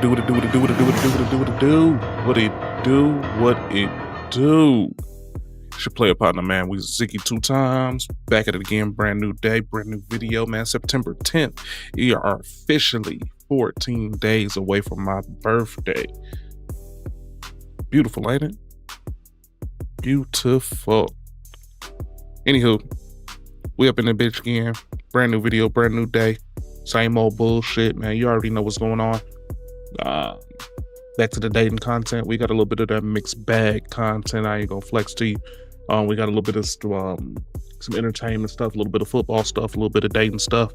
do, what it do, what it do, what it do, what it do, what it do, what it do, what it do, what it do. Should play a partner, man. We Ziggy2x back at it again. Brand new day, brand new video, man. September 10th. We are officially 14 days away from my birthday. Beautiful, ain't it? Beautiful. Anywho, we up in the bitch again. Brand new video, brand new day. Same old bullshit, man. You already know what's going on. Back to the dating content. We got a little bit of that mixed bag content. I ain't gonna flex to you. We got a little bit of some entertainment stuff, a little bit of football stuff, a little bit of dating stuff.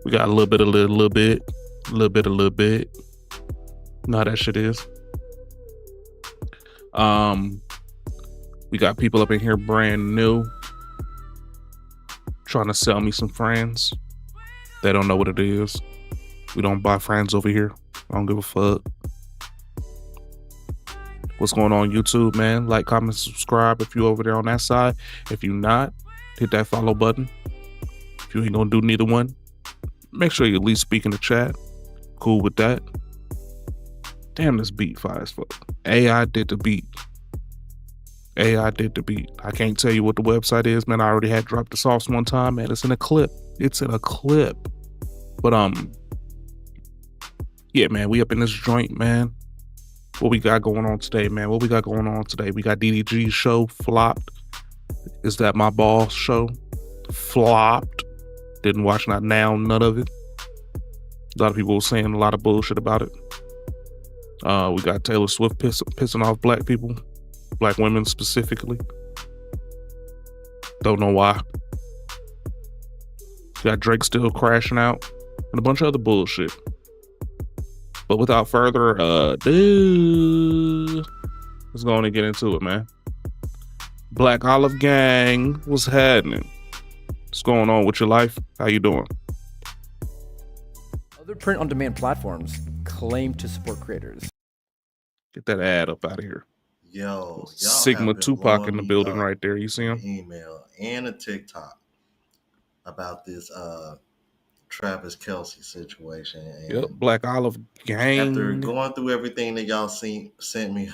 We got a little bit of little bit. You know how that shit is. We got people up in here brand new trying to sell me some friends. They don't know what it is. We don't buy friends over here. I don't give a fuck. What's going on YouTube, man? Like, comment, subscribe if you over there on that side. If you not, hit that follow button. If you ain't gonna do neither one, make sure you at least speak in the chat. Cool with that. Damn, this beat fire as fuck. AI did the beat. AI did the beat. I can't tell you what the website is, man. I already had dropped the sauce one time, man. It's in a clip. It's in a clip. But yeah, man, we up in this joint, man. What we got going on today, man? What we got going on today? We got DDG show flopped. Is That My Boss show flopped? Didn't watch none of it. A lot of people were saying a lot of bullshit about it. We got Taylor Swift pissing off black people, black women specifically. Don't know why. Got Drake still crashing out and a bunch of other bullshit. But without further ado, let's go on and get into it, man. Black Olive Gang, what's happening? What's going on with your life? How you doing? Other print-on-demand platforms claim to support creators. Get that ad up out of here. Yo, Sigma Tupac in the building right there. You see him? Email and a TikTok about this Travis Kelce situation. And yep, Black Olive Gang. After going through everything that y'all sent me,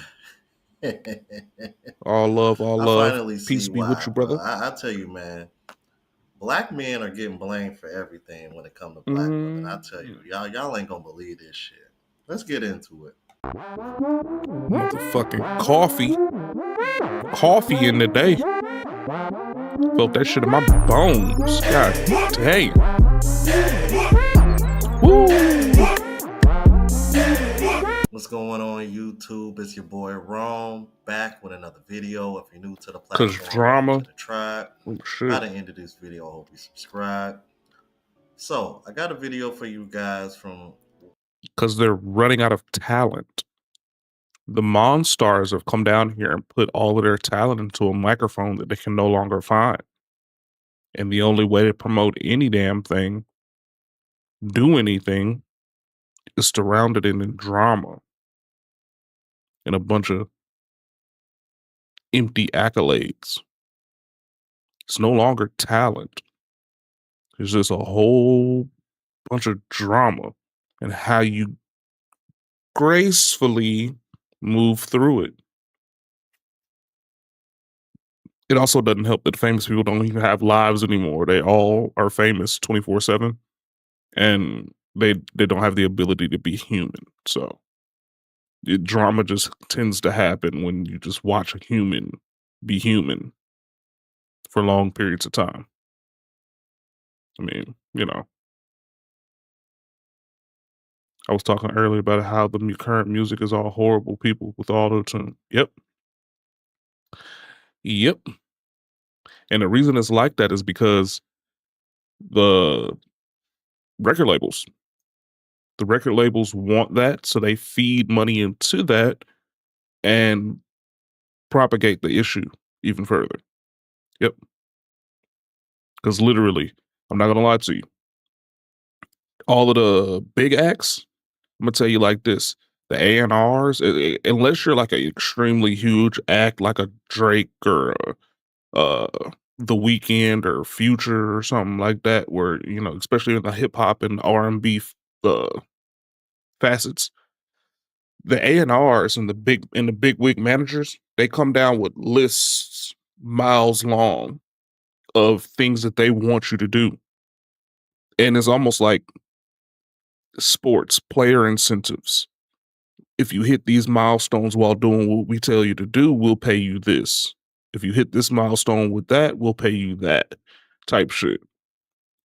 all love, all I love. finally Peace see be why, with you, brother. I tell you, man, black men are getting blamed for everything when it comes to black women. I tell you, y'all ain't gonna believe this shit. Let's get into it. Motherfucking coffee in the day. Felt that shit in my bones. God dang. Woo. What's going on YouTube? It's your boy Rome back with another video. If you're new to the platform, cause drama. To the tribe. Oh, shit. By the end of this video, I hope you subscribe. So I got a video for you guys from. Because they're running out of talent. The Monstars have come down here and put all of their talent into a microphone that they can no longer find. And the only way to promote any damn thing, do anything, is to round it in drama and a bunch of empty accolades. It's no longer talent. It's just a whole bunch of drama and how you gracefully move through it. It also doesn't help that famous people don't even have lives anymore. They all are famous 24/7, and they don't have the ability to be human. So the drama just tends to happen when you just watch a human be human for long periods of time. I mean, you know. I was talking earlier about how the current music is all horrible people with auto-tune. Yep. And the reason it's like that is because the record labels want that, so they feed money into that and propagate the issue even further. Yep. Because literally, I'm not gonna lie to you, all of the big acts, I'm gonna tell you like this: the A&Rs, unless you're like an extremely huge act like a Drake or The Weeknd or Future or something like that, where, you know, especially in the hip hop and R&B facets. The A&Rs and the big wig managers, they come down with lists miles long of things that they want you to do. And it's almost like sports player incentives. If you hit these milestones while doing what we tell you to do, we'll pay you this. If you hit this milestone with that, we'll pay you that type shit.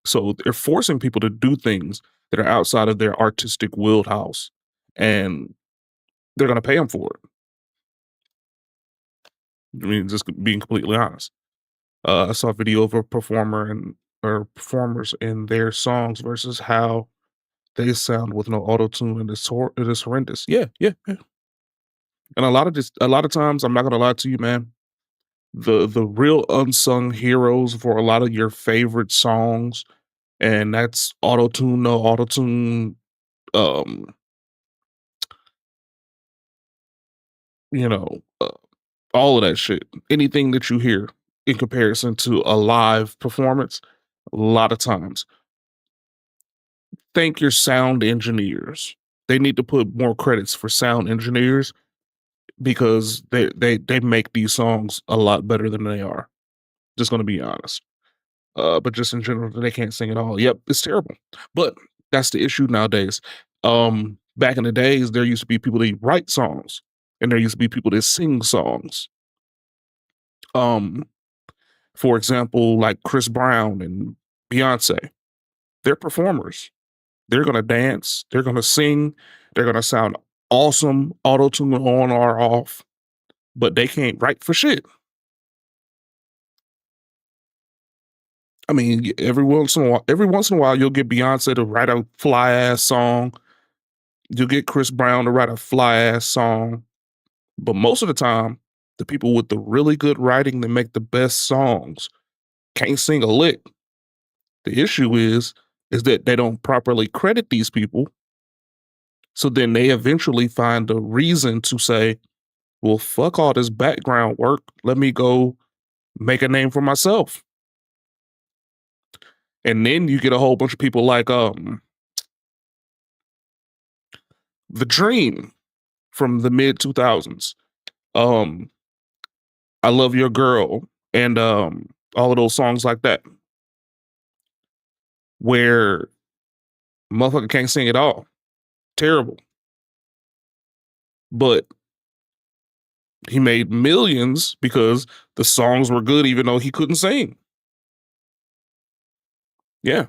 So they're forcing people to do things that are outside of their artistic wheelhouse, and they're going to pay them for it. I mean, just being completely honest. I saw a video of a performer and or performers in their songs versus how they sound with no auto tune, and it is horrendous. Yeah, yeah, yeah. And a lot of times, I'm not gonna lie to you, man. The real unsung heroes for a lot of your favorite songs, and that's auto tune, no auto tune, um, you know, all of that shit. Anything that you hear in comparison to a live performance, a lot of times, thank your sound engineers. They need to put more credits for sound engineers because they make these songs a lot better than they are. Just gonna be honest. But just in general, they can't sing at all. Yep, it's terrible. But that's the issue nowadays. Back in the days, there used to be people that write songs, and there used to be people that sing songs. Um, for example, like Chris Brown and Beyonce, they're performers. They're gonna dance, they're gonna sing, they're gonna sound awesome, auto tune on or off, but they can't write for shit. I mean, every once in a while, you'll get Beyonce to write a fly ass song. You'll get Chris Brown to write a fly ass song. But most of the time, the people with the really good writing that make the best songs can't sing a lick. The issue is that they don't properly credit these people. So then they eventually find a reason to say, well, fuck all this background work. Let me go make a name for myself. And then you get a whole bunch of people like The Dream from the mid 2000s. Um I Love Your Girl and all of those songs like that where motherfucker can't sing at all. Terrible. But he made millions because the songs were good even though he couldn't sing. Yeah.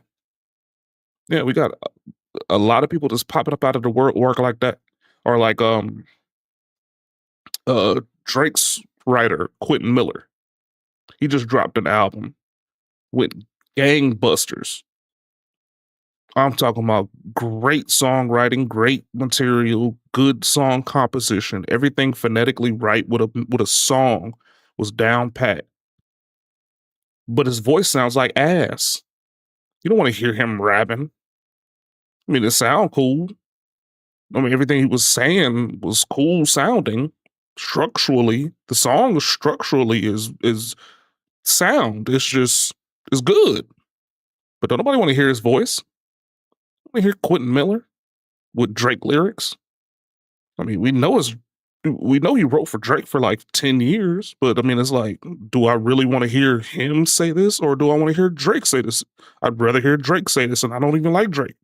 Yeah, we got a lot of people just popping up out of the work like that. Or like Drake's writer, Quentin Miller. He just dropped an album with gangbusters. I'm talking about great songwriting, great material, good song composition, everything phonetically right with a song was down pat. But his voice sounds like ass. You don't want to hear him rapping. I mean, it sound cool. I mean, everything he was saying was cool sounding. Structurally, the song structurally is sound. It's good. But don't nobody want to hear his voice. I want to hear Quentin Miller with Drake lyrics. I mean, we know he wrote for Drake for like 10 years, but I mean, it's like, do I really want to hear him say this or do I want to hear Drake say this? I'd rather hear Drake say this, and I don't even like Drake.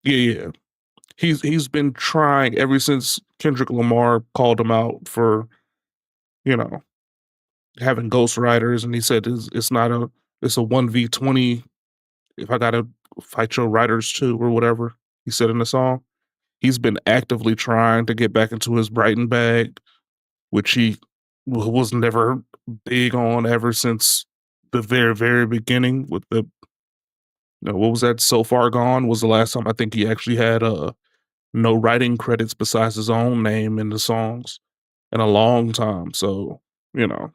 Yeah, yeah. He's been trying ever since Kendrick Lamar called him out for, you know, having ghostwriters, and he said it's a 1v20 if I gotta fight your writers too or whatever he said in the song. He's been actively trying to get back into his Brighton bag, which he was never big on ever since the very, very beginning with what was that? So Far Gone was the last time I think he actually had no writing credits besides his own name in the songs in a long time. So, you know,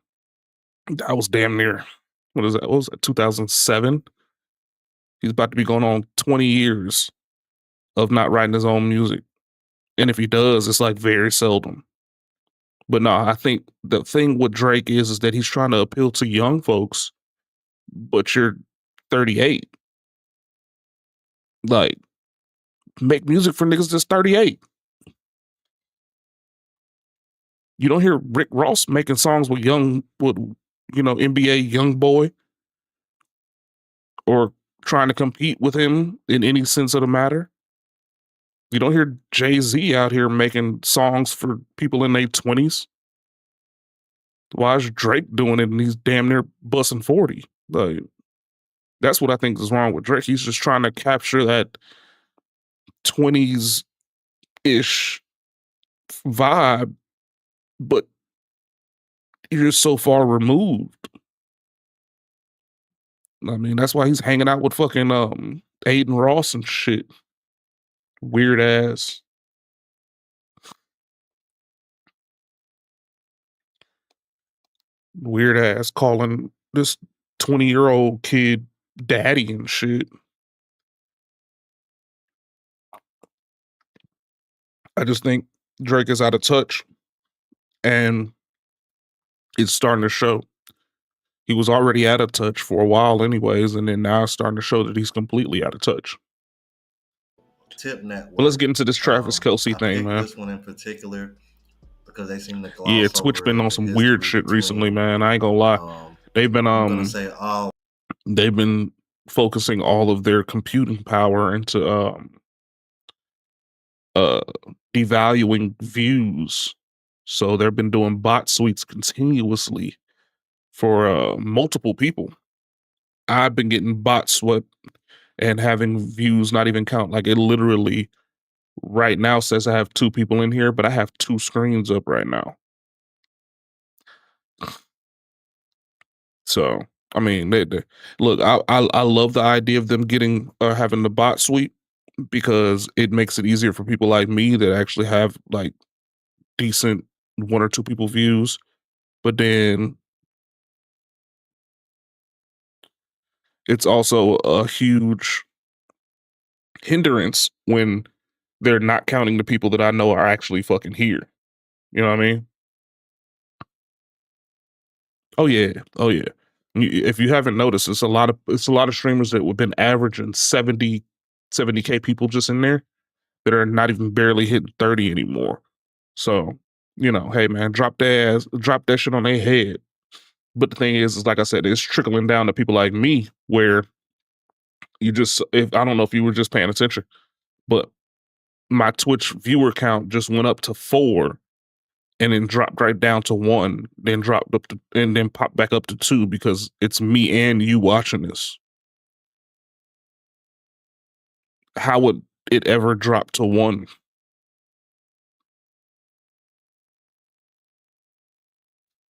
that was damn near, what is that? What was that, 2007? He's about to be going on 20 years of not writing his own music. And if he does, it's like very seldom. But no, I think the thing with Drake is that he's trying to appeal to young folks, but you're 38. Like, make music for niggas that's 38. You don't hear Rick Ross making songs with NBA young boy or trying to compete with him in any sense of the matter. You don't hear Jay-Z out here making songs for people in their 20s. Why is Drake doing it and he's damn near busting 40? Like, that's what I think is wrong with Drake. He's just trying to capture that 20s-ish vibe, but you're so far removed. I mean, that's why he's hanging out with fucking Aiden Ross and shit. Weird ass. Weird ass calling this 20-year-old kid daddy and shit. I just think Drake is out of touch and it's starting to show. He was already out of touch for a while anyways, and then now it's starting to show that he's completely out of touch. Tip Network. But let's get into this Travis Kelce I thing, picked man. this one in particular because they seem to gloss Yeah, Twitch over been on the some weird history shit recently, between, man. I ain't gonna lie. They've been I'm gonna say all they've been focusing all of their computing power into devaluing views. So they've been doing bot suites continuously for multiple people. I've been getting bot swept and having views not even count. Like, it literally right now says I have 2 people in here, but I have 2 screens up right now. So, I mean, they look, I love the idea of them getting having the bot suite because it makes it easier for people like me that actually have like decent 1 or 2 people views. But then it's also a huge hindrance when they're not counting the people that I know are actually fucking here. You know what I mean? Oh yeah. Oh yeah. If you haven't noticed, it's a lot of streamers that have been averaging 70K people just in there that are not even barely hitting 30 anymore. So, hey man, drop that shit on their head. But the thing is like I said, it's trickling down to people like me where if I don't know if you were just paying attention, but my Twitch viewer count just went up to 4 and then dropped right down to 1, then dropped up to, and then popped back up to 2 because it's me and you watching this. How would it ever drop to 1?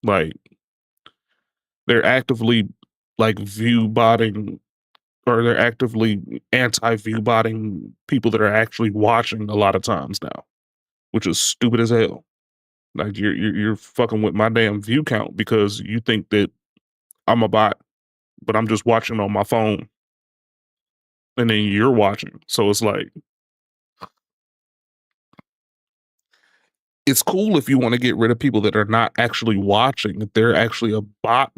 Like, they're actively like view botting, or they're actively anti-view botting people that are actually watching a lot of times now, which is stupid as hell. Like, you're fucking with my damn view count because you think that I'm a bot, but I'm just watching on my phone. And then you're watching. So it's like, it's cool if you want to get rid of people that are not actually watching. If they're actually a bot,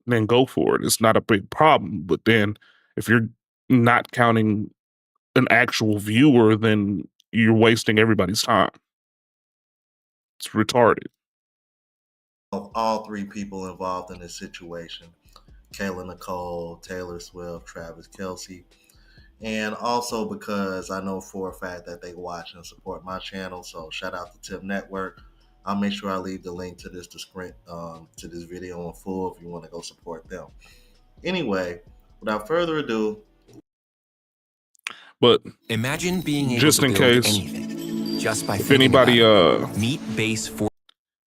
then go for it. It's not a big problem. But then if you're not counting an actual viewer, then you're wasting everybody's time. It's retarded. of all 3 people involved in this situation: Kayla Nicole, Taylor Swift, Travis Kelce. And also because I know for a fact that they watch and support my channel. So shout out to Tip Network. I'll make sure I leave the link to this to this video in full if you want to go support them. Anyway, without further ado, But imagine being able just to in build case, anything just by if thinking anybody about it. Meet Base 4.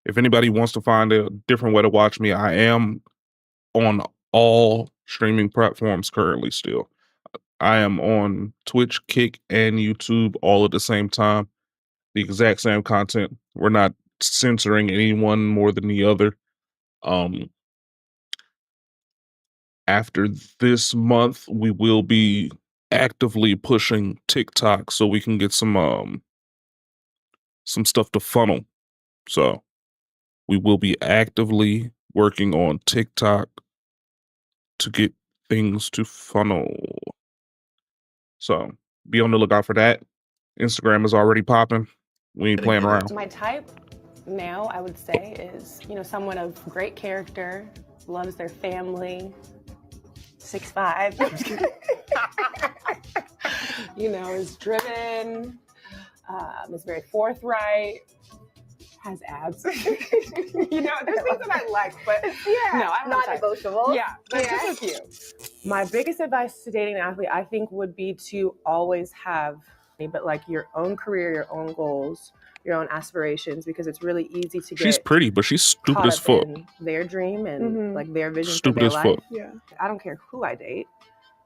if anybody wants to find a different way to watch me, I am on all streaming platforms currently still. I am on Twitch, Kick, and YouTube all at the same time. The exact same content. We're not censoring anyone more than the other. After this month, we will be actively pushing TikTok so we can get some stuff to funnel. So we will be actively working on TikTok to get things to funnel. So Be on the lookout for that. Instagram is already popping. We ain't playing around. My type now, I would say, is, someone of great character, loves their family, 6'5", is driven, is very forthright, has abs. There's things that I like, but no, I'm not negotiable. Yeah, that's just a few. My biggest advice to dating an athlete, I think, would be to always have, but like your own career, your own goals, your own aspirations, because it's really easy to get. She's pretty, but she's stupid caught as up fuck. in their dream and like their vision Stupid for their as life. fuck. Yeah. I don't care who I date.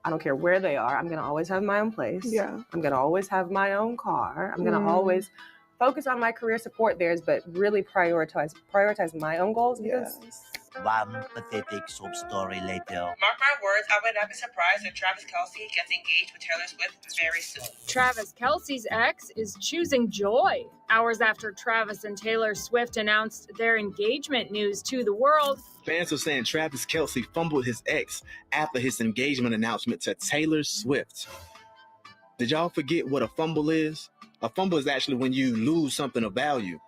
I don't care where they are. I'm gonna always have my own place. Yeah. I'm gonna always have my own car. I'm gonna always focus on my career, support theirs, but really prioritize my own goals, because One pathetic sob story later. Mark my words, I would not be surprised if Travis Kelce gets engaged with Taylor Swift very soon. Travis Kelce's ex is choosing joy. Hours after Travis and Taylor Swift announced their engagement news to the world, fans are saying Travis Kelce fumbled his ex after his engagement announcement to Taylor Swift. Did y'all forget what a fumble is? A fumble is actually when you lose something of value.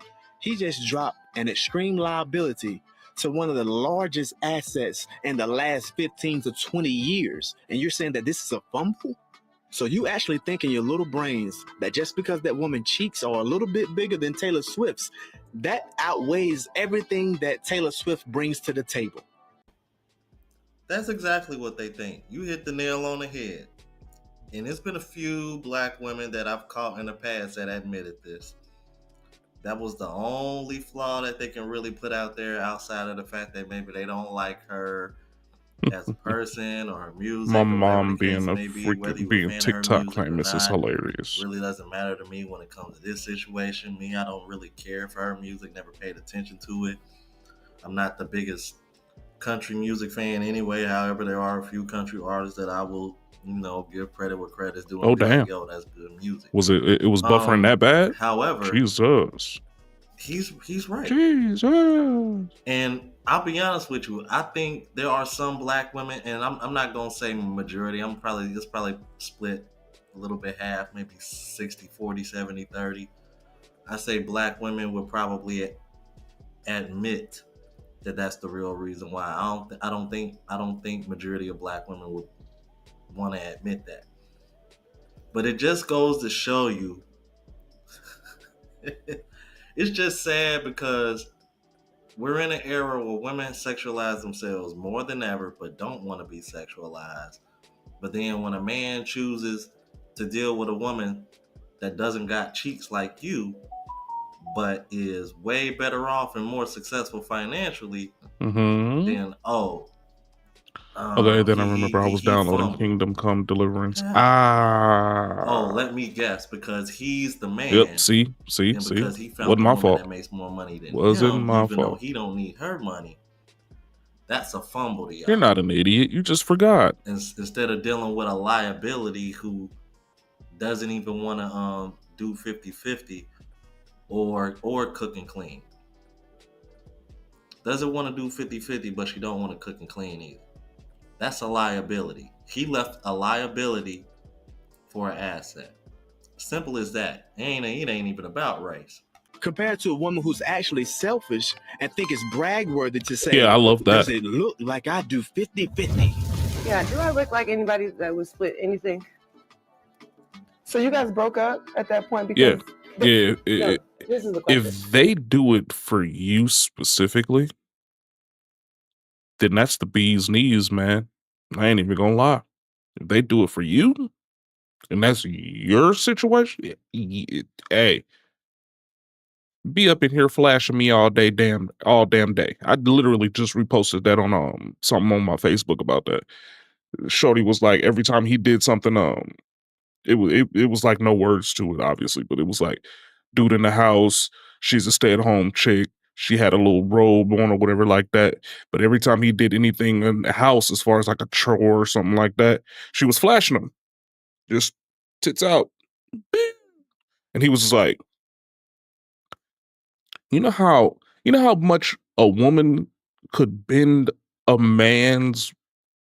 He just dropped an extreme liability to one of the largest assets in the last 15 to 20 years. And you're saying that this is a fumble? So you actually think in your little brains that just because that woman's cheeks are a little bit bigger than Taylor Swift's, that outweighs everything that Taylor Swift brings to the table. That's exactly what they think. You hit the nail on the head. And there's been a few black women that I've caught in the past that admitted this. That was the only flaw that they can really put out there, outside of the fact that maybe they don't like her as a person or her music. My or mom whatever the being a case may be, whether freaking you're a being fan of her TikTok music or famous is not, hilarious. really doesn't matter to me when it comes to this situation. Me, I don't really care for her music, never paid attention to it. I'm not the biggest country music fan anyway. However, there are a few country artists that I will, give credit where credit's due. Oh, Like, damn. yo, that's good music. Was it was buffering that bad? However, Jesus. He's right. Jesus. And I'll be honest with you, I think there are some black women, and I'm not gonna say majority. It's probably split a little bit half, maybe 60, 40, 70, 30. I say black women would probably admit that that's the real reason why. I don't think majority of black women would want to admit that. But it just goes to show you, it's just sad because we're in an era where women sexualize themselves more than ever, but don't want to be sexualized. But then when a man chooses to deal with a woman that doesn't got cheeks like you, but is way better off and more successful financially, then okay, then I remember I was downloading fumbled. Kingdom Come Deliverance. Let me guess, because he's the man. Yep, see. And because he found Wasn't a my woman fault. that makes more money than Wasn't him, my even though fault. he don't need her money. That's a fumble to y'all. You're not an idiot. You just forgot. Instead of dealing with a liability who doesn't even want to do 50-50 or cook and clean. Doesn't want to do 50-50, but she don't want to cook and clean either. That's a liability. He left a liability for an asset. Simple as that. It ain't even about race. Compared to a woman who's actually selfish and think it's brag-worthy to say, Yeah, I love that. does it look like I do 50-50? Yeah, do I look like anybody that would split anything? So you guys broke up at that point because Yeah. This is the question. If they do it for you specifically, then that's the bee's knees, man. I ain't even gonna lie. If they do it for you, and that's your situation, hey, be up in here flashing me all damn day. I literally just reposted that on something on my Facebook about that. Shorty was like, every time he did something, it was like no words to it, obviously, but it was like, dude in the house, she's a stay-at-home chick. She had a little robe on or whatever like that. But every time he did anything in the house, as far as like a chore or something like that, she was flashing him. Just tits out. And he was just like, you know how much a woman could bend a man's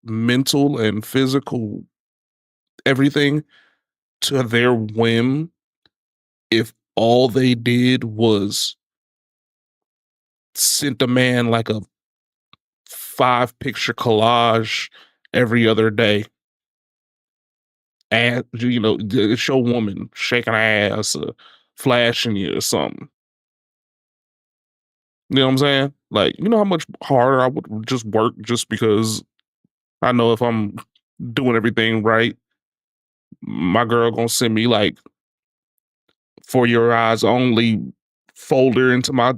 mental and physical everything to their whim if all they did was sent a man like a 5-picture collage every other day, and show woman shaking her ass or flashing you or something. You know what I'm saying? Like, you know how much harder I would just work just because I know if I'm doing everything right, my girl gonna send me like for your eyes only folder into my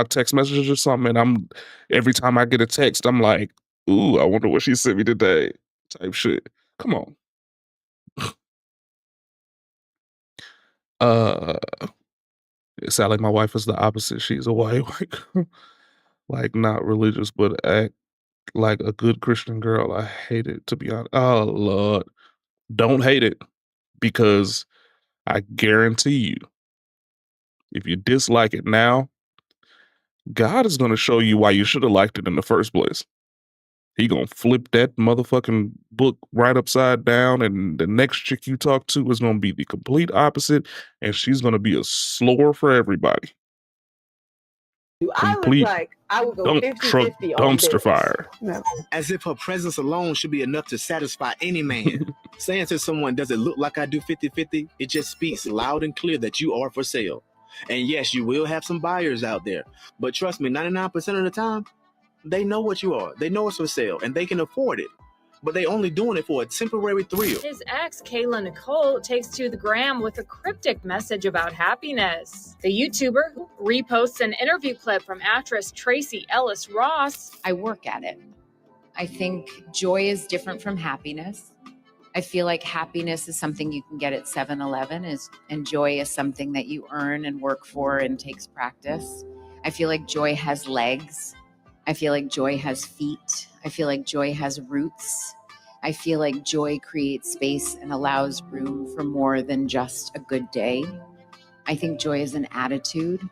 text messages or something. And every time I get a text, I'm like, ooh, I wonder what she sent me today. Type shit. Come on. It sounds like my wife is the opposite. She's a white girl. Like not religious, but act like a good Christian girl. I hate it, to be honest. Oh Lord. Don't hate it, because I guarantee you, if you dislike it now, God is going to show you why you should have liked it in the first place. He gonna flip that motherfucking book right upside down, and the next chick you talk to is gonna be the complete opposite, and she's gonna be a slower for everybody. I look Complete like I would go dump 50-50 truck on dumpster this. fire. No. As if her presence alone should be enough to satisfy any man. Saying to someone, does it look like I do 50-50? It just speaks loud and clear that you are for sale. And yes, you will have some buyers out there. But trust me, 99% of the time, they know what you are. They know it's for sale, and they can afford it. But they only doing it for a temporary thrill. His ex, Kayla Nicole, takes to the gram with a cryptic message about happiness. The YouTuber reposts an interview clip from actress Tracee Ellis Ross. I work at it. I think joy is different from happiness. I feel like happiness is something you can get at 7-Eleven, and joy is something that you earn and work for and takes practice. I feel like joy has legs. I feel like joy has feet. I feel like joy has roots. I feel like joy creates space and allows room for more than just a good day. I think joy is an attitude.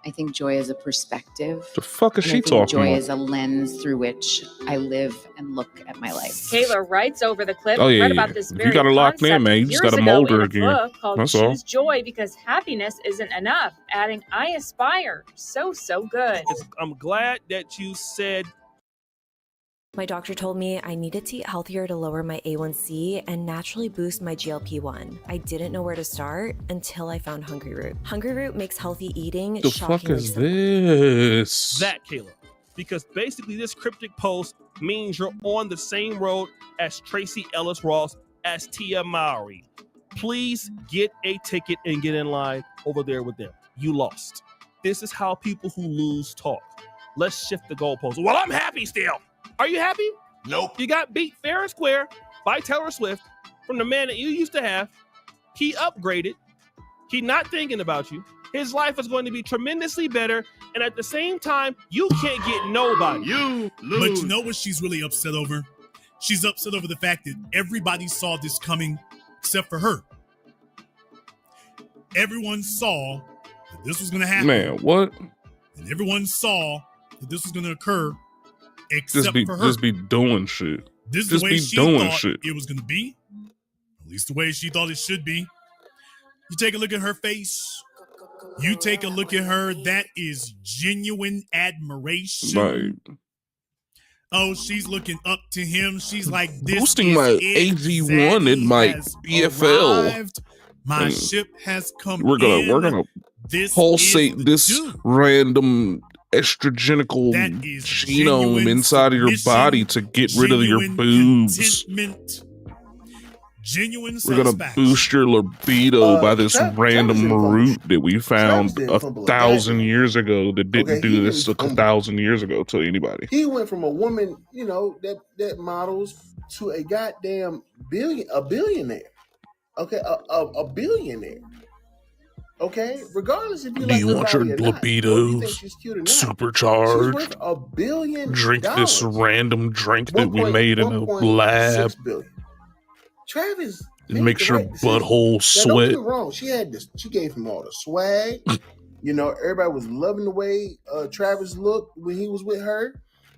I think joy is a perspective. The fuck is And she I think talking joy about? is a lens through which I live and look at my life. Kayla writes over the clip, Oh, yeah, read yeah. about this If you very got it locked in, concept man, you just years gotta ago mold her in a again. book called That's all. Choose Joy Because Happiness Isn't Enough, adding I aspire. So good. I'm glad that you said. My doctor told me I needed to eat healthier to lower my A1C and naturally boost my GLP-1. I didn't know where to start until I found Hungry Root. Hungry Root makes healthy eating The fuck shockingly is simple. this? That, Caleb. Because basically this cryptic post means you're on the same road as Tracee Ellis Ross, as Tia Mowry. Please get a ticket and get in line over there with them. You lost. This is how people who lose talk. Let's shift the goalposts. Well, I'm happy still. Are you happy? Nope. You got beat fair and square by Taylor Swift from the man that you used to have. He upgraded. He not thinking about you. His life is going to be tremendously better. And at the same time, you can't get nobody. You lose. But you know what she's really upset over? She's upset over the fact that everybody saw this coming except for her. Everyone saw that this was going to happen. Man, what? And everyone saw that this was going to occur except for her. Just be doing shit. This is just the way be she doing thought shit. it was going to be. At least the way she thought it should be. You take a look at her face. You take a look at her. That is genuine admiration. Right. Oh, she's looking up to him. She's like, this Boosting is my it. AG1 in my BFL. Arrived. My ship has come We're gonna this pulsate this random estrogenical genome inside of your body to get rid of your boobs. Genuine We're gonna boost your libido by this random root that we found 1,000 years ago that didn't do this 1,000 years ago to anybody. He went from a woman, that models to a goddamn billionaire. Okay, a billionaire. Okay, regardless if you Do you want your libido supercharged? She's worth $1 billion. Drink this random drink that we made in a lab. Travis, it makes your butthole sweat. Don't get me wrong. She had this. She gave him all the swag. Everybody was loving the way Travis looked when he was with her.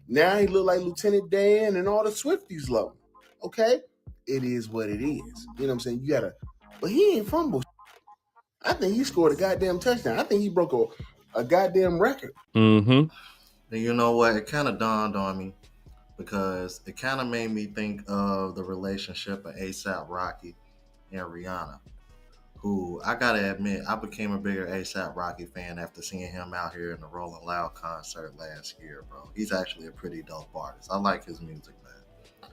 Now he looked like Lieutenant Dan, and all the Swifties love him. Okay, it is what it is. You know what I'm saying? You gotta but he ain't fumble. I think he scored a goddamn touchdown. I think he broke a goddamn record. Mm-hmm. And you know what? It kind of dawned on me because it kind of made me think of the relationship of A$AP Rocky and Rihanna, who I gotta admit, I became a bigger A$AP Rocky fan after seeing him out here in the Rolling Loud concert last year, bro. He's actually a pretty dope artist. I like his music, man.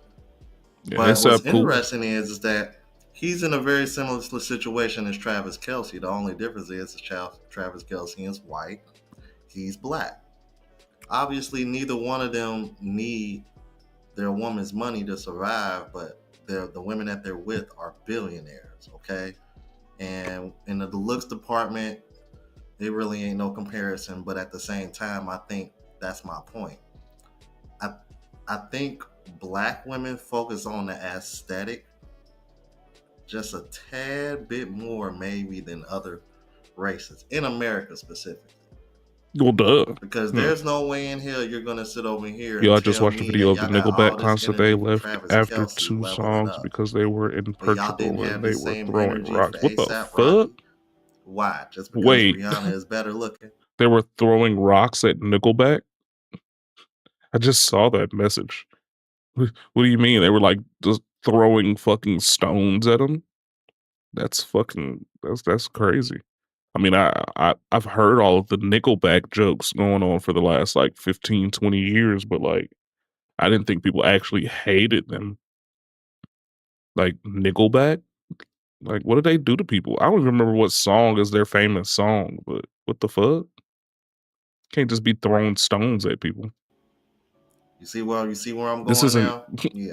Yeah, but what's cool. interesting is that he's in a very similar situation as Travis Kelce. The only difference is Travis Kelce is white, he's black. Obviously, neither one of them need their woman's money to survive, but the women that they're with are billionaires, okay? And in the looks department, it really ain't no comparison. But at the same time, I think that's my point. I think black women focus on the aesthetic just a tad bit more maybe than other races, in America specifically. Well, duh. Because there's no way in hell you're gonna sit over here. Yo, I and just tell watched a me video of that the y'all got all Nickelback this concert. They energy for left Travis after Kelce 2 leveling songs up, because they were in but y'all Portugal didn't and have they the were same throwing energy rocks. for What the A$AP fuck? Rocky. Why? Just because Wait. Rihanna is better looking? They were throwing rocks at Nickelback? I just saw that message. What do you mean? They were like just throwing fucking stones at them? That's crazy. I mean, I've heard all of the Nickelback jokes going on for the last like 15, 20 years, but like I didn't think people actually hated them. Like Nickelback? Like what did they do to people? I don't even remember what song is their famous song, but what the fuck? Can't just be throwing stones at people. You see where I'm This going isn't now? Yeah.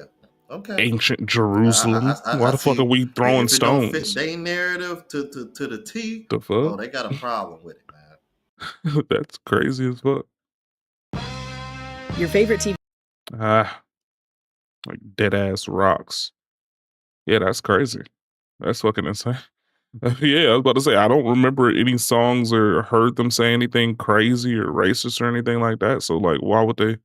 Okay. ancient Jerusalem. Why the fuck see. are we throwing If it don't fit stones? their narrative to the T, The fuck? they got a problem with it, man. That's crazy as fuck. Your favorite TV. Like dead ass rocks. Yeah, that's crazy. That's fucking insane. Yeah, I was about to say I don't remember any songs or heard them say anything crazy or racist or anything like that. So like, why would they?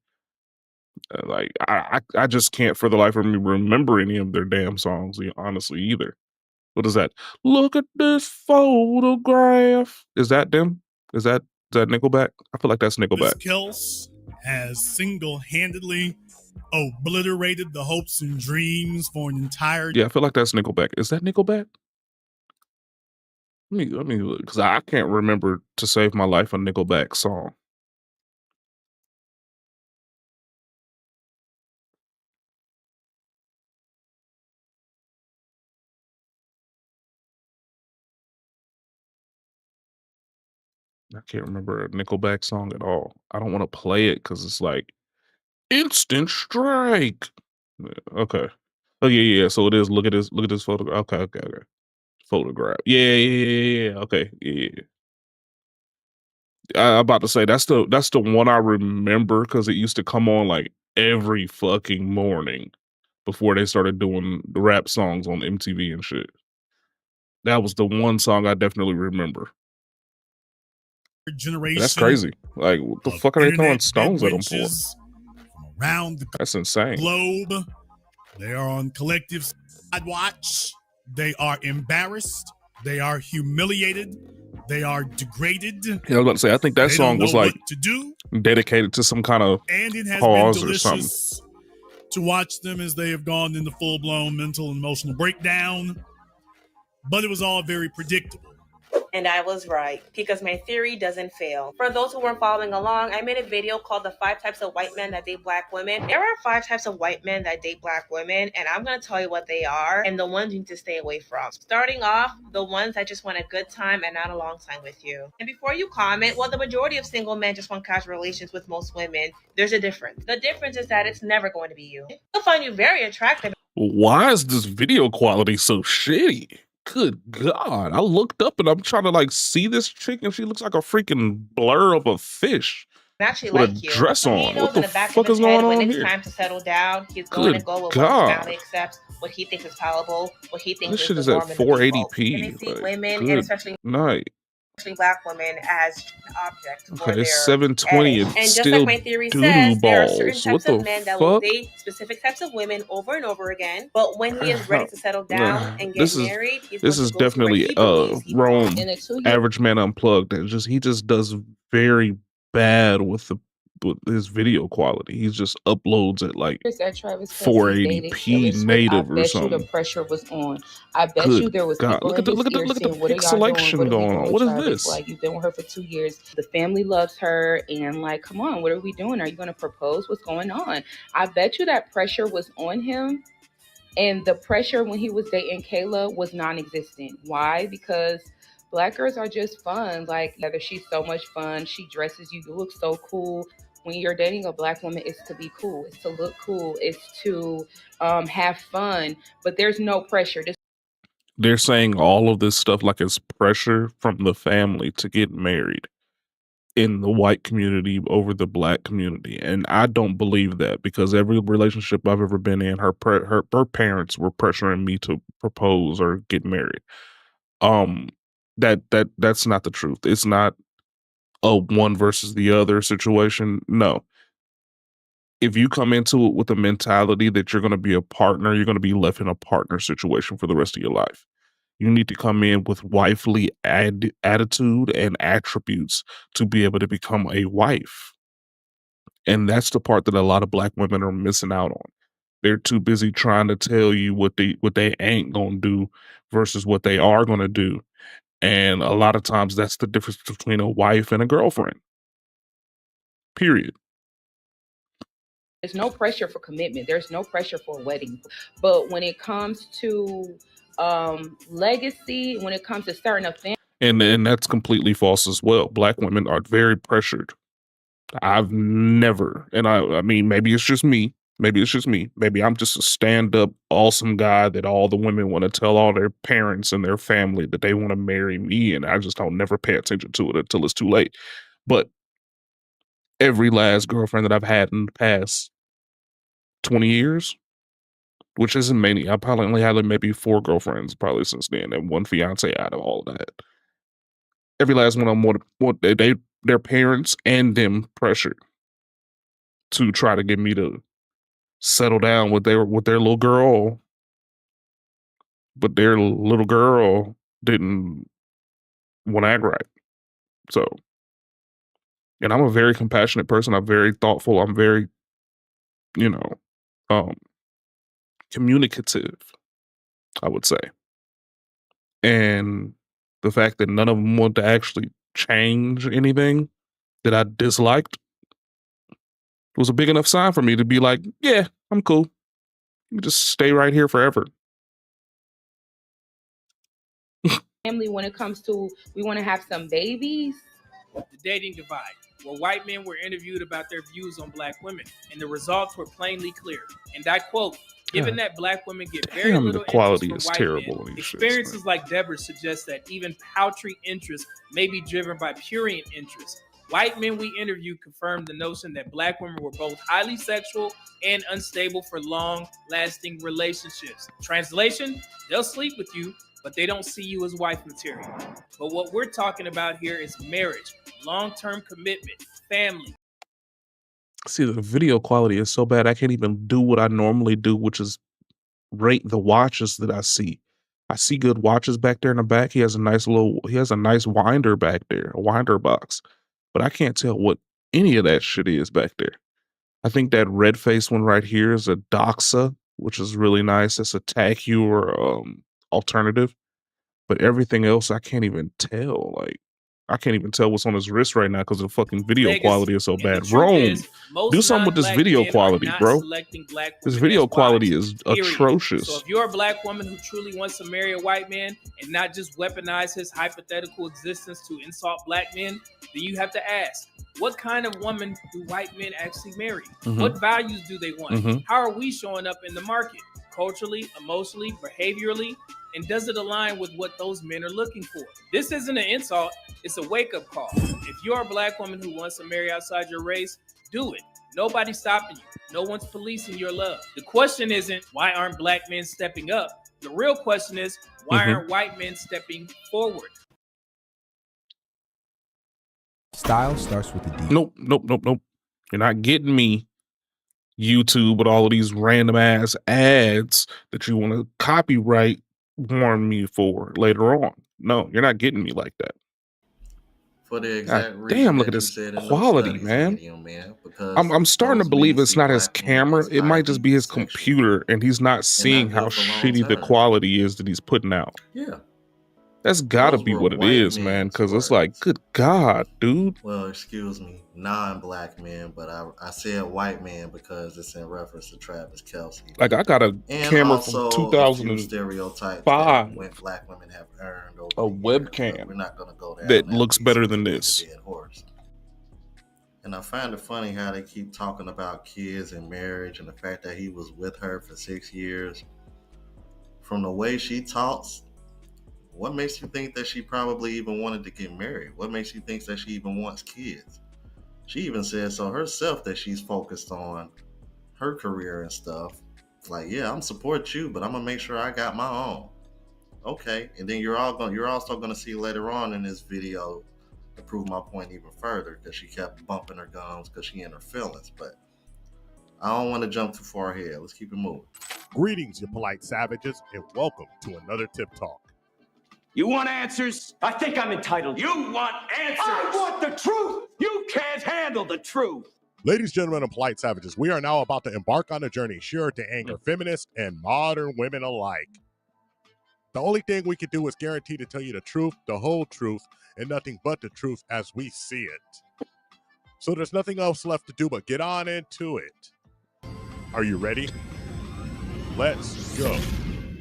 Like, I just can't for the life of me remember any of their damn songs. Honestly, either. What is that? Look at this photograph. Is that them? Is that Nickelback? I feel like that's Nickelback. Kels has single-handedly obliterated the hopes and dreams for an entire. Yeah, I feel like that's Nickelback. Is that Nickelback? Let me look, because I can't remember to save my life a Nickelback song. I can't remember a Nickelback song at all. I don't want to play it because it's like instant strike. Yeah, okay. Oh yeah. So it is. Look at this photograph. Okay. Photograph. Yeah. Okay. Yeah. I'm about to say that's the one I remember because it used to come on like every fucking morning before they started doing the rap songs on MTV and shit. That was the one song I definitely remember. Generation. That's crazy. Like, what the fuck are they throwing stones at them for? From around the That's insane. globe. They are on collective side watch. They are embarrassed. They are humiliated. They are degraded. Yeah, I was about to say, I think that song was like dedicated to some kind of and it has cause been or something. delicious to watch them as they have gone into full-blown mental and emotional breakdown. But it was all very predictable. And I was right, because my theory doesn't fail. For those who weren't following along, I made a video called The 5 Types of White Men That Date Black Women. There are 5 types of white men that date black women, and I'm going to tell you what they are and the ones you need to stay away from. Starting off, the ones that just want a good time and not a long time with you. And before you comment, well, the majority of single men just want casual relations with most women. There's a difference. The difference is that it's never going to be you. They'll find you very attractive. Why is this video quality so shitty? Good God. I looked up and I'm trying to like see this chick and she looks like a freaking blur of a fish. Actually with like a you. dress But on. he knows What the in the back fuck of his is going head when on it's here? time to settle down, he's going to Good go with what God. his family accepts, what he thinks is palatable, what he thinks This is shit the is at norm and the default. And 480p. they see Like, women, and good especially night. Black women as an object for Okay, their 720 edit. and And just still like my theory doo-doo says, there are certain balls. What types of the men that will fuck? date specific types of women over and over again, but when he is ready to settle down and get married, he's going to go to where he believes he Rome belongs. In a 2 year average man unplugged. And he just does very bad with his video quality. He just uploads at like that Travis Kelce dated 480p Taylor Swift, I native or bet you the something. pressure was on. I bet you Good there was God. people in his ear saying, "What are y'all doing? Pixelation What are we going doing on. with What is Travis? this? Like, you've been with her for 2 years. The family loves her, and like, come on, what are we doing? Are you going to propose? What's going on?" I bet you that pressure was on him, and the pressure when he was dating Kayla was non-existent. Why? Because Black girls are just fun. Like, she's so much fun. She dresses you. You look so cool. When you're dating a Black woman, it's to be cool. It's to look cool. It's to have fun. But there's no pressure. They're saying all of this stuff like it's pressure from the family to get married in the white community over the Black community. And I don't believe that, because every relationship I've ever been in, her parents were pressuring me to propose or get married. That's not the truth. It's not a one versus the other situation. No. If you come into it with a mentality that you're going to be a partner, you're going to be left in a partner situation for the rest of your life. You need to come in with wifely attitude and attributes to be able to become a wife. And that's the part that a lot of Black women are missing out on. They're too busy trying to tell you what they ain't gonna do versus what they are gonna do. And a lot of times that's the difference between a wife and a girlfriend. Period. There's no pressure for commitment. There's no pressure for a wedding. But when it comes to legacy, when it comes to starting a family, And that's completely false as well. Black women are very pressured. I've never, and I mean, maybe it's just me. Maybe it's just me. Maybe I'm just a stand-up, awesome guy that all the women want to tell all their parents and their family that they want to marry me, and I just don't never pay attention to it until it's too late. But every last girlfriend that I've had in the past 20 years, which isn't many, I probably only had like maybe 4 girlfriends probably since then, and 1 fiance out of all of that. Every last one of them want their parents and them pressured to try to get me to settle down with their little girl, but their little girl didn't want to act right. So, and I'm a very compassionate person. I'm very thoughtful. I'm very, you know, communicative, I would say. And the fact that none of them want to actually change anything that I disliked was a big enough sign for me to be like, yeah, I'm cool. You just stay right here forever. when it comes to we want to have some babies. The dating divide, where white men were interviewed about their views on Black women, and the results were plainly clear. And I quote, given that Black women get very Damn, little the quality interest is from white terrible men, in these shits, experiences like Deborah's suggest that even paltry interests may be driven by prurient interests. White men we interviewed confirmed the notion that Black women were both highly sexual and unstable for long-lasting relationships. Translation, they'll sleep with you, but they don't see you as wife material. But what we're talking about here is marriage, long-term commitment, family. See, the video quality is so bad I can't even do what I normally do, which is rate the watches that I see. I see good watches back there in the back. He has a nice winder back there, a winder box. But I can't tell what any of that shit is back there. I think that red face one right here is a Doxa, which is really nice. It's a Tacure alternative. But everything else I can't even tell. Like, I can't even tell what's on his wrist right now because the fucking video Legacy. quality is so And the bad. truth Rome, is, most do something with this non-Black video men are quality, not bro. selecting Black This women video as quality wives, is period. atrocious. So if you're a Black woman who truly wants to marry a white man and not just weaponize his hypothetical existence to insult Black men, then you have to ask, what kind of woman do white men actually marry? Mhm. What values do they want? Mhm. How are we showing up in the market? Culturally, emotionally, behaviorally? And does it align with what those men are looking for? This isn't an insult, it's a wake-up call. If you're a Black woman who wants to marry outside your race, do it. Nobody's stopping you. No one's policing your love. The question isn't, why aren't Black men stepping up? The real question is, why aren't white men stepping forward? Style starts with the D. Nope. You're not getting me, YouTube, with all of these random ass ads that you want to copyright warn me for later on. No, you're not getting me like that. For the God exact reason damn, look that at you this said in those quality, studies, man. Medium Man, because I'm starting to those men believe it's see not his black men camera. as It might just be his highly computer, and he's not seeing not how good for long shitty the term. quality is that he's putting out. Yeah. That's gotta Those be were what it white is, man. men's Because it's words. like, good God, dude. Well, excuse me, non-black men, but I said white man because it's in reference to Travis Kelce. Like, I got a And camera from also a few 2005, stereotypes that black women have earned over a the years, but webcam we're not going to go down that that looks way better since than we beat this. a dead horse. And I find it funny how they keep talking about kids and marriage and the fact that he was with her for 6 years. From the way she talks, what makes you think that she probably even wanted to get married? What makes you think that she even wants kids? She even said so herself that she's focused on her career and stuff. Like, yeah, I'm support you, but I'm gonna make sure I got my own. Okay, and then you're also gonna see later on in this video to prove my point even further, because she kept bumping her gums because she in her feelings. But I don't want to jump too far ahead. Let's keep it moving. Greetings, you polite savages, and welcome to another Tip Talk. You want answers? I think I'm entitled. You want answers? I want the truth! You can't handle the truth! Ladies, gentlemen, and polite savages, we are now about to embark on a journey sure to anger feminists and modern women alike. The only thing we can do is guarantee to tell you the truth, the whole truth, and nothing but the truth as we see it. So there's nothing else left to do but get on into it. Are you ready? Let's go.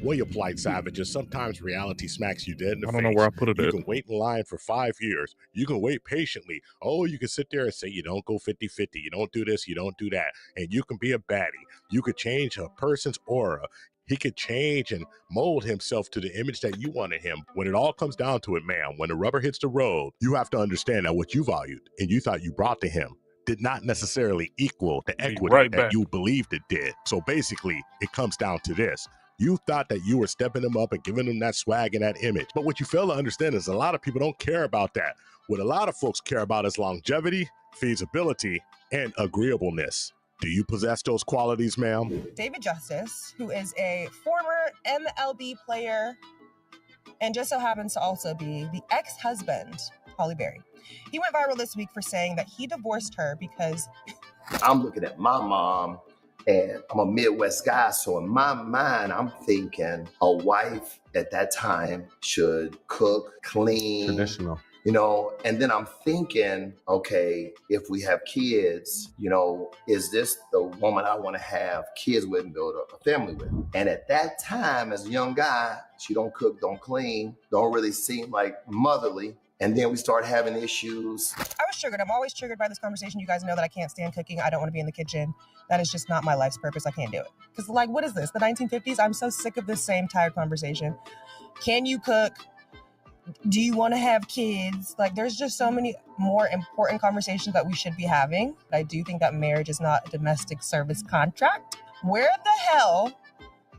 Well, you polite savages, sometimes reality smacks you dead in the face. I don't know where I put it You at. can wait in line for 5 years. You can wait patiently. Oh, you can sit there and say you don't go 50-50. You don't do this, you don't do that. And you can be a baddie. You could change a person's aura. He could change and mold himself to the image that you wanted him. When it all comes down to it, man, when the rubber hits the road, you have to understand that what you valued and you thought you brought to him did not necessarily equal the equity that you believed it did. So basically, it comes down to this. You thought that you were stepping him up and giving him that swag and that image. But what you fail to understand is a lot of people don't care about that. What a lot of folks care about is longevity, feasibility, and agreeableness. Do you possess those qualities, ma'am? David Justice, who is a former MLB player and just so happens to also be the ex-husband, Holly Berry. He went viral this week for saying that he divorced her because I'm looking at my mom, and I'm a Midwest guy, so in my mind, I'm thinking a wife at that time should cook, clean. Traditional. You know, and then I'm thinking, okay, if we have kids, you know, is this the woman I want to have kids with and build a family with? And at that time, as a young guy, she don't cook, don't clean, don't really seem like motherly. And then we start having issues. I was triggered. I'm always triggered by this conversation. You guys know that I can't stand cooking. I don't want to be in the kitchen. That is just not my life's purpose. I can't do it. Because, like, what is this? The 1950s? I'm so sick of this same tired conversation. Can you cook? Do you want to have kids? Like, there's just so many more important conversations that we should be having. I do think that marriage is not a domestic service contract. Where the hell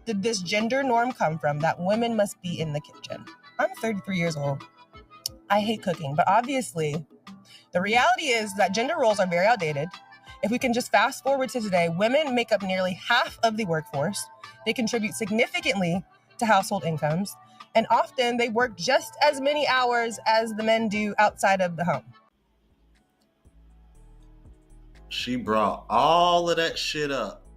did this gender norm come from that women must be in the kitchen? I'm 33 years old. I hate cooking, but obviously the reality is that gender roles are very outdated. If we can just fast forward to today, women make up nearly half of the workforce. They contribute significantly to household incomes, and often they work just as many hours as the men do outside of the home. She brought all of that shit up,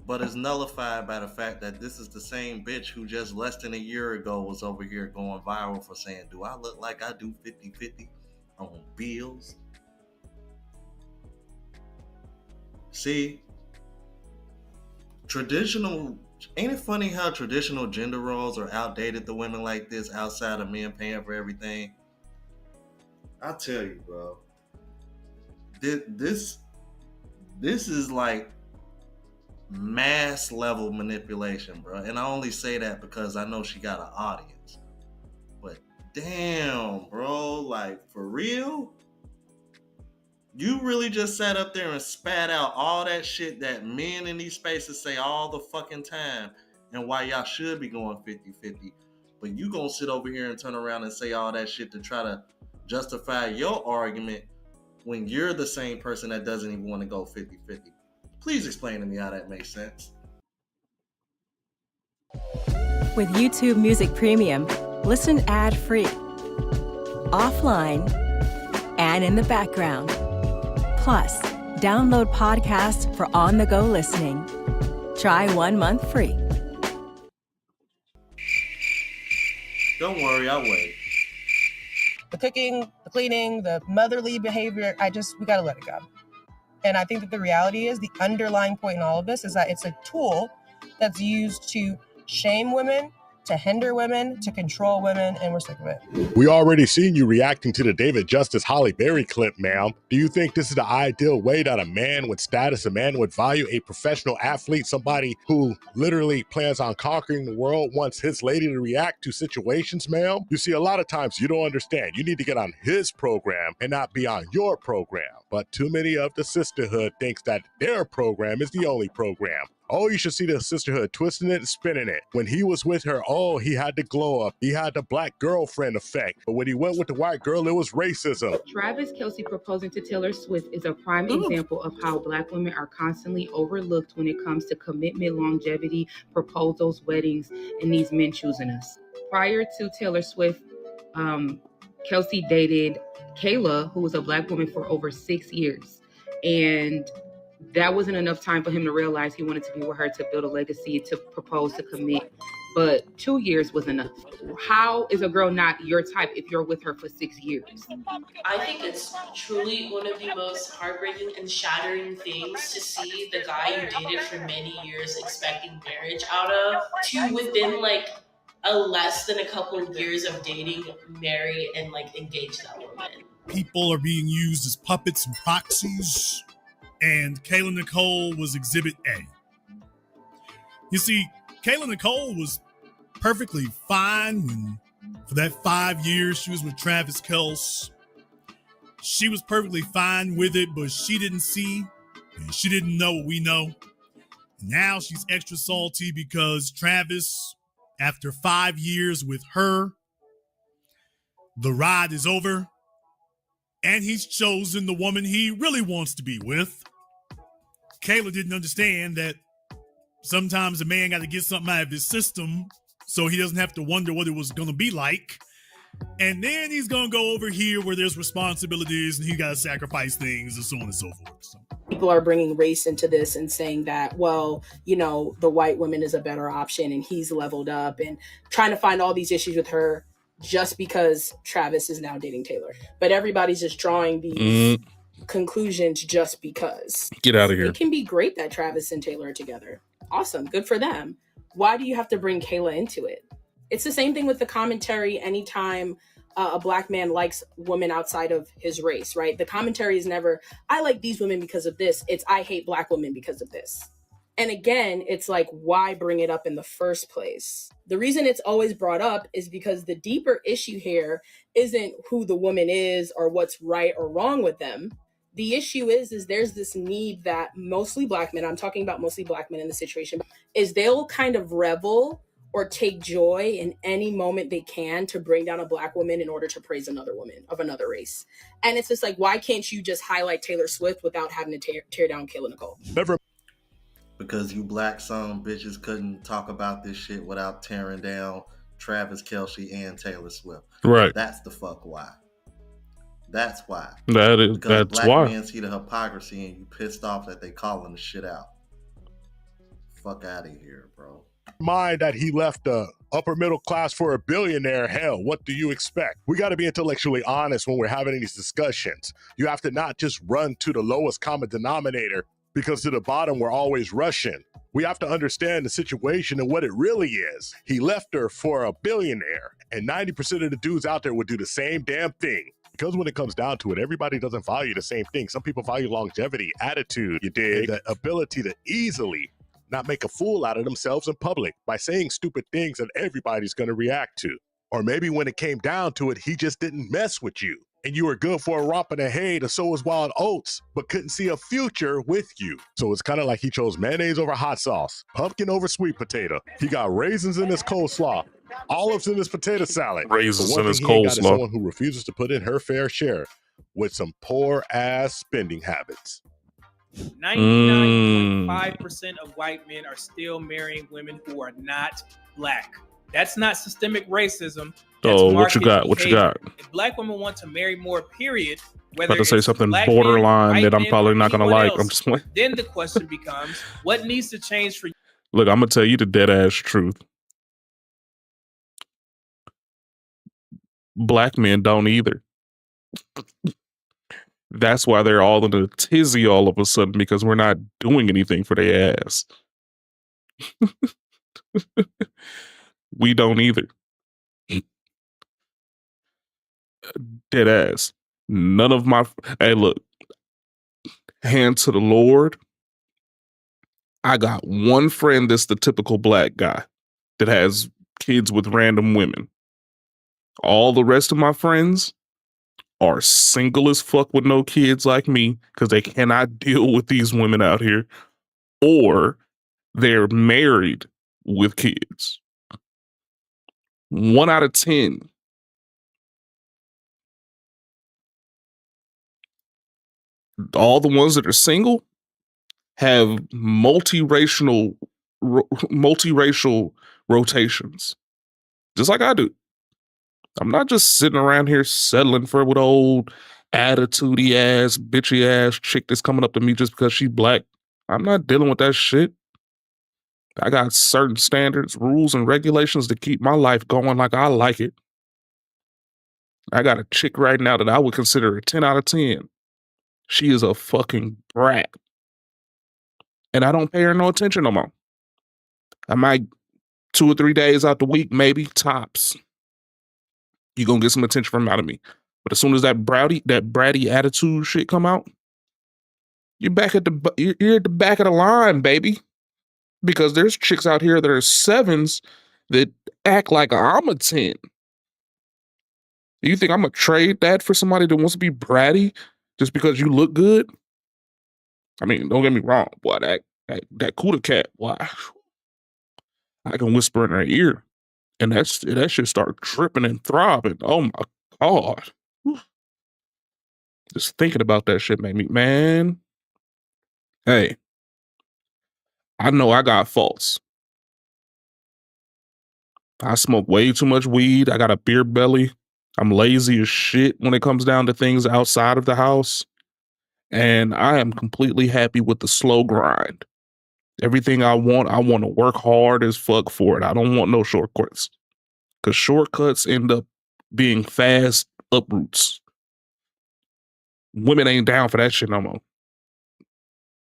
but is nullified by the fact that this is the same bitch who just less than a year ago was over here going viral for saying, do I look like I do 50-50 on bills? See, ain't it funny how traditional gender roles are outdated to women like this outside of men paying for everything? I tell you, bro, this is like mass level manipulation, bro. And I only say that because I know she got an audience. But damn, bro, like, for real? You really just sat up there and spat out all that shit that men in these spaces say all the fucking time and why y'all should be going 50-50. But you gonna sit over here and turn around and say all that shit to try to justify your argument when you're the same person that doesn't even want to go 50-50. Please explain to me how that makes sense. With YouTube Music Premium, listen ad-free, offline, and in the background. Plus, download podcasts for on-the-go listening. Try 1 month free. Don't worry, I'll wait. The cooking, the cleaning, the motherly behavior, we gotta let it go. And I think that the reality is the underlying point in all of this is that it's a tool that's used to shame women, to hinder women, to control women, and we're sick of it. We already seen you reacting to the David Justice Holly Berry clip, ma'am. Do you think this is the ideal way that a man with status, a man with value, a professional athlete, somebody who literally plans on conquering the world wants his lady to react to situations, ma'am? You see, a lot of times you don't understand. You need to get on his program and not be on your program. But too many of the sisterhood thinks that their program is the only program. Oh, you should see the sisterhood twisting it and spinning it. When he was with her, oh, he had the glow up. He had the black girlfriend effect. But when he went with the white girl, it was racism. Travis Kelce proposing to Taylor Swift is a prime example of how Black women are constantly overlooked when it comes to commitment, longevity, proposals, weddings, and these men choosing us. Prior to Taylor Swift, Kelce dated Kayla, who was a Black woman, for over 6 years. And that wasn't enough time for him to realize he wanted to be with her, to build a legacy, to propose, to commit. But 2 years was enough. How is a girl not your type if you're with her for 6 years? I think it's truly one of the most heartbreaking and shattering things to see the guy you dated for many years expecting marriage out of, to within like less than a couple of years of dating, marry and like engage that woman. People are being used as puppets and proxies, and Kayla Nicole was Exhibit A. You see, Kayla Nicole was perfectly fine when, for that 5 years she was with Travis Kelce. She was perfectly fine with it, but she didn't see and she didn't know what we know. Now she's extra salty because Travis, after 5 years with her, the ride is over and he's chosen the woman he really wants to be with. Kayla didn't understand that sometimes a man got to get something out of his system so he doesn't have to wonder what it was going to be like. And then he's going to go over here where there's responsibilities and he got to sacrifice things and so on and so forth. So. People are bringing race into this and saying that, well, you know, the white woman is a better option and he's leveled up, and trying to find all these issues with her just because Travis is now dating Taylor. But everybody's just drawing these conclusions just because. Get out of here. It can be great that Travis and Taylor are together. Awesome. Good for them. Why do you have to bring Kayla into it? It's the same thing with the commentary anytime a Black man likes women outside of his race, right? The commentary is never, I like these women because of this. It's, I hate Black women because of this. And again, it's like, why bring it up in the first place? The reason it's always brought up is because the deeper issue here isn't who the woman is or what's right or wrong with them. The issue is there's this need that mostly Black men, I'm talking about mostly Black men in the situation, is they'll kind of revel or take joy in any moment they can to bring down a Black woman in order to praise another woman of another race. And it's just like, why can't you just highlight Taylor Swift without having to tear down Kayla Nicole? Because you Black son bitches couldn't talk about this shit without tearing down Travis Kelce and Taylor Swift. Right. That's the fuck why. That's why. That's Black why. men see the hypocrisy and you pissed off that they calling the shit out. Fuck out of here, bro. Mind that he left the upper middle class for a billionaire. Hell, what do you expect? We got to be intellectually honest when we're having these discussions. You have to not just run to the lowest common denominator, because to the bottom we're always rushing. We have to understand the situation and what it really is. He left her for a billionaire, and 90% of the dudes out there would do the same damn thing. Because when it comes down to it, everybody doesn't value the same thing. Some people value longevity, attitude, you dig, the ability to easily not make a fool out of themselves in public by saying stupid things that everybody's going to react to. Or maybe when it came down to it, he just didn't mess with you, and you were good for a romp in the hay to sow his wild oats, but couldn't see a future with you. So it's kind of like he chose mayonnaise over hot sauce, pumpkin over sweet potato. He got raisins in his coleslaw, Olives in his potato salad. Raisins But one in his thing he ain't got is coleslaw. someone who refuses to put in her fair share with some poor ass spending habits. 99.5% of white men are still marrying women who are not black. That's not systemic racism. That's Oh, what you market got? What you behavior. got? If black women want to marry more, period, About whether to say it's something black borderline men, that white I'm men, probably or not gonna anyone like. else, I'm just like, then the question becomes, what needs to change for you? look, I'm gonna tell you the dead ass truth. Black men don't either. That's why they're all in a tizzy all of a sudden because we're not doing anything for their ass. We don't either. Dead ass. None of my. Hey, look. Hand to the Lord. I got one friend that's the typical black guy that has kids with random women. All the rest of my friends are single as fuck with no kids like me because they cannot deal with these women out here, or they're married with kids. 1 out of 10. All the ones that are single have multiracial rotations, just like I do. I'm not just sitting around here settling for with old attitudey ass, bitchy ass chick that's coming up to me just because she's black. I'm not dealing with that shit. I got certain standards, rules, and regulations to keep my life going like I like it. I got a chick right now that I would consider a 10 out of 10. She is a fucking brat. And I don't pay her no attention no more. I might 2 or 3 days out the week, maybe, tops. You gonna get some attention from out of me. But as soon as that bratty attitude shit come out, you're at the back of the line, baby. Because there's chicks out here that are 7s that act like I'm a 10. You think I'm gonna trade that for somebody that wants to be bratty just because you look good? I mean, don't get me wrong, boy. That Cuda cat, boy. I can whisper in her ear, and that shit start tripping and throbbing. Oh my god! Just thinking about that shit made me, man. Hey, I know I got faults. I smoke way too much weed. I got a beer belly. I'm lazy as shit when it comes down to things outside of the house. And I am completely happy with the slow grind. Everything I want to work hard as fuck for it. I don't want no shortcuts. Because shortcuts end up being fast uproots. Women ain't down for that shit no more.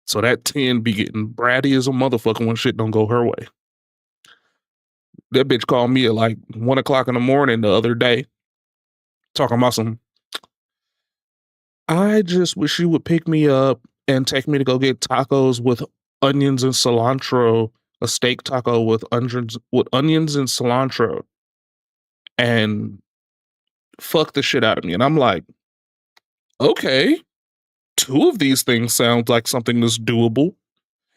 So that 10 be getting bratty as a motherfucker when shit don't go her way. That bitch called me at like 1 o'clock in the morning the other day, talking about some, I just wish you would pick me up and take me to go get tacos with onions and cilantro, a steak taco with onions and cilantro, and fuck the shit out of me. And I'm like, okay, 2 of these things sound like something that's doable.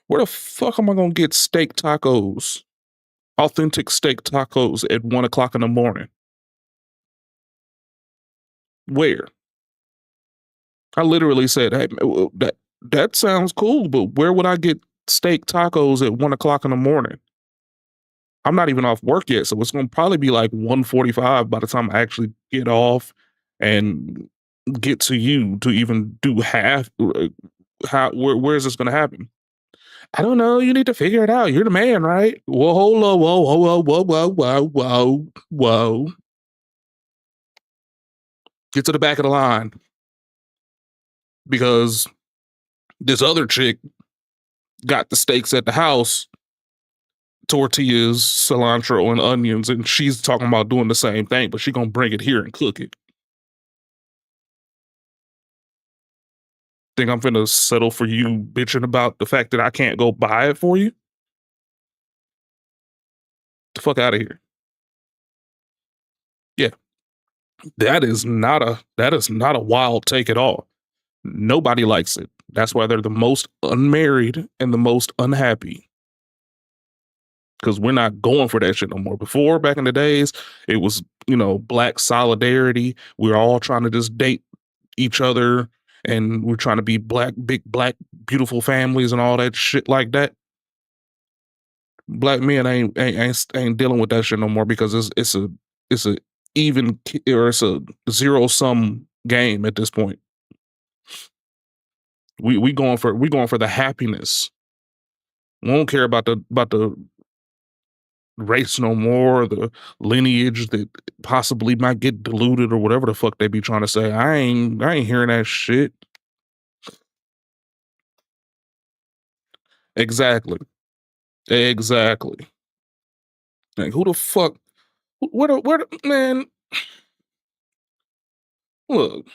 Where the fuck am I gonna get steak tacos? Authentic steak tacos at 1 o'clock in the morning. Where? I literally said, hey, that sounds cool, but where would I get steak tacos at 1 o'clock in the morning? I'm not even off work yet, so it's gonna probably be like 1:45 by the time I actually get off and get to you to even do half. Where is this gonna happen? I don't know. You need to figure it out. You're the man, right? Whoa, hold on, whoa. Get to the back of the line. Because this other chick got the steaks at the house, tortillas, cilantro, and onions, and she's talking about doing the same thing, but she gonna bring it here and cook it. Think I'm finna settle for you bitching about the fact that I can't go buy it for you? The fuck out of here. Yeah. That is not a wild take at all. Nobody likes it. That's why they're the most unmarried and the most unhappy. because we're not going for that shit no more. Before, back in the days, it was, black solidarity. We're all trying to just date each other, and we're trying to be big black, beautiful families and all that shit like that. Black men ain't dealing with that shit no more because it's a even or it's a zero sum game at this point. We going for the happiness. We don't care about the race no more, the lineage that possibly might get diluted or whatever the fuck they be trying to say. I ain't hearing that shit. Exactly. Like, who the fuck? Man? Look,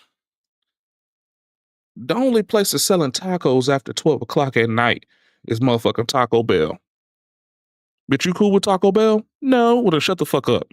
the only place that's selling tacos after 12 o'clock at night is motherfucking Taco Bell. Bitch, you cool with Taco Bell? No, well then shut the fuck up.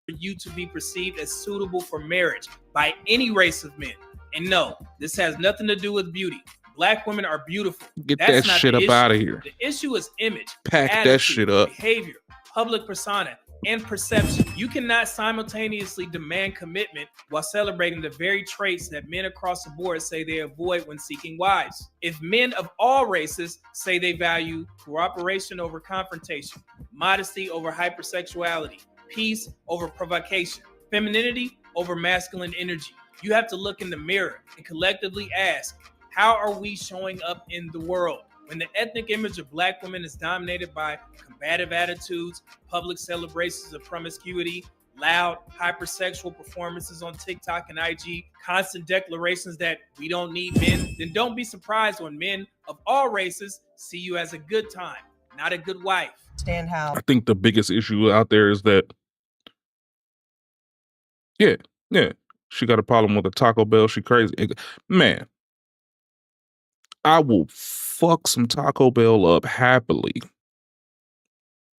For you to be perceived as suitable for marriage by any race of men. And no, this has nothing to do with beauty. Black women are beautiful. Get That's that not shit the up issue. out of here. The issue is image, Pack attitude, that shit up. behavior, public persona, and perception. You cannot simultaneously demand commitment while celebrating the very traits that men across the board say they avoid when seeking wives. If men of all races say they value cooperation over confrontation, modesty over hypersexuality, peace over provocation, femininity over masculine energy, you have to look in the mirror and collectively ask, how are we showing up in the world? When the ethnic image of Black women is dominated by combative attitudes, public celebrations of promiscuity, loud, hypersexual performances on TikTok and IG, constant declarations that we don't need men, then don't be surprised when men of all races see you as a good time, not a good wife. Stand how I think the biggest issue out there is that, yeah, she got a problem with a Taco Bell. She crazy. Man, I will fuck some Taco Bell up happily.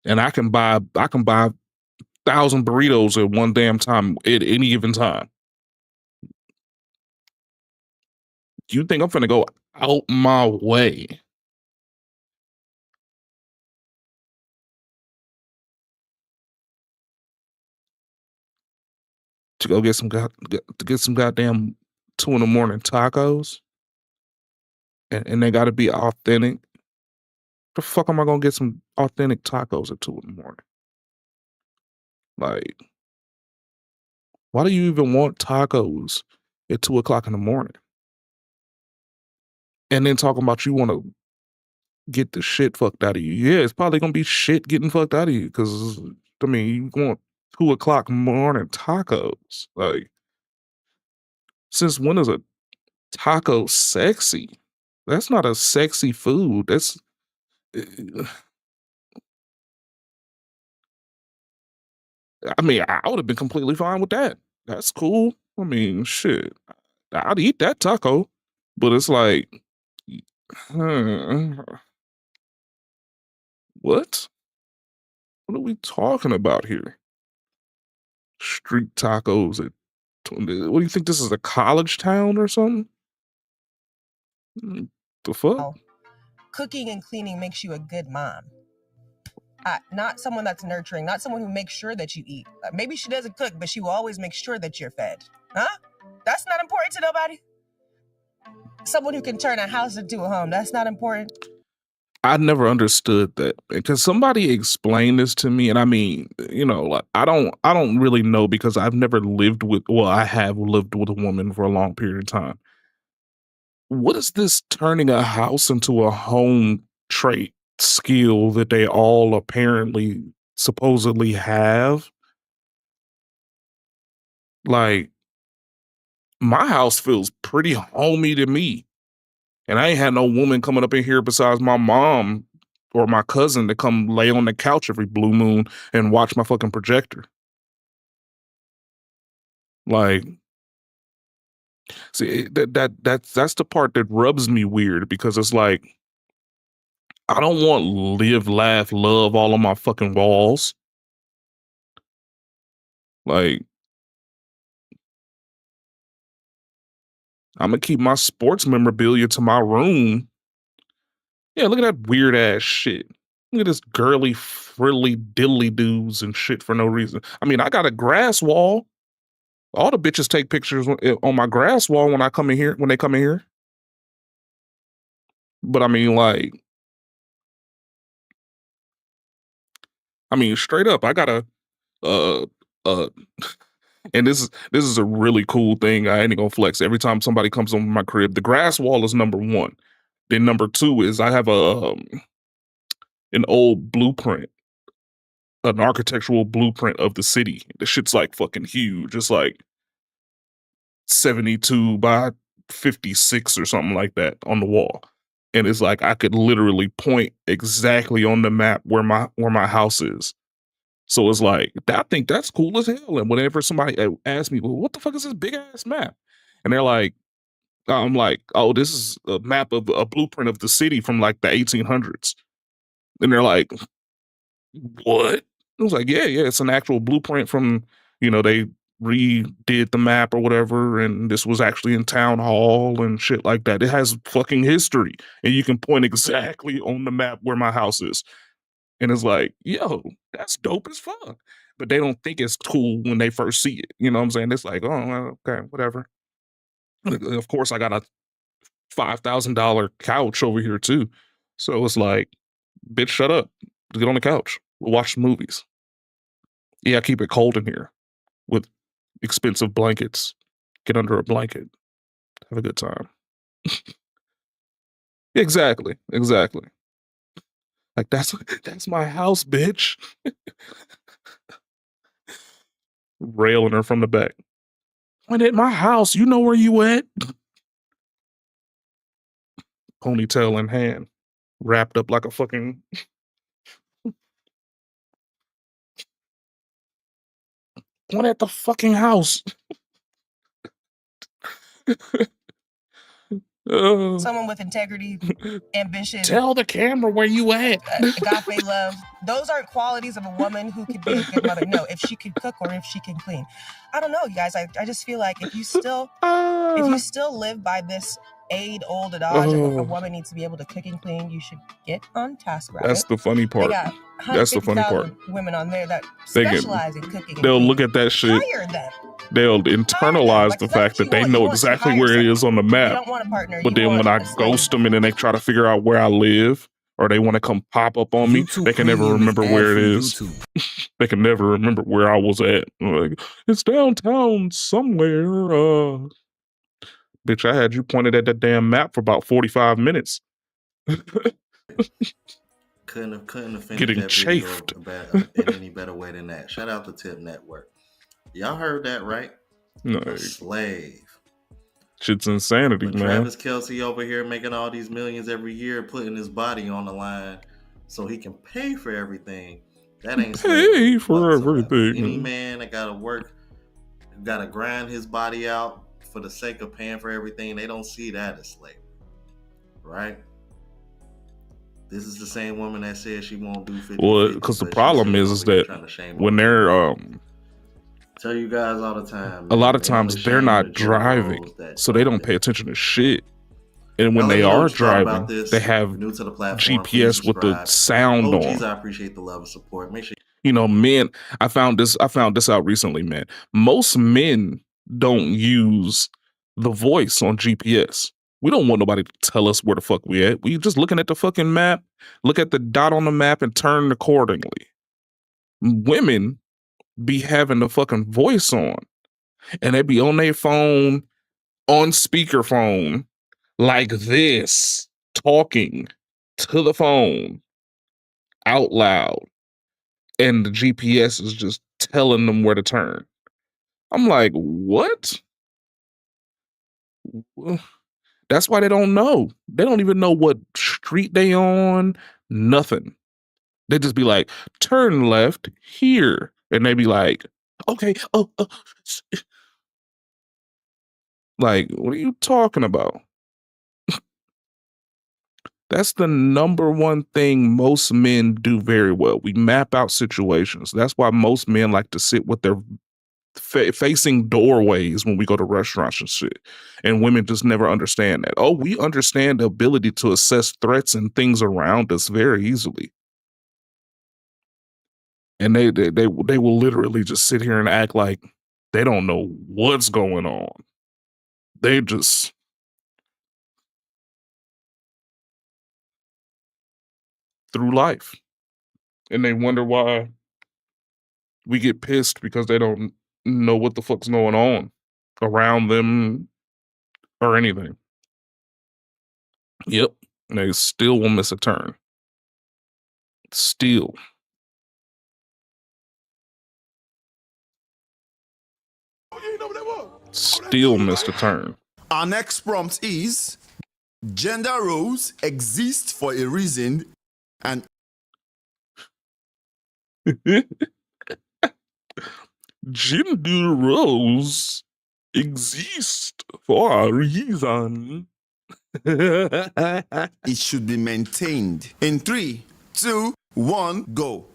And I can buy 1,000 burritos at one damn time at any given time. Do you think I'm finna go out my way to go get some goddamn 2 in the morning tacos? And they gotta be authentic. The fuck am I gonna get some authentic tacos at 2 in the morning? Like, why do you even want tacos at 2 o'clock in the morning? And then talking about you wanna get the shit fucked out of you. Yeah, it's probably gonna be shit getting fucked out of you because, I mean, you want 2 o'clock morning tacos. Like, since when is a taco sexy? That's not a sexy food. That's I mean, I would have been completely fine with that. That's cool. I mean, shit. I'd eat that taco. But it's like, what? What are we talking about here? Street tacos at what do you think, this is a college town or something? The fuck? cooking and cleaning makes you a good mom. Not someone that's nurturing, not someone who makes sure that you eat. Maybe she doesn't cook, but she will always make sure that you're fed. Huh? That's not important to nobody. Someone who can turn a house into a home, that's not important. I never understood that because somebody explained this to me, and I mean, like I don't really know because I've never lived with. Well, I have lived with a woman for a long period of time. What is this turning a house into a home trait skill that they all apparently supposedly have? Like, my house feels pretty homey to me. And I ain't had no woman coming up in here besides my mom or my cousin to come lay on the couch every blue moon and watch my fucking projector. Like, see, that's the part that rubs me weird because it's like, I don't want live, laugh, love all on my fucking walls. Like, I'm gonna keep my sports memorabilia to my room, Yeah, look at that weird ass shit. Look at this girly, frilly, diddly dudes and shit for no reason. I mean, I got a grass wall. All the bitches take pictures on my grass wall when I come in here, when they come in here. But I mean, like, straight up, I got a, uh, uh, and this is a really cool thing. I ain't gonna flex. Every time somebody comes on my crib, the grass wall is number one. Then number two is I have an old blueprint, an architectural blueprint of the city. The shit's like fucking huge. It's like 72 by 56 or something like that on the wall. And it's like I could literally point exactly on the map where my house is. So it's like, I think that's cool as hell. And whenever somebody asks me, well, what the fuck is this big ass map? And they're like, I'm like, oh, this is a map of a blueprint of the city from like the 1800s. And they're like, what? I was like, yeah, it's an actual blueprint from, they redid the map or whatever, and this was actually in town hall and shit like that. It has fucking history, and you can point exactly on the map where my house is. And it's like, yo, that's dope as fuck. But they don't think it's cool when they first see it. You know what I'm saying? It's like, oh, okay, whatever. Of course, I got a $5,000 couch over here too. So it's like, bitch, shut up. Get on the couch. We'll watch movies. Yeah, I keep it cold in here with expensive blankets. Get under a blanket. Have a good time. Exactly. Like that's my house, bitch. Railing her from the back. When at my house, you know where you at? Ponytail in hand, wrapped up like a fucking. When at the fucking house. Someone with integrity, ambition. Tell the camera where you at. Agape love. Those aren't qualities of a woman who could be a good mother. No, if she could cook or if she can clean. I don't know, you guys. I just feel like if you still live by this old adage of a woman needs to be able to cook and clean, you should get on TaskRabbit. That's the funny part. They got That's the funny part. Women on there that specialize in cooking. They'll look at that shit. Hire them. They'll internalize the fact that they know exactly where it is on the You map. don't want a partner. But then when I ghost them and then they try to figure out where I live, or they want to come pop up on me, they can never remember where it is. They can never remember where I was at. Like, it's downtown somewhere. Bitch, I had you pointed at that damn map for about 45 minutes. Couldn't have finished Getting that chafed. video in any better way than that. Shout out to Tip Network. Y'all heard that, right? No. A slave. Shit's insanity, But man. Travis Kelce over here making all these millions every year, putting his body on the line so he can pay for everything. That ain't Pay for whatsoever. everything. Any man that gotta work, gotta grind his body out for the sake of paying for everything, they don't see that as slavery. Right? This is the same woman that said she won't do 50. Well, because the problem is that when they're tell you guys all the time. a lot of times they're not driving, so they don't pay attention to shit. And when Now, let they me know are what you thought about driving, this. they If have you're new to the platform, please GPS with the subscribe. sound OGs, on. I appreciate the love and support. Make sure Men, I found this out recently, man. Most men don't use the voice on GPS. We don't want nobody to tell us where the fuck we at. We just looking at the fucking map, look at the dot on the map and turn accordingly. Women be having the fucking voice on, and they be on their phone, on speakerphone, like this, talking to the phone out loud, and the GPS is just telling them where to turn. I'm like, what? That's why they don't know. They don't even know what street they on, nothing. They just be like, turn left here. And they be like, okay, like, what are you talking about? That's the number one thing most men do very well. We map out situations. That's why most men like to sit with their facing doorways when we go to restaurants and shit. And women just never understand that. Oh, we understand the ability to assess threats and things around us very easily. And they will literally just sit here and act like they don't know what's going on. They just through life. And they wonder why we get pissed because they don't know what the fuck's going on around them or anything. Yep. And they still will miss a turn. Still. Still missed a turn. Our next prompt is gender roles exist for a reason and Gender roles exist for a reason. it should be maintained. In 3, 2, 1, go.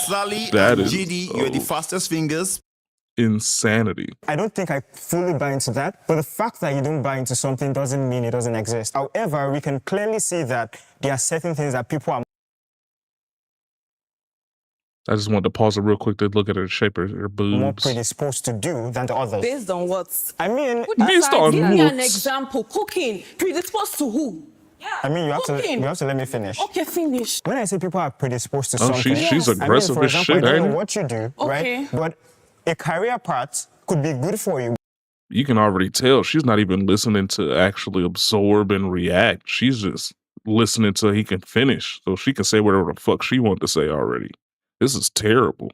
Sally That and is GD, you're the fastest fingers. Insanity. I don't think I fully buy into that, but the fact that you don't buy into something doesn't mean it doesn't exist. However, we can clearly see that there are certain things that people are I just wanted to pause it real quick to look at her shape of her boobs. more predisposed to do than the others. Based on what? I mean, Based on give me an what? example. Cooking. Predisposed to who? I mean, you have to let me finish. Okay, finish. When I say people are predisposed to Oh, something, she's aggressive I mean, as for example, shit, I don't ain't know it? what you do, Okay. right? But a career path could be good for you. You can already tell she's not even listening to actually absorb and react. She's just listening till he can finish so she can say whatever the fuck she wanted to say already. This is terrible.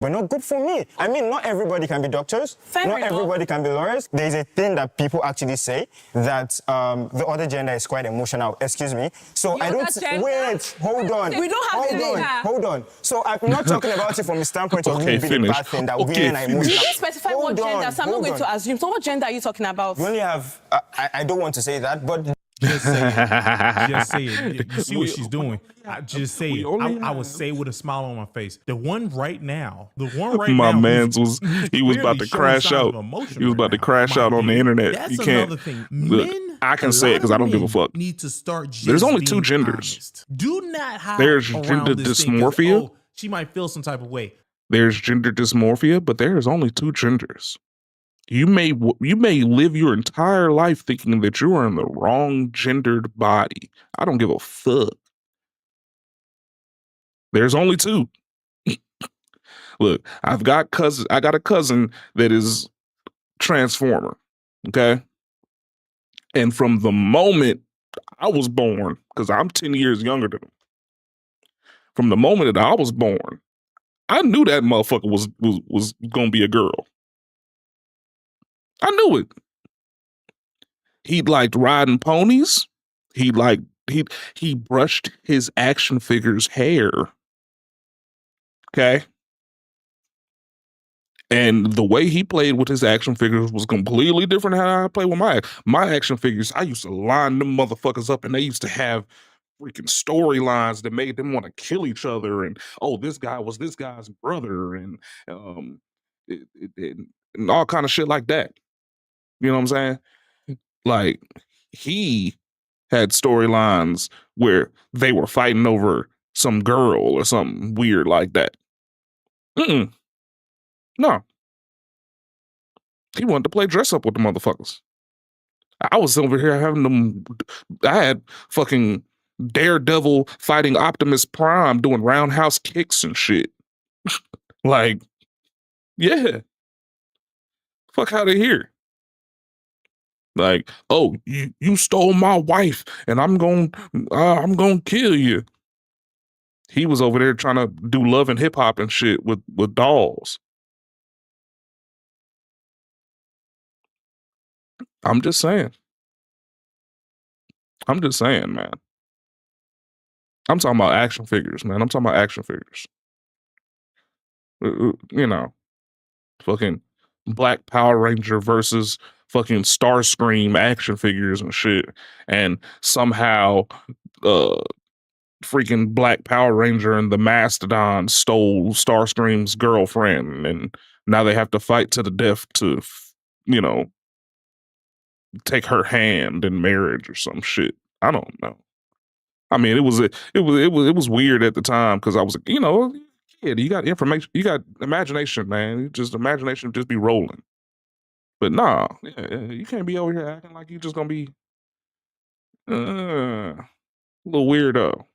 But not good for me. I mean, not everybody can be doctors. Fair not enough. everybody can be lawyers. There's a thing that people actually say that the other gender is quite emotional. Excuse me. So The I other don't. gender? Wait, hold on. We don't have hold the on, data. hold on. So I'm not talking about it from the standpoint of Okay, it being a finish. bad thing that Okay, women are finish. You emotional. didn't specify what Hold gender, on, so I'm not hold going on. to assume. So what gender are you talking about? We only have. I don't want to say that, but Just say it. Just say it. You see what she's doing. I just say it. I would say with a smile on my face. The one right now. My man's who's he was about clearly to showing crash signs out. of emotion He was right about to now, crash my out on the dude. internet. That's You can't. another thing. Look, Men, I can a say it lot because of I don't give a men fuck. Need to start just There's only two being genders. honest. Do not hide There's around gender this thing 'cause, dysmorphia. oh, she might feel some type of way. There's gender dysmorphia, but there is only two genders. You may live your entire life thinking that you are in the wrong gendered body. I don't give a fuck. There's only two. Look, I got a cousin that is Transformer. Okay. And from the moment I was born, because I'm 10 years younger than him, from the moment that I was born, I knew that motherfucker was gonna be a girl. I knew it. He liked riding ponies. He brushed his action figures' hair. Okay. And the way he played with his action figures was completely different than how I play with my action figures. I used to line them motherfuckers up and they used to have freaking storylines that made them want to kill each other. And oh, this guy was this guy's brother and and all kind of shit like that. You know what I'm saying? Like he had storylines where they were fighting over some girl or something weird like that. No. He wanted to play dress up with the motherfuckers. I was over here having them. I had fucking Daredevil fighting Optimus Prime doing roundhouse kicks and shit. Like, yeah. Fuck out of here. Like, oh, you stole my wife and I'm gonna kill you. He was over there trying to do love and hip hop and shit with dolls. I'm just saying, man. I'm talking about action figures, man. I'm talking about action figures. You know, fucking Black Power Ranger versus fucking Starscream action figures and shit. And somehow, freaking Black Power Ranger and the Mastodon stole Starscream's girlfriend. And now they have to fight to the death to, you know, take her hand in marriage or some shit. I don't know. I mean, it was weird at the time because I was, you know, kid. You got information, you got imagination, man. You just imagination just be rolling. But nah, you can't be over here acting like you just gonna be a little weirdo.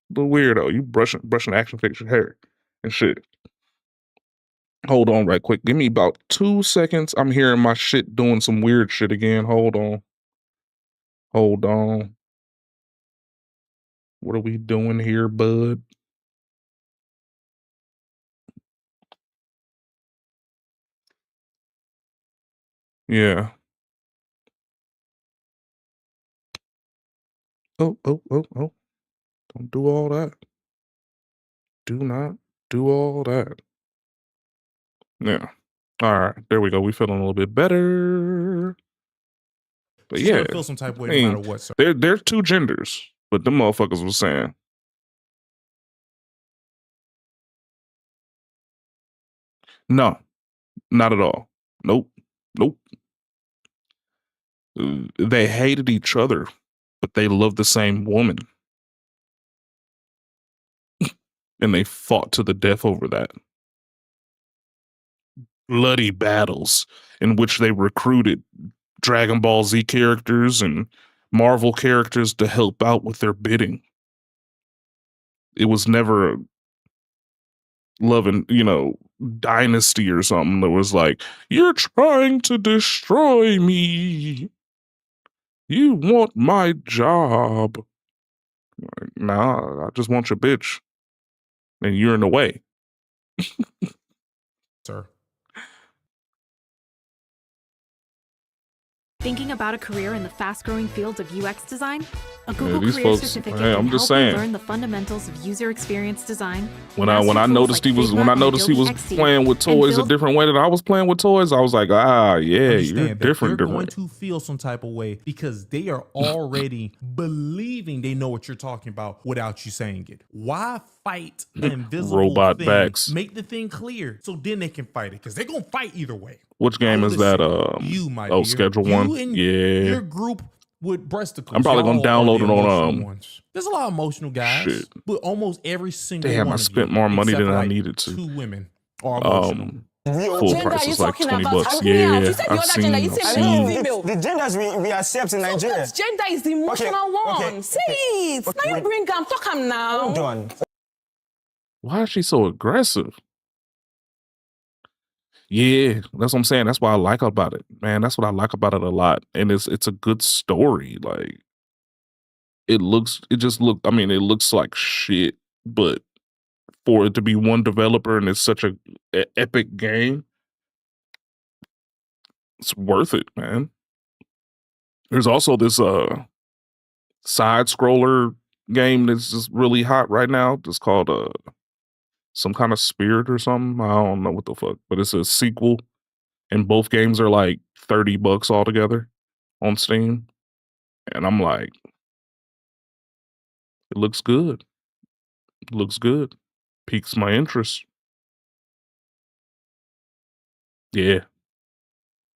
Little weirdo. You brushing action fix your hair and shit. Hold on right quick. Give me about 2 seconds. I'm hearing my shit doing some weird shit again. Hold on. Hold on. What are we doing here, bud? Yeah. Oh. Don't do all that. Do not do all that. Yeah. All right. There we go. We feeling a little bit better. But She's yeah, gonna feel some type of way I no mean, matter what, sir. They're two genders, but them motherfuckers was saying, no, not at all. Nope. Nope. They hated each other, but they loved the same woman. And they fought to the death over that. Bloody battles in which they recruited Dragon Ball Z characters and Marvel characters to help out with their bidding. It was never a love and, you know, dynasty or something that was like, you're trying to destroy me. You want my job. Like, nah, I just want your bitch. And you're in the way. Sir. Thinking about a career in the fast-growing field of UX design? A Yeah, Google these Career folks, Certificate hey, I'm can just help you saying. learn the fundamentals of user experience design. When I master noticed tools he like was Figma when I and noticed he Adobe was XD, playing with and toys a build different way than I was playing with toys, I was like, yeah, you're Understand that different. they're going to feel some type of way because they are already believing they know what you're talking about without you saying it. Why fight an invisible Robot thing? backs. Make the thing clear so then they can fight it because they're gonna fight either way. Which game is that? You, my oh, dear. Schedule You One. and Yeah. your group with breasticles. I'm probably gonna y'all are download the it emotional on ones. There's a lot of emotional guys, shit. but almost every single Damn, one I of spent you, more money except than for I like needed to. 2 women are emotional. Full gender price are you is like talking $20. about? Yeah, Help me out. You said the I've other gender. You seen. said male or female. The genders we accept in Nigeria. But gender is the emotional one. Say it. Now you bring them. Talk them now. Hold on. Why is she so aggressive? Yeah, that's what I'm saying. That's what I like about it, man. That's what I like about it a lot, and it's a good story. Like it looks like shit, but for it to be one developer and it's such a epic game, it's worth it, man. There's also this side scroller game that's just really hot right now. It's called some kind of Spirit or something. I don't know what the fuck, but it's a sequel, and both games are like $30 altogether on Steam. And I'm like, it looks good. It looks good. Piques my interest. Yeah.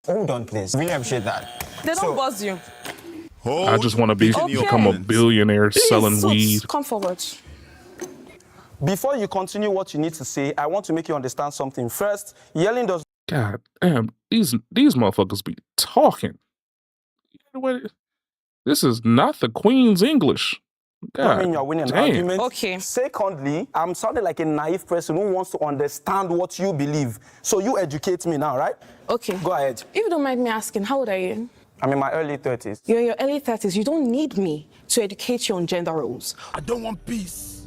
Hold on, please. Really appreciate that. They don't buzz you. I just want to become a billionaire selling Please, weed. come forward. Before you continue what you need to say, I want to make you understand something. First, yelling does. God damn, these motherfuckers be talking. This is not the Queen's English. Not mean God you're winning an damn. argument. Okay. Secondly, I'm sounding like a naive person who wants to understand what you believe. So you educate me now, right? Okay. Go ahead. If you don't mind me asking, how old are you? I'm in my early 30s. You're in your early 30s. You don't need me to educate you on gender roles. I don't want peace.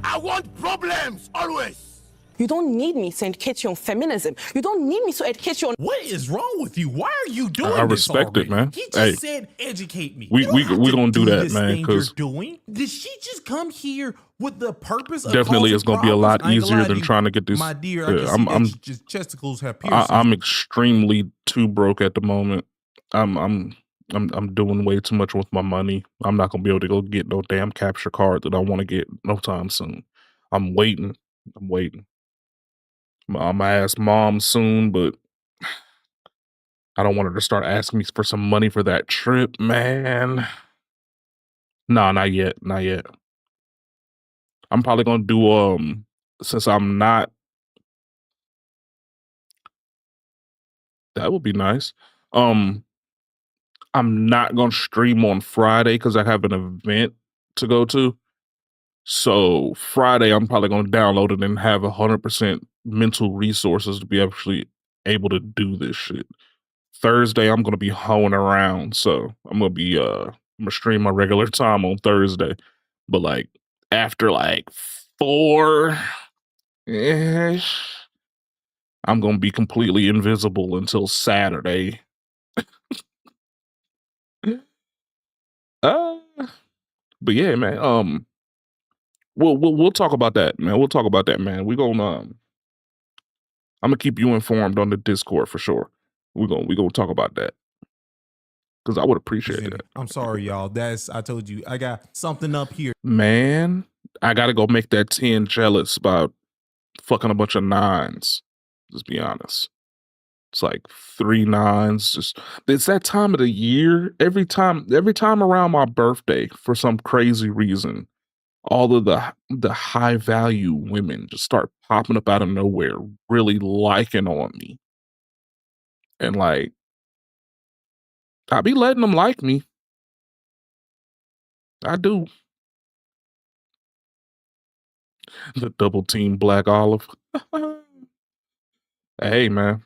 I want problems, always. You don't need me to educate you on feminism. You don't need me to educate you on... What is wrong with you? Why are you doing I this respect already? it, man. He just Hey, said educate me. we You don't have to gonna do that, this man, thing you're 'cause doing. Did she just come here with the purpose of definitely causing it's gonna be a problems? lot I ain't gonna easier lie to than you, trying to get this. My dear, Yeah, I can see that your testicles have piercings. I'm extremely too broke at the moment. I'm doing way too much with my money. I'm not gonna be able to go get no damn capture card that I want to get no time soon. I'm waiting. I'm gonna ask mom soon, but I don't want her to start asking me for some money for that trip, man. No, not yet. Not yet. I'm probably gonna do since I'm not. That would be nice. I'm not gonna stream on Friday because I have an event to go to. So Friday, I'm probably gonna download it and have 100% mental resources to be actually able to do this shit. Thursday, I'm gonna be hoeing around, so I'm gonna stream my regular time on Thursday, but like after like 4-ish, I'm gonna be completely invisible until Saturday. Uh, but yeah, man. We'll talk about that, man. We'll talk about that, man. I'm gonna keep you informed on the Discord for sure. We gonna talk about that because I would appreciate that. I'm sorry, y'all. I told you I got something up here. Man, I gotta go make that 10 jealous by fucking a bunch of 9s. Just be honest. It's like 3 9s. It's that time of the year. Every time around my birthday, for some crazy reason, all of the high value women just start popping up out of nowhere, really liking on me. And like, I be letting them like me. I do. The double team Black Olive. Hey, man.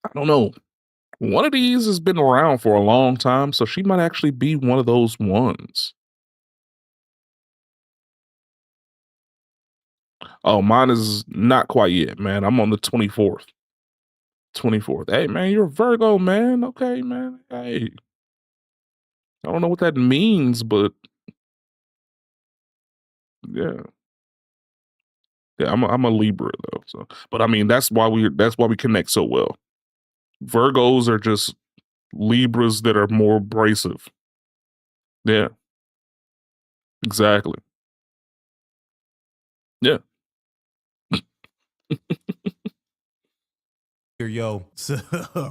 I don't know. One of these has been around for a long time, so she might actually be one of those ones. Oh, mine is not quite yet, man. I'm on the 24th. 24th. Hey, man, you're a Virgo, man. Okay, man. Hey. I don't know what that means, but yeah. Yeah, I'm a Libra though. So, but I mean, that's why we connect so well. Virgos are just Libras that are more abrasive. Yeah. Exactly. Yeah. Yo,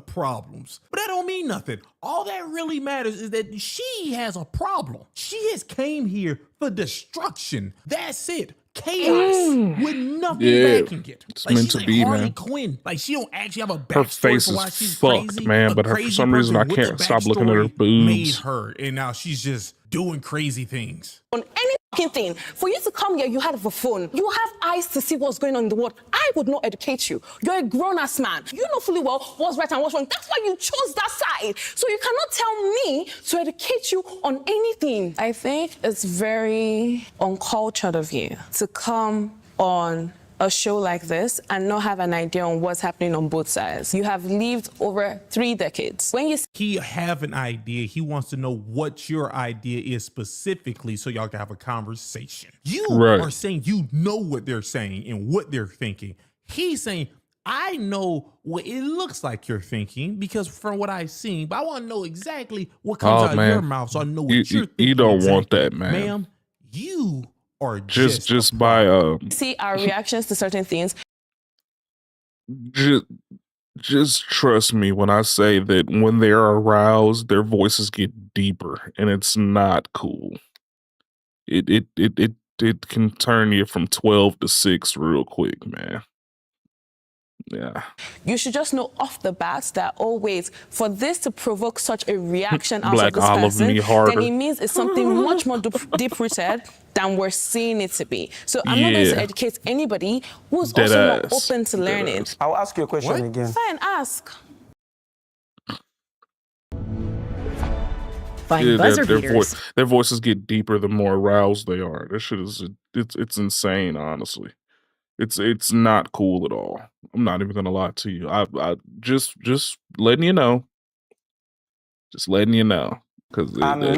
problems. But that don't mean nothing. All that really matters is that she has a problem. She has came here for destruction. That's it. Chaos with nothing backing it. It's Like, meant she's to like be, Harley man. Quinn. Like, she don't actually have a Her backstory face for why is she's fucked, crazy. man, A but for crazy some reason I person with a can't stop looking at her backstory made boobs. her, and now she's just doing crazy things. On any fucking thing, for you to come here, you have a phone. You have eyes to see what's going on in the world. I would not educate you. You're a grown-ass man. You know fully well what's right and what's wrong. That's why you chose that side. So you cannot tell me to educate you on anything. I think it's very uncultured of you to come on a show like this and not have an idea on what's happening on both sides. You have lived over 3 decades. When He have an idea. He wants to know what your idea is specifically so y'all can have a conversation. You are saying you know what they're saying and what they're thinking. He's saying, I know what it looks like you're thinking because from what I've seen, but I want to know exactly what comes out of your mouth so I know what you're thinking. You don't exactly. want that, man. Ma'am, you are just by see our reactions to certain things. just trust me when I say that when they're aroused, their voices get deeper, and it's not cool. It can turn you from 12 to 6 real quick, man. Yeah. You should just know off the bat that, oh wait, for this to provoke such a reaction out Black of this Olive person, me harder. then it means it's something much more deep-rooted than we're seeing it to be. So I'm not going to educate anybody who's Dead also ass. not open to learning. I'll ask you a question again. Fine, ask. Find buzzer beaters. Their voices get deeper the more aroused they are. This shit is it's insane, honestly. It's not cool at all. I'm not even gonna lie to you. I just letting you know. Just letting you know. Because I know.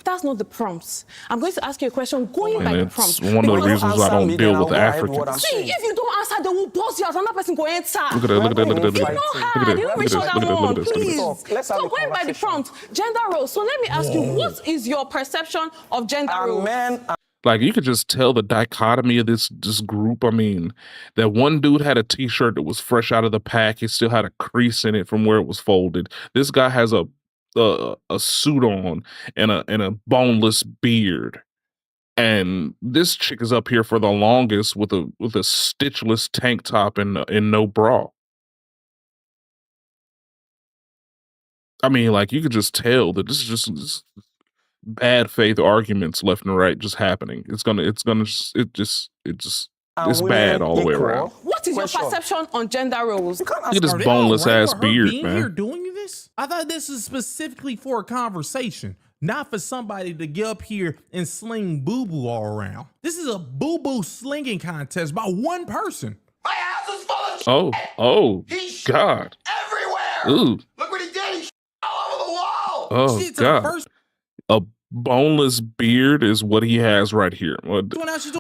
That's not the prompts. I'm going to ask you a question going by the It's prompt. one of the reasons I don't deal with Africans. See, if you don't answer, they will boss you out. Another person go enter. Look at that, look at that, look at that, look at You that. know Look at hard. that, You look don't at show this, that look at this, look one, at this, look at please. this. So going by the prompt, gender roles. So let me ask you, what is your perception of gender roles? Like you could just tell the dichotomy of this group. I mean, that one dude had a t-shirt that was fresh out of the pack. It still had a crease in it from where it was folded. This guy has a suit on and a boneless beard. And this chick is up here for the longest with a stitchless tank top and no bra. I mean, like you could just tell that this is just bad faith arguments left and right just happening. It's bad all the way around. What is your perception on gender roles? Look at this boneless ass beard, being man. here doing this? I thought this is specifically for a conversation, not for somebody to get up here and sling boo-boo all around. This is a boo-boo slinging contest by one person. My house is full of Oh, God. everywhere. Ooh. Look what he did. He all over the wall. Oh, God. A boneless beard is what he has right here.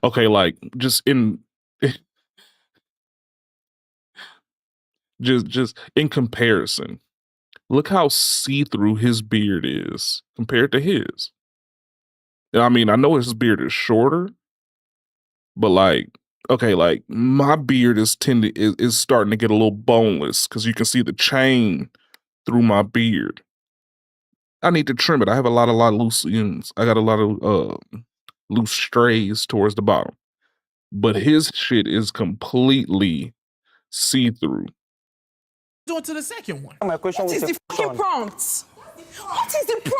Okay, like just in just in comparison, look how see-through his beard is compared to his. I mean, I know his beard is shorter, but like, okay, like my beard is starting to get a little boneless because you can see the chain through my beard. I need to trim it. I have a lot of loose ends. I got a lot of loose strays towards the bottom. But his shit is completely see-through. Going to the second one. My question What is the fucking prompt? What is the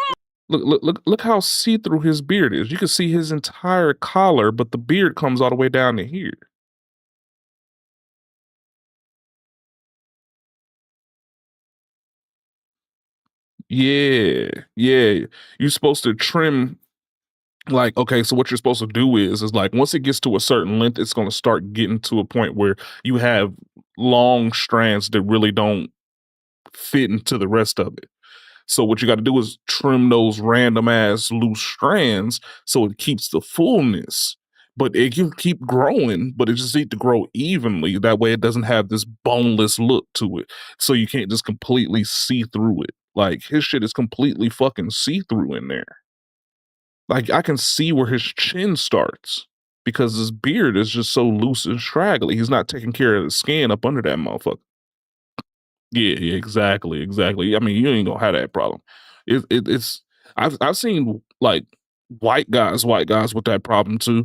prompt? Look how see-through his beard is. You can see his entire collar, but the beard comes all the way down to here. Yeah. You're supposed to trim, like, okay, so what you're supposed to do is like once it gets to a certain length, it's going to start getting to a point where you have long strands that really don't fit into the rest of it. So what you got to do is trim those random ass loose strands so it keeps the fullness. But it can keep growing, but it just needs to grow evenly. That way it doesn't have this boneless look to it. So you can't just completely see through it. Like his shit is completely fucking see-through in there. Like I can see where his chin starts because his beard is just so loose and straggly. He's not taking care of the skin up under that motherfucker. Yeah, exactly. I mean, you ain't gonna have that problem. It's I've seen like white guys with that problem too,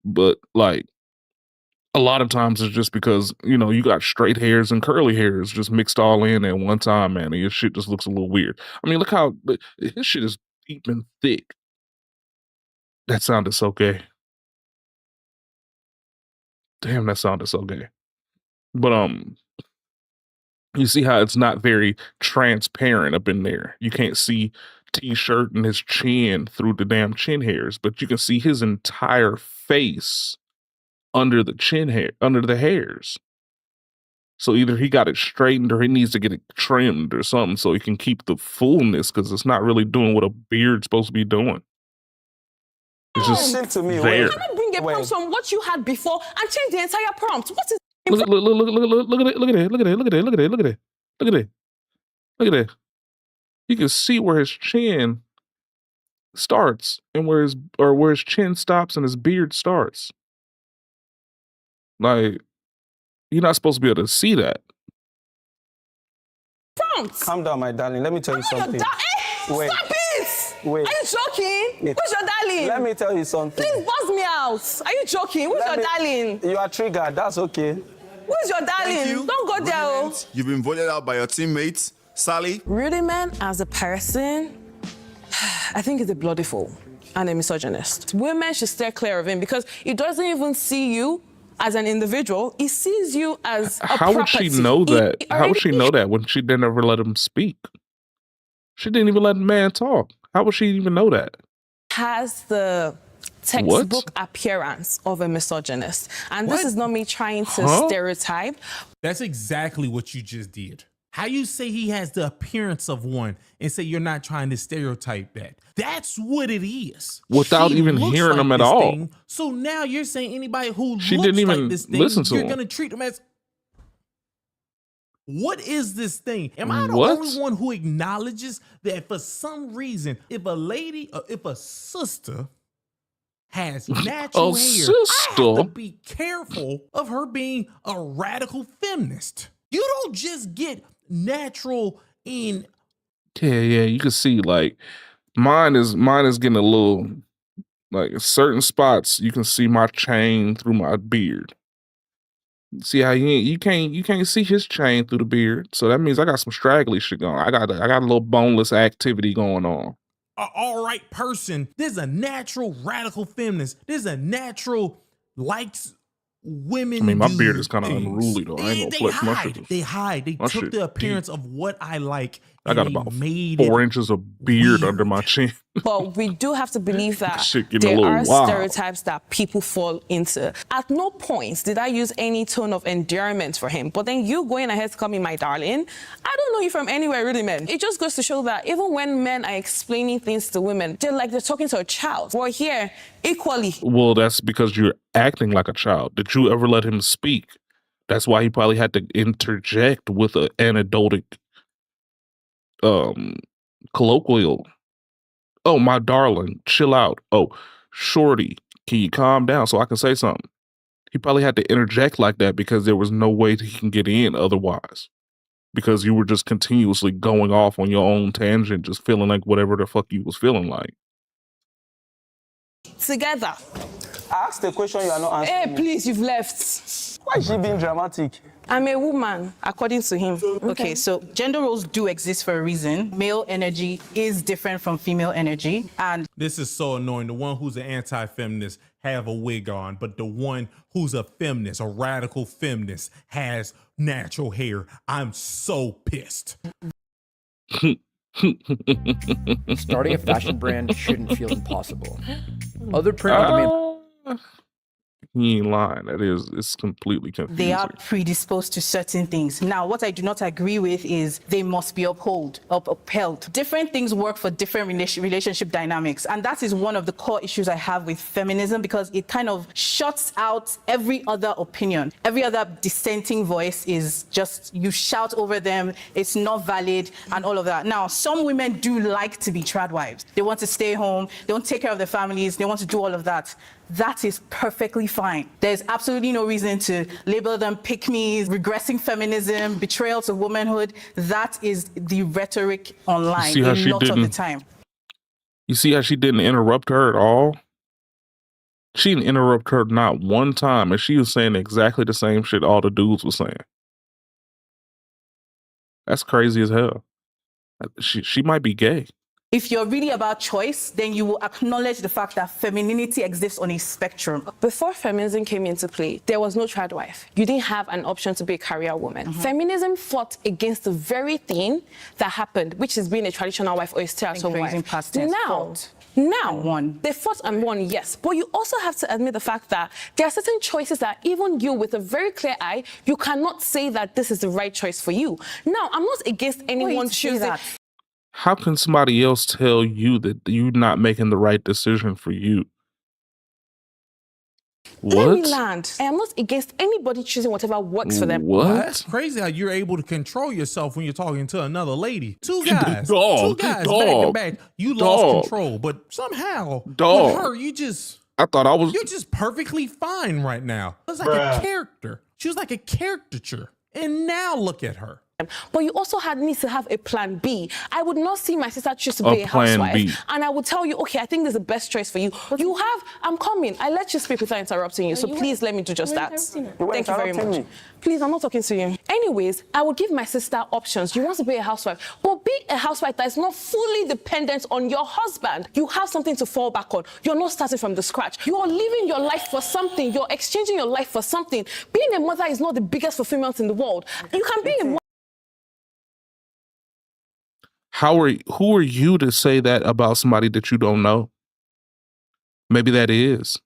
but like a lot of times it's just because you got straight hairs and curly hairs just mixed all in at one time, man, and your shit just looks a little weird. I mean, look how his shit is deep and thick. That sounded so gay. Damn, that sounded so gay. But you see how it's not very transparent up in there. You can't see T-shirt and his chin through the damn chin hairs, but you can see his entire face under the chin hair, under the hairs. So either he got it straightened or he needs to get it trimmed or something so he can keep the fullness because it's not really doing what a beard's supposed to be doing. It's just there. You cannot bring a prompt from what you had before and change the entire prompt. What is Look at it. You can see where his chin starts and where his chin stops and his beard starts. Like, you're not supposed to be able to see that. prompt? Calm down, my darling. Let me tell you something. Wait. Stop it! Wait. Are you joking? Wait. Who's your darling? Let me tell you something. Please buzz me out. Are you joking? Who's your darling? You are triggered. That's okay. Who's your darling? Don't go there. Oh. You've been voted out by your teammates. Sally? Rudy Man, as a person, I think he's a bloody fool and a misogynist. Women should stay clear of him because he doesn't even see you as an individual. He sees you as a How would she property. know that? He How would she know that when she didn't ever let him speak? She didn't even let the man talk. How would she even know that? has the textbook appearance of a misogynist. And this is not me trying to stereotype. That's exactly what you just did. How you say he has the appearance of one and say you're not trying to stereotype that. That's what it is. Without even looks hearing like him at this all. thing, so now you're saying anybody who She looks didn't even like this thing, listen to you're him. going to treat them as... What is this thing? Am I the What? only one who acknowledges that for some reason, if a lady or if a sister has natural hair, I have to sister. be careful of her being a radical feminist. You don't just get natural in. Yeah, you can see like mine is getting a little like certain spots. You can see my chain through my beard. See how you can't see his chain through the beard. So that means I got some straggly shit going. I got a little boneless activity going on. All right person. There's a natural radical feminist. There's a natural likes women. I mean, my do beard is kind of things. unruly though. I ain't They gonna flex my hide. shit. They hide. They My took shit the appearance deep. of what I like. I got and about they made 4 it inches of beard under my chin. But we do have to believe that Shit getting a there little are wild. stereotypes that people fall into. At no point did I use any tone of endearment for him. But then you going ahead to call me my darling, I don't know you from anywhere really, man. It just goes to show that even when men are explaining things to women, they're talking to a child. We're here equally. Well, that's because you're acting like a child. Did you ever let him speak? That's why he probably had to interject with an anecdotic colloquial. Oh, my darling, chill out. Oh, shorty, can you calm down so I can say something? He probably had to interject like that because there was no way that he can get in otherwise. Because you were just continuously going off on your own tangent, just feeling like whatever the fuck you was feeling like. Together. I asked a question you are not answering. Hey, please, you've left. Why is she being dramatic? I'm a woman, according to him. Okay, so gender roles do exist for a reason. Male energy is different from female energy. And This is so annoying. The one who's an anti-feminist have a wig on, but the one who's a feminist, a radical feminist, has natural hair. I'm so pissed. Starting a fashion brand shouldn't feel impossible. Other print-on-demand He ain't lying. It's completely confusing. they are predisposed to certain things. Now, what I do not agree with is they must be upheld. Different things work for different relationship dynamics. And that is one of the core issues I have with feminism, because it kind of shuts out every other opinion. Every other dissenting voice is just, you shout over them, it's not valid, and all of that. Now, some women do like to be trad wives. They want to stay home, they want to take care of their families, they want to do all of that. That is perfectly fine. There's absolutely no reason to label them pick-me's, regressing feminism, betrayal to womanhood. That is the rhetoric online a lot of the time. You see how she didn't interrupt her at all? She didn't interrupt her not one time, and she was saying exactly the same shit all the dudes were saying. That's crazy as hell. She might be gay. If you're really about choice, then you will acknowledge the fact that femininity exists on a spectrum. Before feminism came into play, there was no trad wife. You didn't have an option to be a career woman. Feminism fought against the very thing that happened, which is being a traditional wife or a stay-at-home wife. Now, they fought and won, yes. But you also have to admit the fact that there are certain choices that even you, with a very clear eye, you cannot say that this is the right choice for you. Now, I'm not against anyone choosing that. How can somebody else tell you that you're not making the right decision for you? Let me What? land. I am not against anybody choosing whatever works for them. That's crazy how you're able to control yourself when you're talking to another lady. Two guys Dog, back dog, to back. You dog. lost control, but somehow Dog. with her, you're just perfectly fine right now. It's like a character. She was like a caricature. And now look at her. But you also need to have a plan B. I would not see my sister choose to A be a plan housewife. B. And I would tell you, okay, I think this is the best choice for you. I'm coming. I let you speak without interrupting you. So please let me do just that. Thank you very much. Please, I'm not talking to you. Anyways, I would give my sister options. You want to be a housewife, but be a housewife that is not fully dependent on your husband. You have something to fall back on. You're not starting from the scratch. You are living your life for something. You're exchanging your life for something. Being a mother is not the biggest fulfillment in the world. You can be a mother. Who are you to say that about somebody that you don't know? Maybe that is.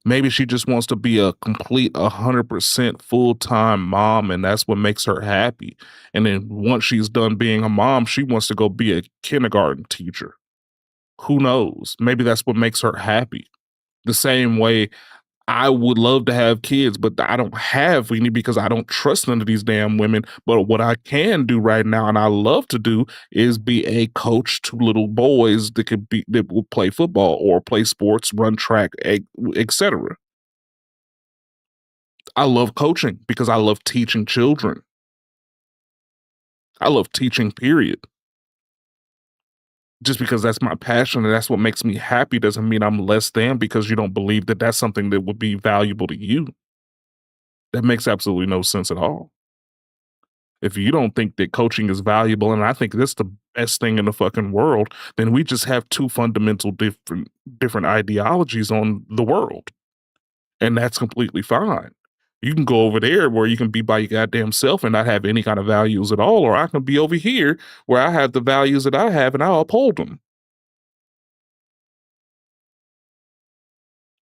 Maybe she just wants to be a complete 100% full-time mom, and that's what makes her happy. And then once she's done being a mom, she wants to go be a kindergarten teacher. Who knows? Maybe that's what makes her happy. The same way I would love to have kids, but I don't have any because I don't trust none of these damn women. But what I can do right now, and I love to do, is be a coach to little boys that will play football or play sports, run track, etc. I love coaching because I love teaching children. I love teaching, period. Just because that's my passion and that's what makes me happy doesn't mean I'm less than because you don't believe that that's something that would be valuable to you. That makes absolutely no sense at all. If you don't think that coaching is valuable, and I think that's the best thing in the fucking world, then we just have two fundamental different ideologies on the world. And that's completely fine. You can go over there where you can be by your goddamn self and not have any kind of values at all, or I can be over here where I have the values that I have and I'll uphold them.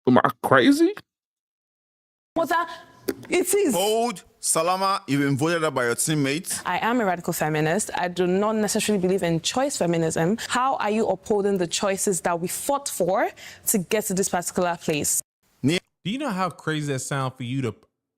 Am I crazy? What's that? It is. Hold. Salama, you've been voted out by your teammates. I am a radical feminist. I do not necessarily believe in choice feminism. How are you upholding the choices that we fought for to get to this particular place? Do you know how crazy that sounds for you to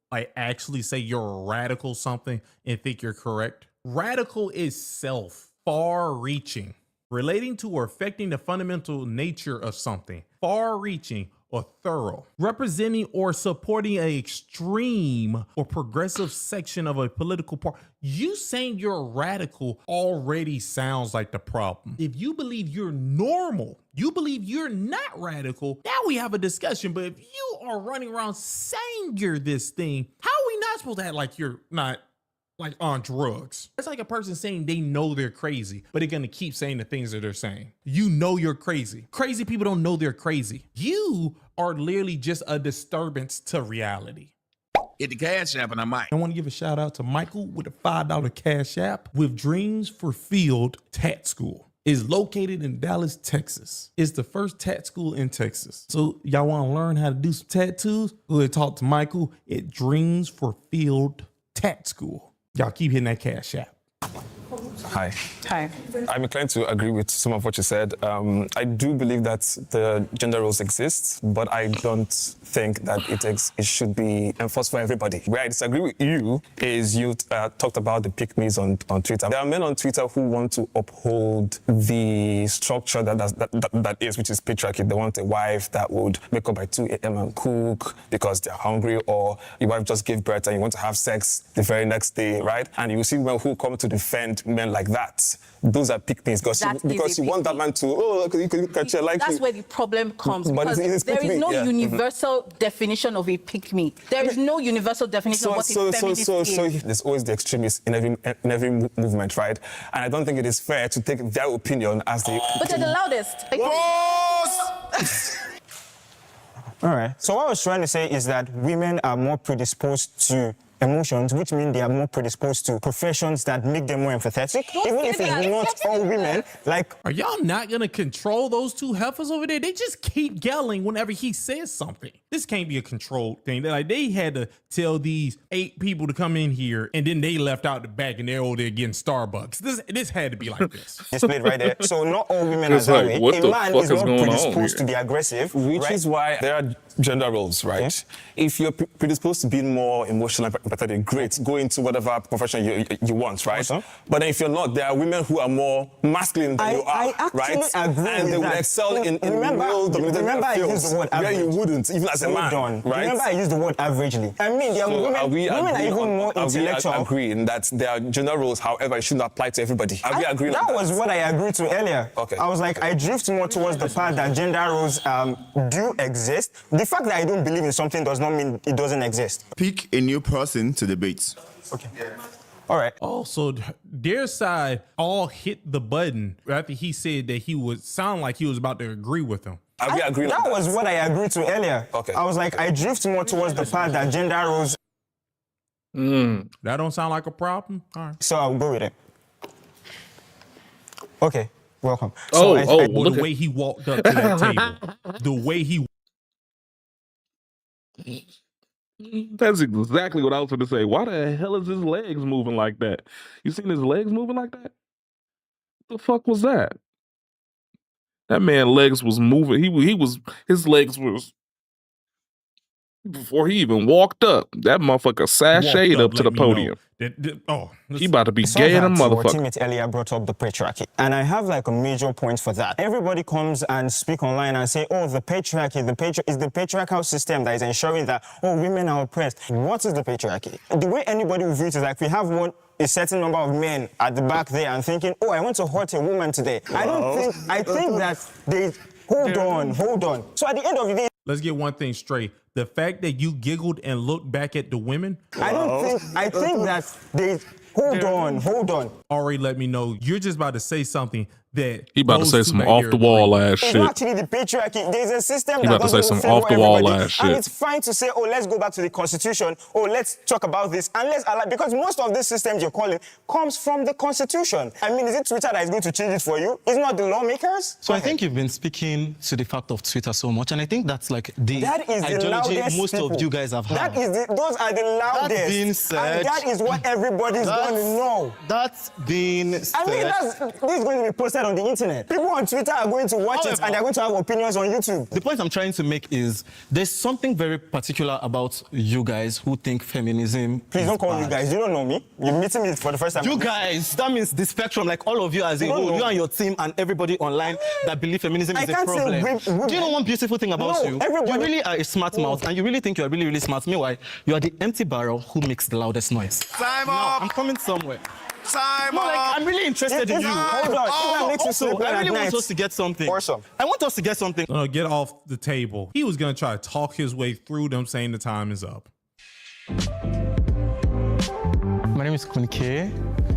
like actually say you're a radical something and think you're correct? Radical is self, far-reaching, relating to or affecting the fundamental nature of something, far-reaching or thorough, representing or supporting an extreme or progressive section of a political party. You saying you're a radical already sounds like the problem. If you believe you're normal, you believe you're not radical, now we have a discussion. But if you are running around saying you're this thing, how are we not supposed to act like you're not like on drugs? It's like a person saying they know they're crazy, but they're gonna keep saying the things that they're saying. You know you're crazy. Crazy people don't know they're crazy. You are literally just a disturbance to reality. Hit the cash app and I might. I want to give a shout out to Michael with a $5 cash app with Dreams for Field Tat School. It's located in Dallas, Texas. It's the first tat school in Texas. So y'all want to learn how to do some tattoos? Go ahead, talk to Michael at Dreams for Field Tat School. Y'all keep hitting that cash app. Hi. Hi. I'm inclined to agree with some of what you said. I do believe that the gender roles exist, but I don't think that it should be enforced for everybody. Where I disagree with you is you talked about the pick-me's on Twitter. There are men on Twitter who want to uphold the structure that is, which is patriarchy. They want a wife that would wake up by 2 a.m. and cook because they're hungry, or your wife just gave birth and you want to have sex the very next day, right? And you see women who come to defend men like that. Those are pick-me's because you want that man to, you can catch your like. That's where the problem comes, But because there is no universal definition of a pick-me. There is no universal definition of what a feminist is. So there's always the extremists in every movement, right? And I don't think it is fair to take their opinion as the... But they're the loudest. All right. So what I was trying to say is that women are more predisposed to emotions, which mean they are more predisposed to professions that make them more empathetic. Even if it's not all women, like... Are y'all not going to control those two heifers over there? They just keep yelling whenever he says something. This can't be a controlled thing. They had to tell these 8 people to come in here, and then they left out the back, and they're over there getting Starbucks. This had to be like this. Displayed right there. So not all women are that way. A man is not predisposed to be aggressive. Which is why there are gender roles, right? Yeah. If you're predisposed to being more emotional and empathetic, great, go into whatever profession you want, right? Awesome. But then if you're not, there are women who are more masculine than you are, I actually agree and they would excel in remember I used the word average. Yeah, you wouldn't, even as a man, right? Remember I used the word averagely. I mean, there are women are even more intellectual. I agree in that there are gender roles, however, it shouldn't apply to everybody. Agree that was what I agreed to earlier. Okay. I was like, I drift more towards the part that gender roles do exist. The fact that I don't believe in something does not mean it doesn't exist. Pick a new person to debate. Okay. All right. Also, their side all hit the button after he said that he would sound like he was about to agree with him. That was what I agreed to earlier. Okay. I was like, I drift more towards the part that gender roles. That don't sound like a problem? All right. So I'll go with it. Okay, welcome. The way he walked up to that table. The way he... That's exactly what I was going to say. Why the hell is his legs moving like that? You seen his legs moving like that? The fuck was that? That man's legs was moving. His legs was... Before he even walked up, that motherfucker sashayed up to the podium. He about to be gay in a What motherfucker. Timothy earlier brought up the patriarchy. And I have like a major point for that. Everybody comes and speak online and say, oh, the patriarchy, is the patriarchal system that is ensuring that, oh, women are oppressed. What is the patriarchy? The way anybody will view it is like we have a certain number of men at the back there and thinking, oh, I want to hurt a woman today. I think that they, hold on. So at the end of the day, let's get one thing straight. The fact that you giggled and looked back at the women. I think that they, hold on. Already let me know you're just about to say something that he about to say some off the wall ass shit. It's not actually the patriarchy. There's a system he that about to say some off the wall ass shit. And it's fine to say, oh, let's go back to the Constitution. Oh, let's talk about this. And let's allow, because most of these systems you're calling comes from the Constitution. I mean, is it Twitter that is going to change it for you? It's not the lawmakers? So I think you've been speaking to the fact of Twitter so much, and I think that's like the ideology most of you guys have had. Those are the loudest. That being said, and that is what everybody's going to know. That's being said. I mean, this is going to be posted on the internet. People on Twitter are going to watch it and they're going to have opinions on YouTube. The point I'm trying to make is there's something very particular about you guys who think feminism. Please don't call me guys. You don't know me. You're meeting me for the first time. You guys, that means the spectrum, like all of you as a whole, you and your team and everybody online that believe feminism is a problem. Do you know one beautiful thing about you? You really are a smart mouth and you really think you're really, really smart. Meanwhile, you are the empty barrel who makes the loudest noise. Time up! I'm coming somewhere. Time up! I'm really interested in you. Hold on. Also, I really want us to get something. Awesome. I want us to get something. Get off the table. He was going to try to talk his way through them saying the time is up. My name is Kunke.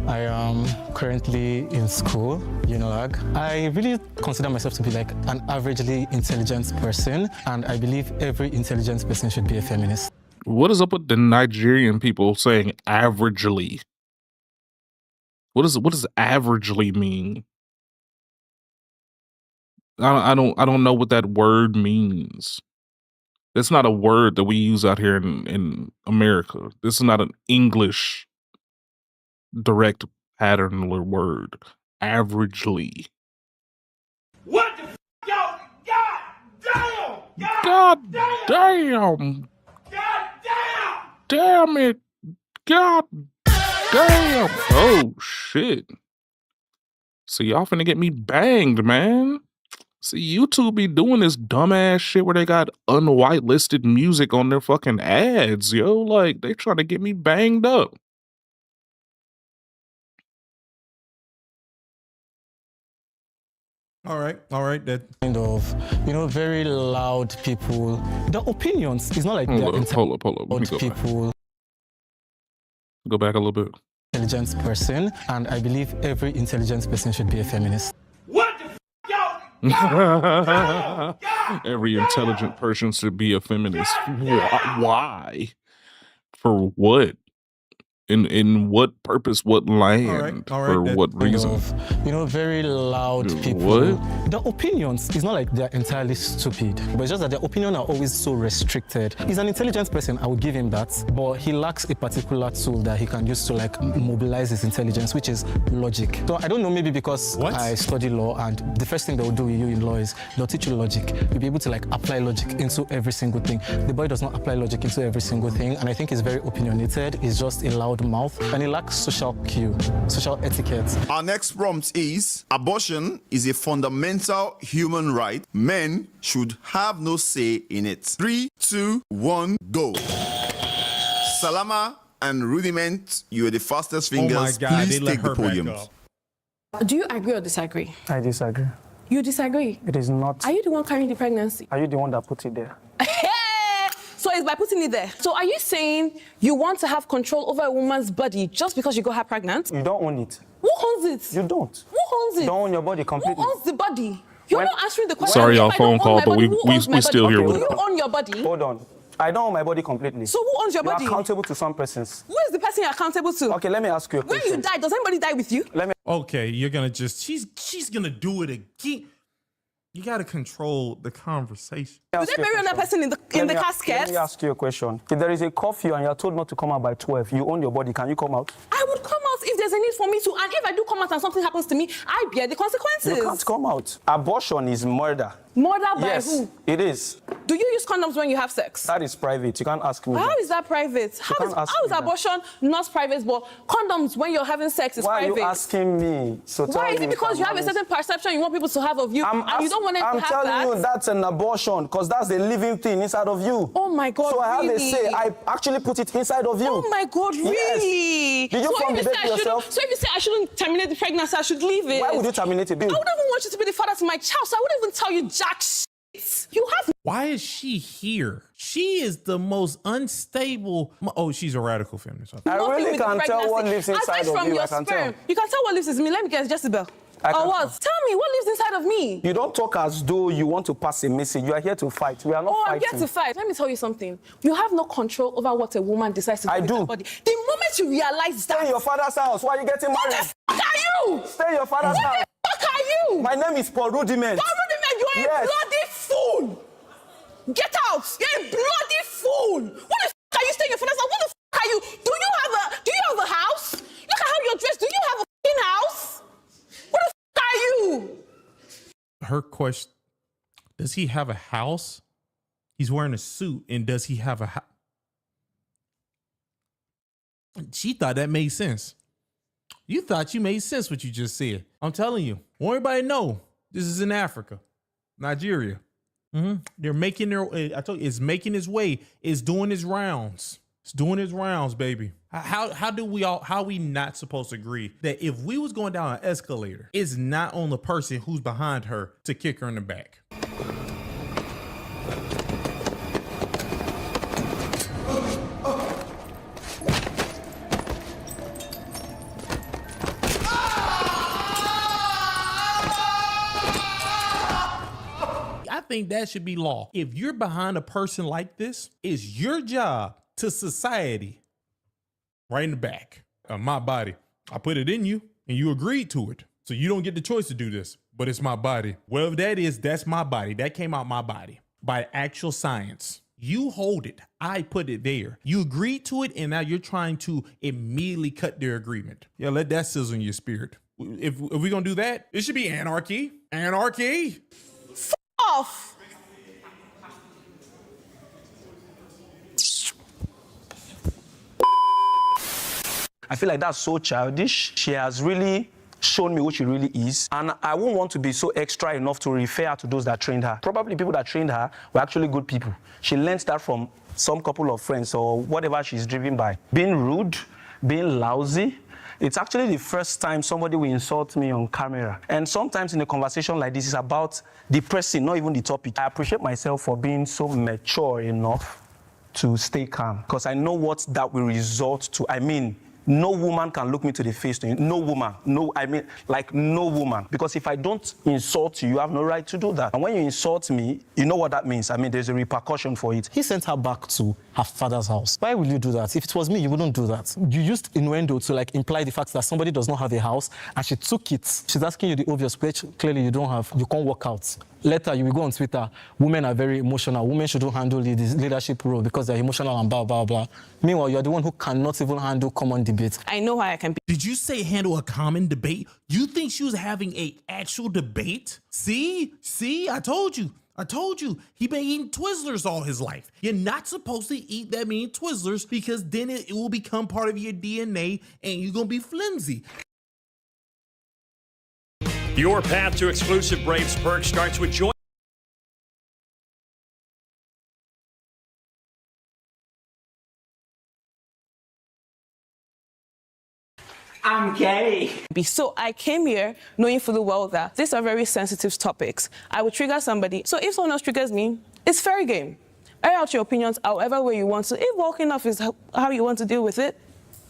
I am currently in school, UNILAG. I really consider myself to be like an averagely intelligent person, and I believe every intelligent person should be a feminist. What is up with the Nigerian people saying averagely? What does averagely mean? I don't know what that word means. It's not a word that we use out here in America. This is not an English direct pattern or word. Averagely. What the f***, y'all? God damn! Damn it! God damn! Oh shit! So y'all finna get me banged, man. See, YouTube be doing this dumbass shit where they got unwhitelisted music on their fucking ads, yo. Like, they trying to get me banged up. All right. That kind of, very loud people. The opinions is not like hold up. Let me go people. Go back a little bit. Intelligent person, and I believe every intelligent person should be a feminist. What the f***, y'all? Every intelligent person should be a feminist. Why? For what? In what purpose? What land? For what reason? Very loud people. What? The opinions is not like they're entirely stupid, but it's just that their opinions are always so restricted. He's an intelligent person, I would give him that, but he lacks a particular tool that he can use to like mobilize his intelligence, which is logic. So I don't know, maybe because I study law, and the first thing they will do with you in law is they'll teach you logic. You'll be able to like apply logic into every single thing. The boy does not apply logic into every single thing, and I think he's very opinionated. He's just a loud mouth, and he lacks social cue, social etiquette. Our next prompt is: abortion is a fundamental human right. Men should have no say in it. 3, 2, 1, go. Salama and Rudiment, you are the fastest fingers. Oh my God, please take the podium. Do you agree or disagree? I disagree. You disagree? It is not. Are you the one carrying the pregnancy? Are you the one that put it there? So it's by putting it there. So are you saying you want to have control over a woman's body just because you got her pregnant? You don't own it. Who owns it? You don't. Who owns it? You don't own your body completely. Who owns the body? You're not answering the question. Sorry, y'all phone call, but we still here with it. You own your body? Hold on. I don't own my body completely. So who owns your body? You're accountable to some persons. Who is the person you're accountable to? Okay, let me ask you a question. When you die, does anybody die with you? Okay, you're gonna just she's gonna do it again. You gotta control the conversation. Do they bury another person in the casket? Let me ask you a question. If there is a curfew and you're told not to come out by 12, you own your body, can you come out? I would come out if there's a need for me to, and if I do come out and something happens to me, I bear the consequences. You can't come out. Abortion is murder. Murder by Yes, who? it is. Do you use condoms when you have sex? That is private. You can't ask me. How that. is that private? How can't is ask me that. abortion not private, but condoms when you're having sex is Why private? are you asking me? So Why tell is me it because if you I'm have a having- certain perception you want people to have of you, and you don't want them I'm to have telling that? you that's an abortion because that's the living thing inside of you. Oh my God, So I have a really? say. I actually put it inside of you. Oh my God, really? Yes. Did you so form if the you say baby I yourself? shouldn't, so if you say I shouldn't terminate the pregnancy, I should leave it. Why would you terminate it, babe? I wouldn't even want you to be the father to my child, so I wouldn't even tell you jack shit. You have. Why is she here? She is the most unstable. Oh, she's a radical feminist. I really can't tell what lives inside Aside of from you. your I can sperm, tell. you can tell what lives in me. Let me guess, Jezebel. I Or can what? Tell me what lives inside of me. You don't talk as though you want to pass a message. You are here to fight. We are not Oh, fighting. I'm here to fight. Let me tell you something. You have no control over what a woman decides to do I with do. her body. The moment you realize that. Stay in your father's house. Why are you getting married? What the fuck are you? Stay in your father's house. What the fuck are you? My name is Paul Rudiment. Paul Rudiment, you're Yes. a bloody fool. Get out. You're a bloody fool. What the fuck are you staying in your father's house? What the fuck are you? Do you have a house? Look at how you're dressed. Do you have a fucking house? What the fuck are you? Her question, does he have a house? He's wearing a suit, and does he have a house? She thought that made sense. You thought you made sense what you just said. I'm telling you, want everybody to know this is in Africa, Nigeria. They're making their, I told you, it's making its way. It's doing its rounds. It's doing its rounds, baby. How are we not supposed to agree that if we was going down an escalator, it's not on the person who's behind her to kick her in the back? I think that should be law. If you're behind a person like this, it's your job to society, right in the back of my body. I put it in you and you agreed to it. So you don't get the choice to do this, but it's my body. Whatever that is, that's my body. That came out my body by actual science. You hold it. I put it there. You agreed to it, and now you're trying to immediately cut their agreement. Yeah, let that sizzle in your spirit. If we're going to do that, it should be anarchy. Anarchy. Off. I feel like that's so childish. She has really shown me who she really is. And I won't want to be so extra enough to refer her to those that trained her. Probably people that trained her were actually good people. She learned that from some couple of friends or whatever she's driven by. Being rude, being lousy. It's actually the first time somebody will insult me on camera. And sometimes in a conversation like this, it's about the person, not even the topic. I appreciate myself for being so mature enough to stay calm because I know what that will result to. I mean, no woman can look me to the face. No woman. No, I mean, like no woman. Because if I don't insult you, you have no right to do that. And when you insult me, you know what that means. I mean, there's a repercussion for it. He sent her back to her father's house. Why will you do that? If it was me, you wouldn't do that. You used innuendo to like imply the fact that somebody does not have a house and she took it. She's asking you the obvious, which clearly you don't have. You can't work out. Later, you will go on Twitter, women are very emotional. Women shouldn't handle this leadership role because they're emotional and blah, blah, blah. Meanwhile, you're the one who cannot even handle common debate. I know how I can be. Did you say handle a common debate? You think she was having a actual debate? See, I told you. He been eating Twizzlers all his life. You're not supposed to eat that many Twizzlers because then it will become part of your DNA and you're gonna be flimsy. Your path to exclusive Braves perks starts with joy. I'm gay. So I came here knowing fully well that these are very sensitive topics. I would trigger somebody. So if someone else triggers me, it's fair game. Air out your opinions however way you want to. If walking off is how you want to deal with it.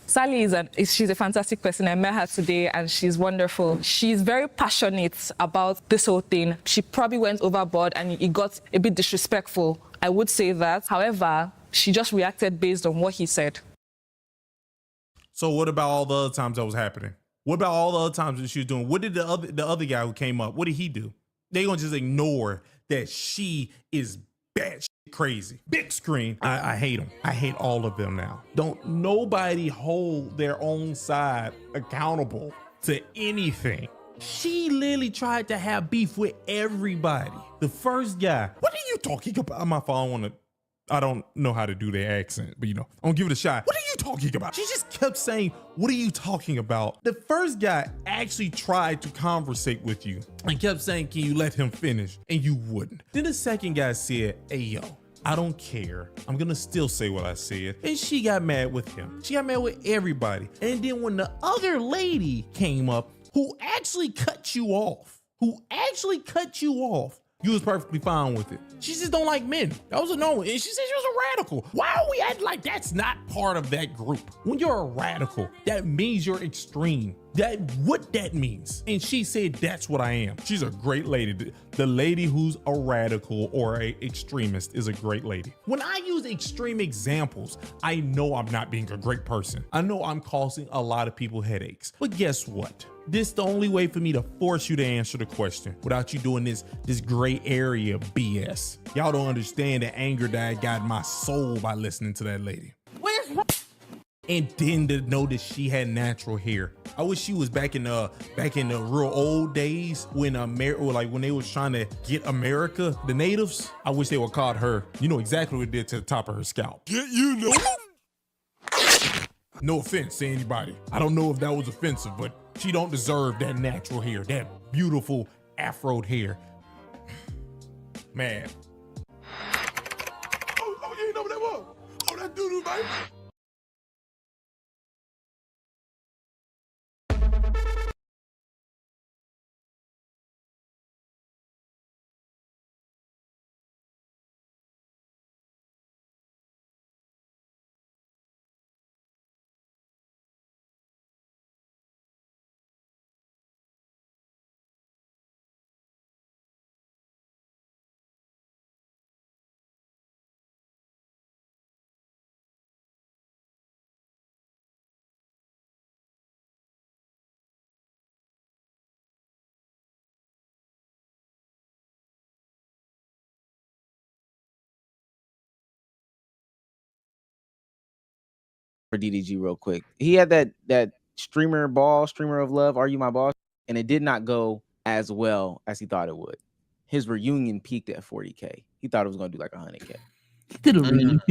Sally she's a fantastic person. I met her today and she's wonderful. She's very passionate about this whole thing. She probably went overboard and it got a bit disrespectful. I would say that. However, she just reacted based on what he said. So what about all the other times that was happening? What about all the other times that she was doing? What did the other guy who came up, what did he do? They gonna just ignore that she is bad crazy. Big screen. I hate them. I hate all of them now. Don't nobody hold their own side accountable to anything. She literally tried to have beef with everybody. The first guy, what are you talking about? My phone I don't know how to do their accent, but I'm gonna give it a shot. What are you talking about? She just kept saying, what are you talking about? The first guy actually tried to conversate with you and kept saying, can you let him finish? And you wouldn't. Then the second guy said, hey, yo, I don't care. I'm gonna still say what I said. And she got mad with him. She got mad with everybody. And then when the other lady came up, who actually cut you off, you was perfectly fine with it. She just don't like men. That was a no. And she said she was a radical. Why are we acting like that's not part of that group? When you're a radical, that means you're extreme. What that means. And she said, that's what I am. She's a great lady. The lady who's a radical or a extremist is a great lady. When I use extreme examples, I know I'm not being a great person. I know I'm causing a lot of people headaches. But guess what? This is the only way for me to force you to answer the question without you doing this gray area BS. Y'all don't understand the anger that I got in my soul by listening to that lady. And then to know that she had natural hair. I wish she was back in the real old days when when they was trying to get America, the natives. I wish they would caught her. You know exactly what it did to the top of her scalp. No offense to anybody. I don't know if that was offensive, but she don't deserve that natural hair, that beautiful afroed hair. Man. Oh, you ain't know what that was? Oh, that doo-doo, baby. For DDG real quick. He had that streamer of love, Are You My Boss? And it did not go as well as he thought it would. His reunion peaked at 40K. He thought it was gonna do like 100K. He did a reunion.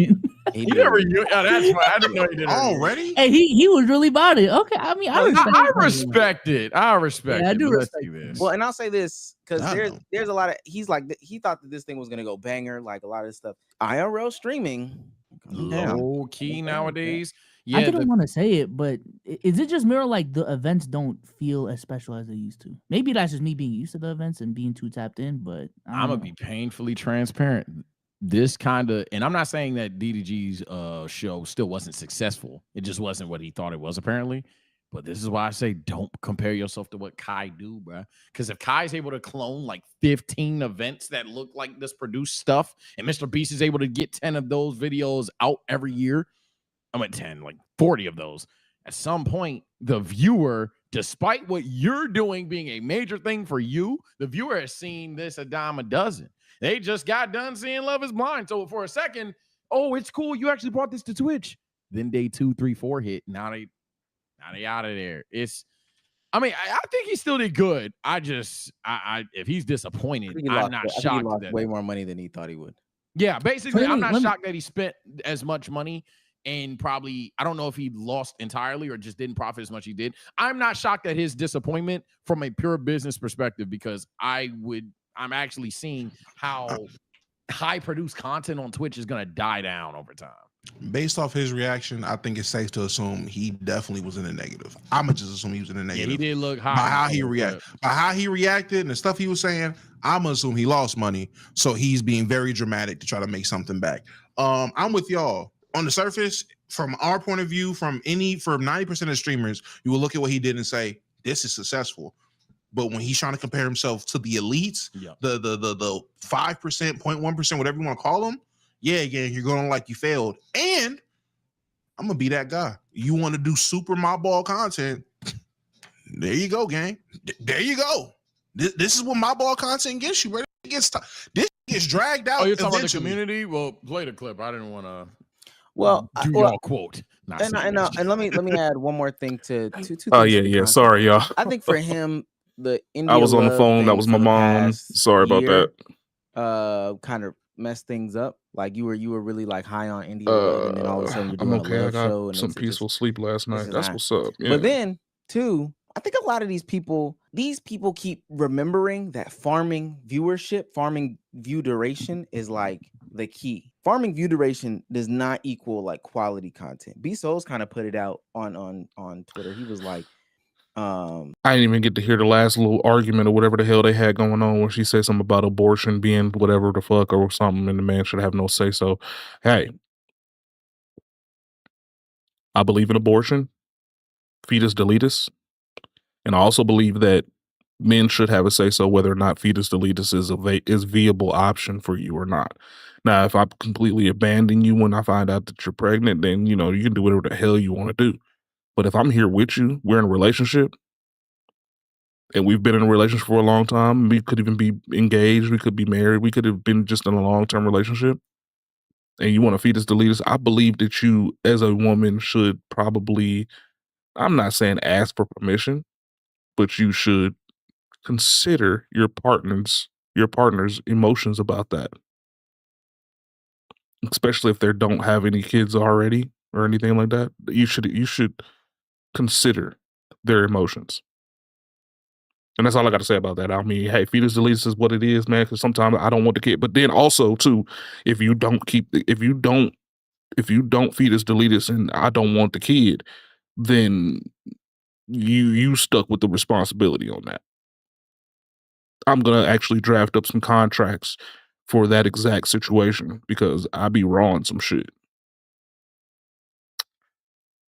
He did a reunion. Oh, that's why I didn't know he did already. Hey, he was really about it. Okay, I mean, I respect it. I respect Yeah, I it. do but let's respect do this. Well, and I'll say this because there's a lot of he thought that this thing was gonna go banger, like a lot of this stuff. IRL streaming, Low key nowadays. I didn't want to say it, but is it just more like the events don't feel as special as they used to? Maybe that's just me being used to the events and being too tapped in, but I'm gonna be painfully transparent. This kind of, and I'm not saying that DDG's show still wasn't successful. It just wasn't what he thought it was, apparently. But this is why I say don't compare yourself to what Kai do, bro. Because if Kai's able to clone like 15 events that look like this produced stuff, and Mr. Beast is able to get 10 of those videos out every year, I'm at 10, like 40 of those. At some point, the viewer, despite what you're doing being a major thing for you, the viewer has seen this a dime a dozen. They just got done seeing Love is Blind. So for a second, oh, it's cool. You actually brought this to Twitch. Then day 2, 3, 4 hit. Now they out of there. I think he still did good. If he's disappointed, I'm not shocked. He lost way more money than he thought he would. Yeah, basically, I'm not shocked that he spent as much money. And probably, I don't know if he lost entirely or just didn't profit as much as he did. I'm not shocked at his disappointment from a pure business perspective because I'm actually seeing how high produced content on Twitch is going to die down over time. Based off his reaction, I think it's safe to assume he definitely was in the negative. I'ma just assume he was in the negative. Yeah, he did look high. By how he reacted and the stuff he was saying, I'ma assume he lost money. So he's being very dramatic to try to make something back. I'm with y'all. On the surface, from our point of view, from 90% of streamers, you will look at what he did and say, this is successful. But when he's trying to compare himself to the elites, the 5%, 0.1%, whatever you want to call them, you're going like you failed. And I'm gonna be that guy. You want to do super my ball content? There you go, gang. There you go. This is what my ball content gets you. This gets dragged out. Oh, you're talking about the community? Well, play the clip. I didn't want to. Well, your quote. And let me add one more thing to Oh yeah. Sorry, y'all. I think for him, the I India was on the Love phone. That thing was for my the mom. past Sorry about year, that. kind of messed things up. Like you were really like high on India Love, and then all of a sudden you're I'm doing okay. a I love got show, and some it's peaceful just sleep last it's night. just That's not. what's up. Yeah. But then too, I think a lot of these people keep remembering that farming view duration is like the key. Farming view duration does not equal like quality content. B Souls kind of put it out on Twitter. He was like, I didn't even get to hear the last little argument or whatever the hell they had going on when she said something about abortion being whatever the fuck or something, and the man should have no say. So, hey, I believe in abortion, fetus deletus, and I also believe that men should have a say so whether or not fetus deletus is a viable option for you or not. Now, if I completely abandon you when I find out that you're pregnant, then you can do whatever the hell you want to do. But if I'm here with you, we're in a relationship, and we've been in a relationship for a long time. We could even be engaged. We could be married. We could have been just in a long-term relationship. And you want to fetus deletus. I believe that you, as a woman, should probably, I'm not saying ask for permission, but you should consider your partner's emotions about that. Especially if they don't have any kids already or anything like that. You should consider their emotions. And that's all I got to say about that. I mean, hey, fetus deletus is what it is, man. Because sometimes I don't want the kid, but then also too, if you don't fetus deletus and I don't want the kid, then you stuck with the responsibility on that. I'm gonna actually draft up some contracts for that exact situation because I be raw on some shit.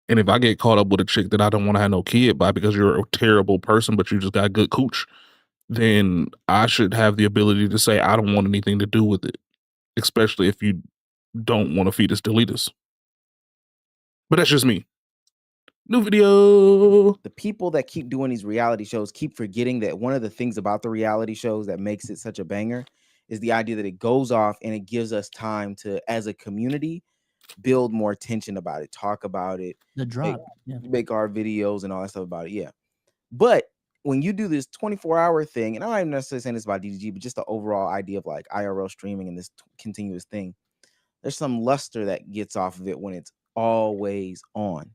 And if I get caught up with a chick that I don't want to have no kid by because you're a terrible person, but you just got good cooch, then I should have the ability to say I don't want anything to do with it, especially if you don't want to fetus deletus. But that's just me. New video. the people that keep doing these reality shows keep forgetting that one of the things about the reality shows that makes it such a banger is the idea that it goes off and it gives us time to, as a community, build more attention about it, talk about it, The drop. make our videos and all that stuff about it. Yeah. But when you do this 24-hour thing, and I'm not even necessarily saying this about DDG, but just the overall idea of like IRL streaming and this continuous thing, there's some luster that gets off of it when it's always on.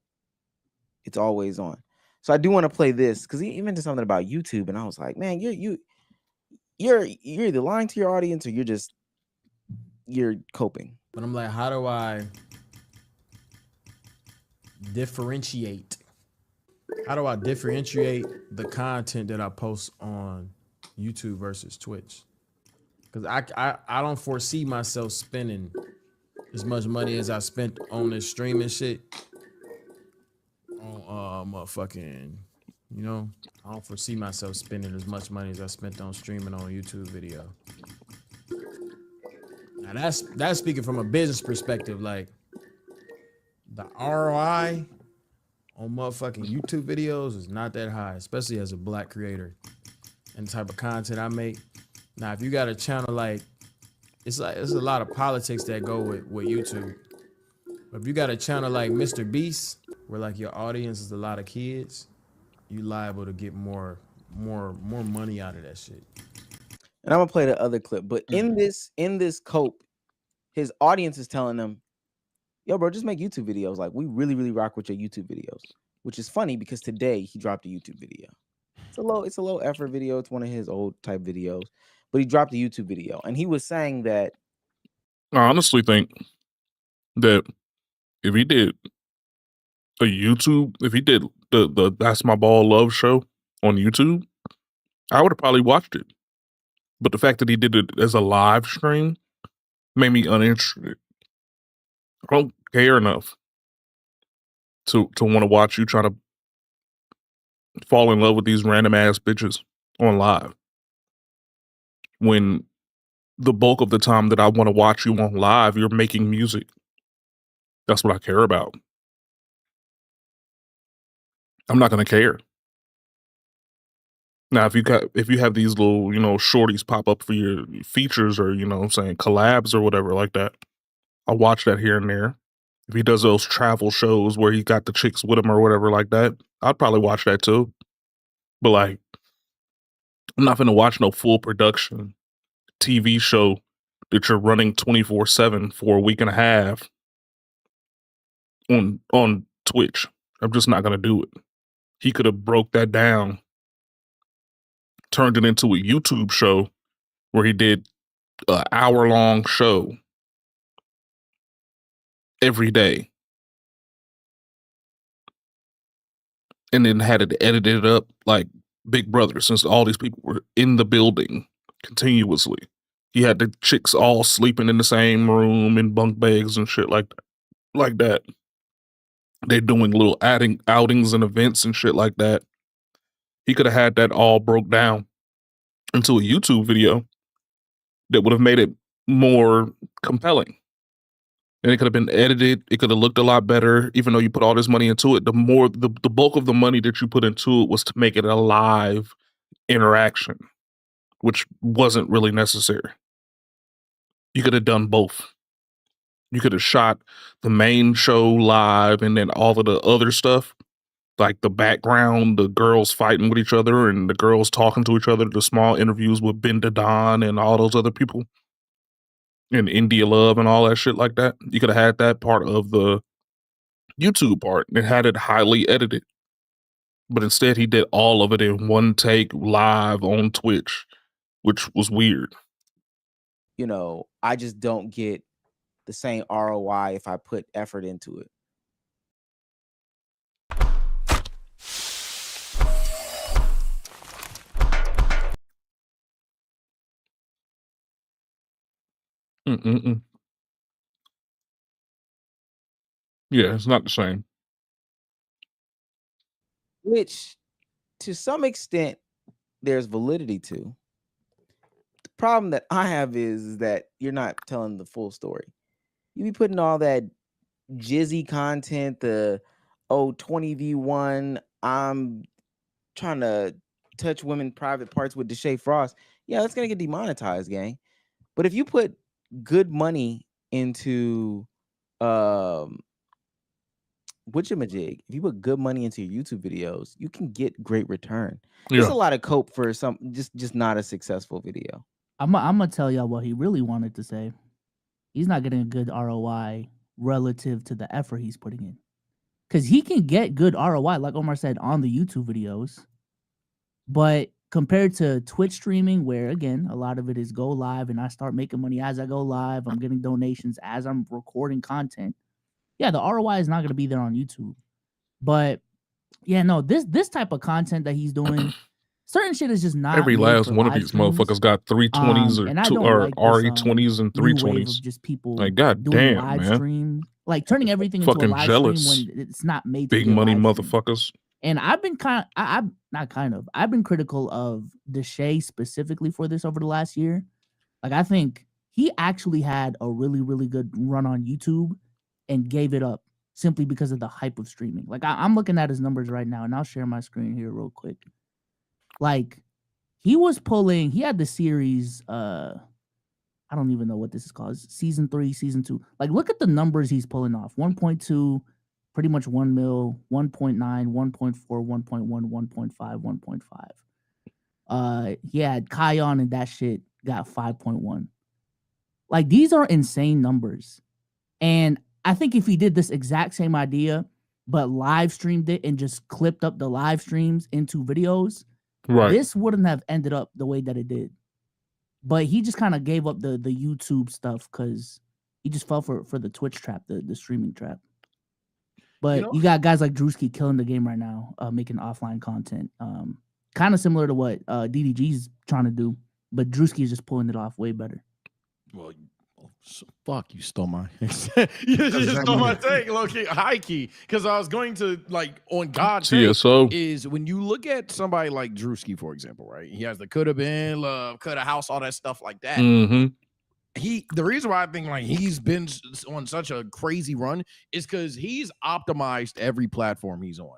It's always on. So I do want to play this because he mentioned something about YouTube, and I was like, man, you're either lying to your audience or you're coping. But I'm like, how do I differentiate? How do I differentiate the content that I post on YouTube versus Twitch? Because I don't foresee myself spending as much money as I spent on this streaming shit on motherfucking, I don't foresee myself spending as much money as I spent on streaming on a YouTube video. Now that's speaking from a business perspective, like the ROI on motherfucking YouTube videos is not that high, especially as a black creator and the type of content I make. Now, if you got a channel like it's a lot of politics that go with YouTube. But if you got a channel like Mr. Beast, where like your audience is a lot of kids, you liable to get more money out of that shit. And I'm gonna play the other clip, but in this cope, his audience is telling them, yo, bro, just make YouTube videos. Like, we really, really rock with your YouTube videos. Which is funny because today he dropped a YouTube video. It's a low effort video. It's one of his old type videos, but he dropped a YouTube video, and he was saying that I honestly think that if he did if he did the That's My Ball Love show on YouTube, I would have probably watched it. But the fact that he did it as a live stream made me uninterested. I don't care enough to want to watch you try to fall in love with these random ass bitches on live. When the bulk of the time that I want to watch you on live, you're making music. That's what I care about. I'm not gonna care. Now, if you have these little, shorties pop up for your features or, I'm saying collabs or whatever like that, I'll watch that here and there. If he does those travel shows where he got the chicks with him or whatever like that, I'd probably watch that too. But like, I'm not gonna watch no full production TV show that you're running 24/7 for a week and a half on Twitch. I'm just not gonna do it. He could have broke that down, turned it into a YouTube show where he did an hour-long show every day. And then had it edited up like Big Brother, since all these people were in the building continuously. He had the chicks all sleeping in the same room in bunk beds and shit like that. They're doing little outings and events and shit like that. He could have had that all broke down into a YouTube video that would have made it more compelling. And it could have been edited. It could have looked a lot better, even though you put all this money into it. The bulk of the money that you put into it was to make it a live interaction, which wasn't really necessary. You could have done both. You could have shot the main show live and then all of the other stuff, like the background, the girls fighting with each other and the girls talking to each other, the small interviews with Ben Don and all those other people, and India Love and all that shit like that. You could have had that part of the YouTube part and had it highly edited. But instead he did all of it in one take live on Twitch, which was weird. You know, I just don't get the same ROI if I put effort into it. Yeah, it's not the same. Which, to some extent, there's validity to. The problem that I have is that you're not telling the full story. You be putting all that jizzy content, the 20v1, I'm trying to touch women private parts with Deshae Frost. Yeah, that's gonna get demonetized, gang. But if you put good money into whatchamajig, if you put good money into your YouTube videos, you can get great return. There's a lot of cope for some just not a successful video. I'm gonna tell y'all what he really wanted to say. He's not getting a good ROI relative to the effort he's putting in. Because he can get good ROI, like Omar said, on the YouTube videos. But compared to Twitch streaming, where again, a lot of it is go live and I start making money as I go live, I'm getting donations as I'm recording content. Yeah, the ROI is not going to be there on YouTube. But yeah, no, this type of content that he's doing, certain shit is just not. Every last one of these motherfuckers got 320s or RE20s and 320s. Just people like, god doing damn, live man. stream, like turning everything into a Fucking live jealous. stream when it's not made to Big be a money live stream. motherfuckers. And I've been I've been critical of Deshae specifically for this over the last year. Like, I think he actually had a really, really good run on YouTube and gave it up simply because of the hype of streaming. Like, I'm looking at his numbers right now, and I'll share my screen here real quick. Like, he had the series, I don't even know what this is called. It's season 3, season 2. Like, look at the numbers he's pulling off. 1.2, pretty much 1 mil, 1.9, 1.4, 1.1, 1.5, 1.5. He had Kion and that shit got 5.1. Like, these are insane numbers. And I think if he did this exact same idea, but live streamed it and just clipped up the live streams into videos, this wouldn't have ended up the way that it did. But he just kind of gave up the YouTube stuff because he just fell for the Twitch trap, the streaming trap. But you got guys like Drewski killing the game right now, making offline content. Kind of similar to what DDG's trying to do, but Drewski is just pulling it off way better. Well, fuck, you stole my you just stole my take, low key, high key, because I was going to, like, on God's TSO is when you look at somebody like Drewski, for example, right? He has the could have been love, could have house, all that stuff like that. Mm-hmm. The reason why I think like he's been on such a crazy run is because he's optimized every platform he's on.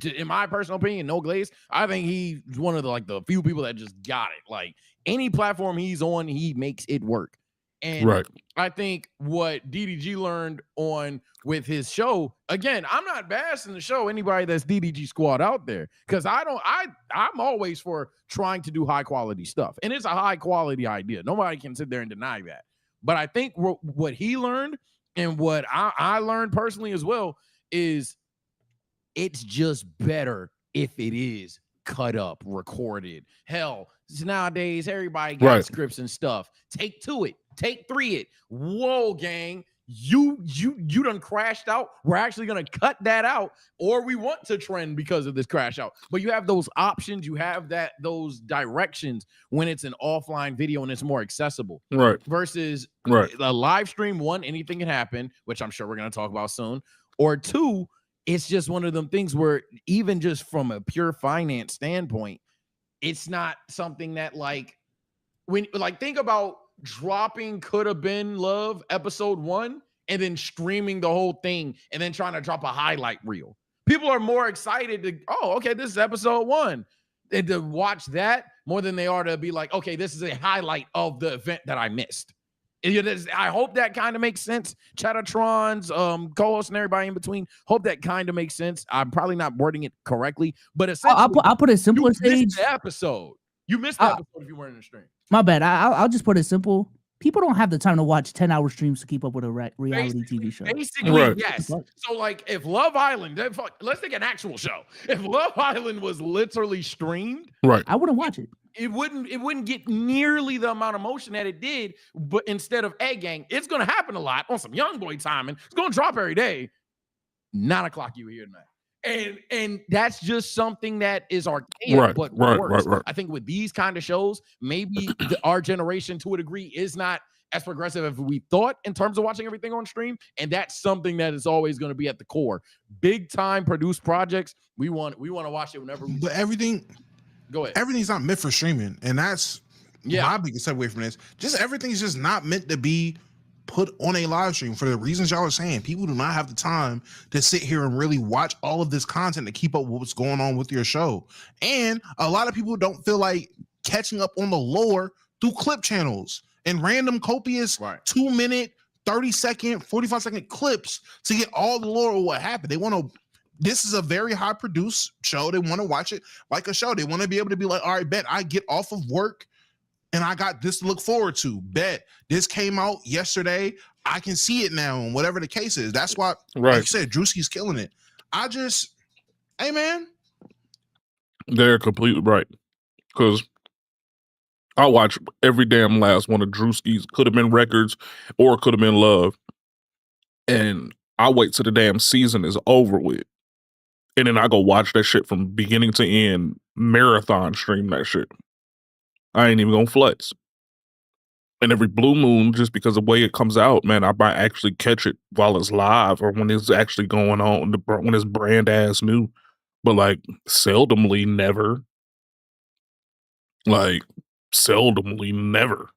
In my personal opinion, no glaze, I think he's one of the few people that just got it. Like, any platform he's on, he makes it work. And Right. I think what DDG learned on with his show, again, I'm not bashing the show, anybody that's DDG squad out there, because I'm always for trying to do high quality stuff. And it's a high quality idea. Nobody can sit there and deny that. But I think what he learned and what I learned personally as well is it's just better if it is cut up, recorded. Hell, nowadays everybody got Right. scripts and stuff. Take 2 it, take 3 it. Whoa, gang, you done crashed out. We're actually gonna cut that out, or we want to trend because of this crash out. But you have those options, you have those directions when it's an offline video and it's more accessible. Right. Versus Right. a live stream, one, anything can happen, which I'm sure we're gonna talk about soon, or 2, it's just one of them things where even just from a pure finance standpoint, it's not something that think about dropping Could Have Been Love episode 1 and then streaming the whole thing and then trying to drop a highlight reel. People are more excited to, oh, okay, this is episode 1, and to watch that more than they are to be like, okay, this is a highlight of the event that I missed. I hope that kind of makes sense. Chattertrons, co-host and everybody in between. Hope that kind of makes sense. I'm probably not wording it correctly, but essentially, I'll put it simpler. You missed the episode. You missed the episode if you weren't in the stream. My bad. I'll just put it simple. People don't have the time to watch 10-hour streams to keep up with a reality TV show. Basically, yes. So, like, if Love Island, let's take an actual show. If Love Island was literally streamed, right, I wouldn't watch it. It wouldn't get nearly the amount of motion that it did. But instead of Egg Gang, it's gonna happen a lot on some young boy timing. It's gonna drop every day. 9 o'clock you here tonight. And that's just something that is archaic, but works. Right. I think with these kind of shows, maybe our generation, to a degree, is not as progressive as we thought in terms of watching everything on stream. And that's something that is always going to be at the core. Big time produced projects. We want to watch it whenever. But everything. Go ahead. Everything's not meant for streaming, and that's my biggest takeaway from this. Just everything's just not meant to be put on a live stream for the reasons y'all are saying. People do not have the time to sit here and really watch all of this content to keep up with what's going on with your show. And a lot of people don't feel like catching up on the lore through clip channels and random copious 2-minute, 30-second, 45-second clips to get all the lore of what happened. They want to. This is a very high produced show. They want to watch it like a show. They want to be able to be like, all right, bet I get off of work and I got this to look forward to. Bet this came out yesterday. I can see it now, and whatever the case is. That's why, like you said, Drewski's killing it. Hey, man. They're completely right. Because I watch every damn last one of Drewski's Could Have Been Records or Could Have Been Love. And I wait till the damn season is over with. And then I go watch that shit from beginning to end, marathon stream that shit. I ain't even gonna flex. And every blue moon, just because of the way it comes out, man, I might actually catch it while it's live or when it's actually going on, when it's brand ass new. But like, seldomly never. Like, seldomly never.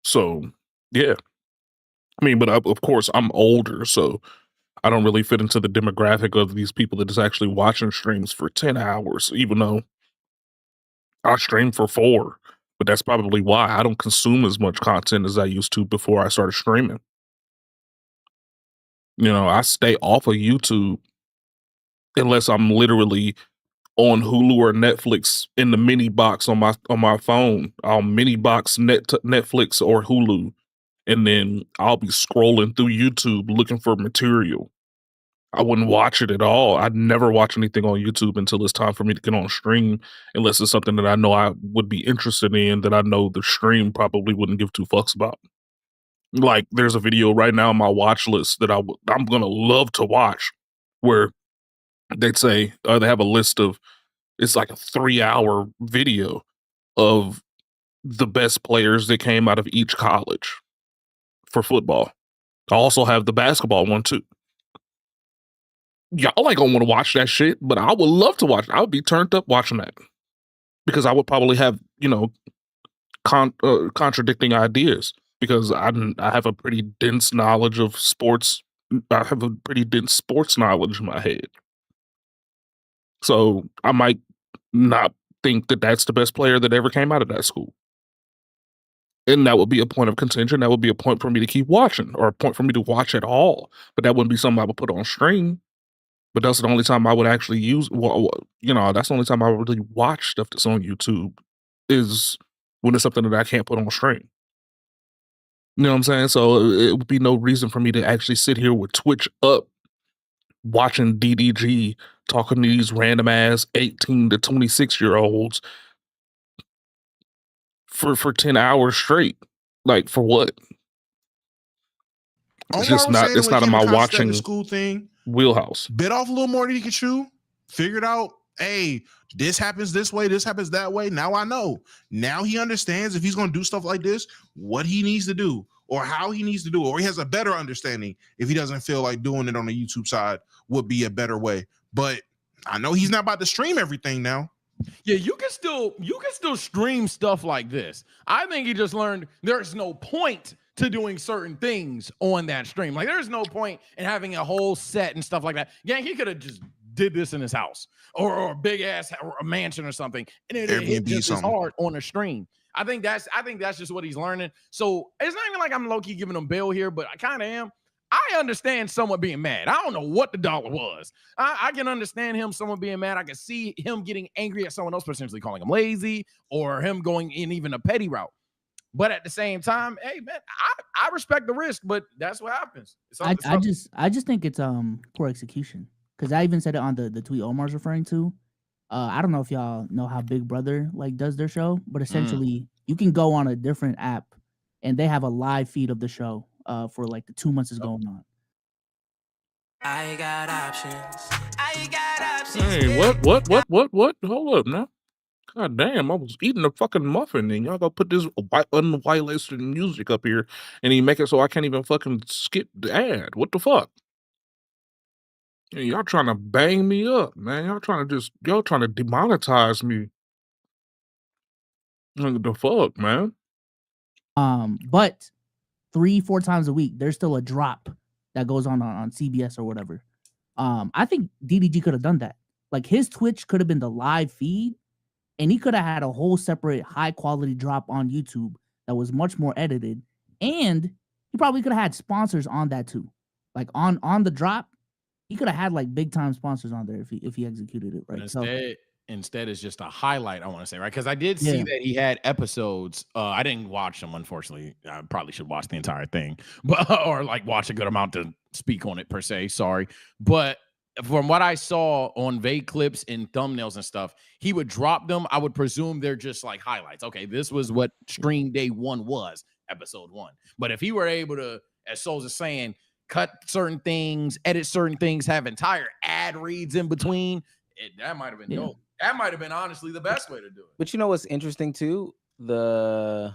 So, yeah. I mean, but of course, I'm older, so I don't really fit into the demographic of these people that is actually watching streams for 10 hours, even though I stream for 4. But that's probably why I don't consume as much content as I used to before I started streaming. You know, I stay off of YouTube unless I'm literally on Hulu or Netflix in the mini box on my phone. I'll mini box Netflix or Hulu, and then I'll be scrolling through YouTube looking for material. I wouldn't watch it at all. I'd never watch anything on YouTube until it's time for me to get on stream, unless it's something that I know I would be interested in that I know the stream probably wouldn't give 2 fucks about. Like, there's a video right now on my watch list that I'm gonna love to watch, where they'd say they have a list of, it's like a 3-hour video of the best players that came out of each college for football. I also have the basketball one too. Y'all ain't gonna want to watch that shit, but I would love to watch it. I would be turned up watching that because I would probably have, contradicting ideas because I have a pretty dense knowledge of sports. I have a pretty dense sports knowledge in my head. So I might not think that that's the best player that ever came out of that school. And that would be a point of contention. That would be a point for me to keep watching, or a point for me to watch at all. But that wouldn't be something I would put on stream. But that's the only time I would actually use, that's the only time I would really watch stuff that's on YouTube, is when it's something that I can't put on stream. You know what I'm saying? So it would be no reason for me to actually sit here with Twitch up, watching DDG talking to these random ass 18 to 26-year-olds for 10 hours straight. Like, for what? It's just not. It's not in my watching school thing wheelhouse. Bit off a little more than you can chew. Figured out, hey, this happens this way, this happens that way. Now I know. Now he understands if he's going to do stuff like this, what he needs to do, or how he needs to do it, or he has a better understanding if he doesn't feel like doing it on the YouTube side would be a better way. But I know he's not about to stream everything now. Yeah, you can still stream stuff like this. I think he just learned there's no point to doing certain things on that stream. Like, there's no point in having a whole set and stuff like that. Yeah, he could have just did this in his house or a big ass or a mansion or something, and it hit just as hard on a stream. I think that's just what he's learning. So it's not even like I'm low key giving him bail here, but I kind of am. I understand someone being mad. I don't know what the dollar was. I can understand someone being mad. I can see him getting angry at someone else, potentially calling him lazy, or him going in even a petty route. But at the same time, hey man, I respect the risk, but that's what happens. I just think it's poor execution, because I even said it on the tweet Omar's referring to. I don't know if y'all know how Big Brother like does their show, but essentially you can go on a different app and they have a live feed of the show for like the 2 months is going on. I got options. Hey, what? Hold up now. God damn, I was eating a fucking muffin and y'all gonna put this unwhitelisted music up here and you make it so I can't even fucking skip the ad. What the fuck? Yeah, y'all trying to bang me up, man. Y'all trying to demonetize me. What the fuck, man? But 3-4 times a week, there's still a drop that goes on CBS or whatever. I think DDG could have done that. Like, his Twitch could have been the live feed, and he could have had a whole separate high quality drop on YouTube that was much more edited. And he probably could have had sponsors on that too. Like on the drop, he could have had like big time sponsors on there if he executed it right. Instead it's just a highlight, I want to say, right? Because I did see that he had episodes. I didn't watch them, unfortunately. I probably should watch the entire thing, but or like watch a good amount to speak on it per se. Sorry, but from what I saw on vague clips and thumbnails and stuff, he would drop them. I would presume they're just like highlights. Okay, this was what stream day 1 was, episode 1. But if he were able to, as Souls is saying, cut certain things, edit certain things, have entire ad reads in between, that might have been dope. That might have been honestly the best way to do it. But you know what's interesting too? I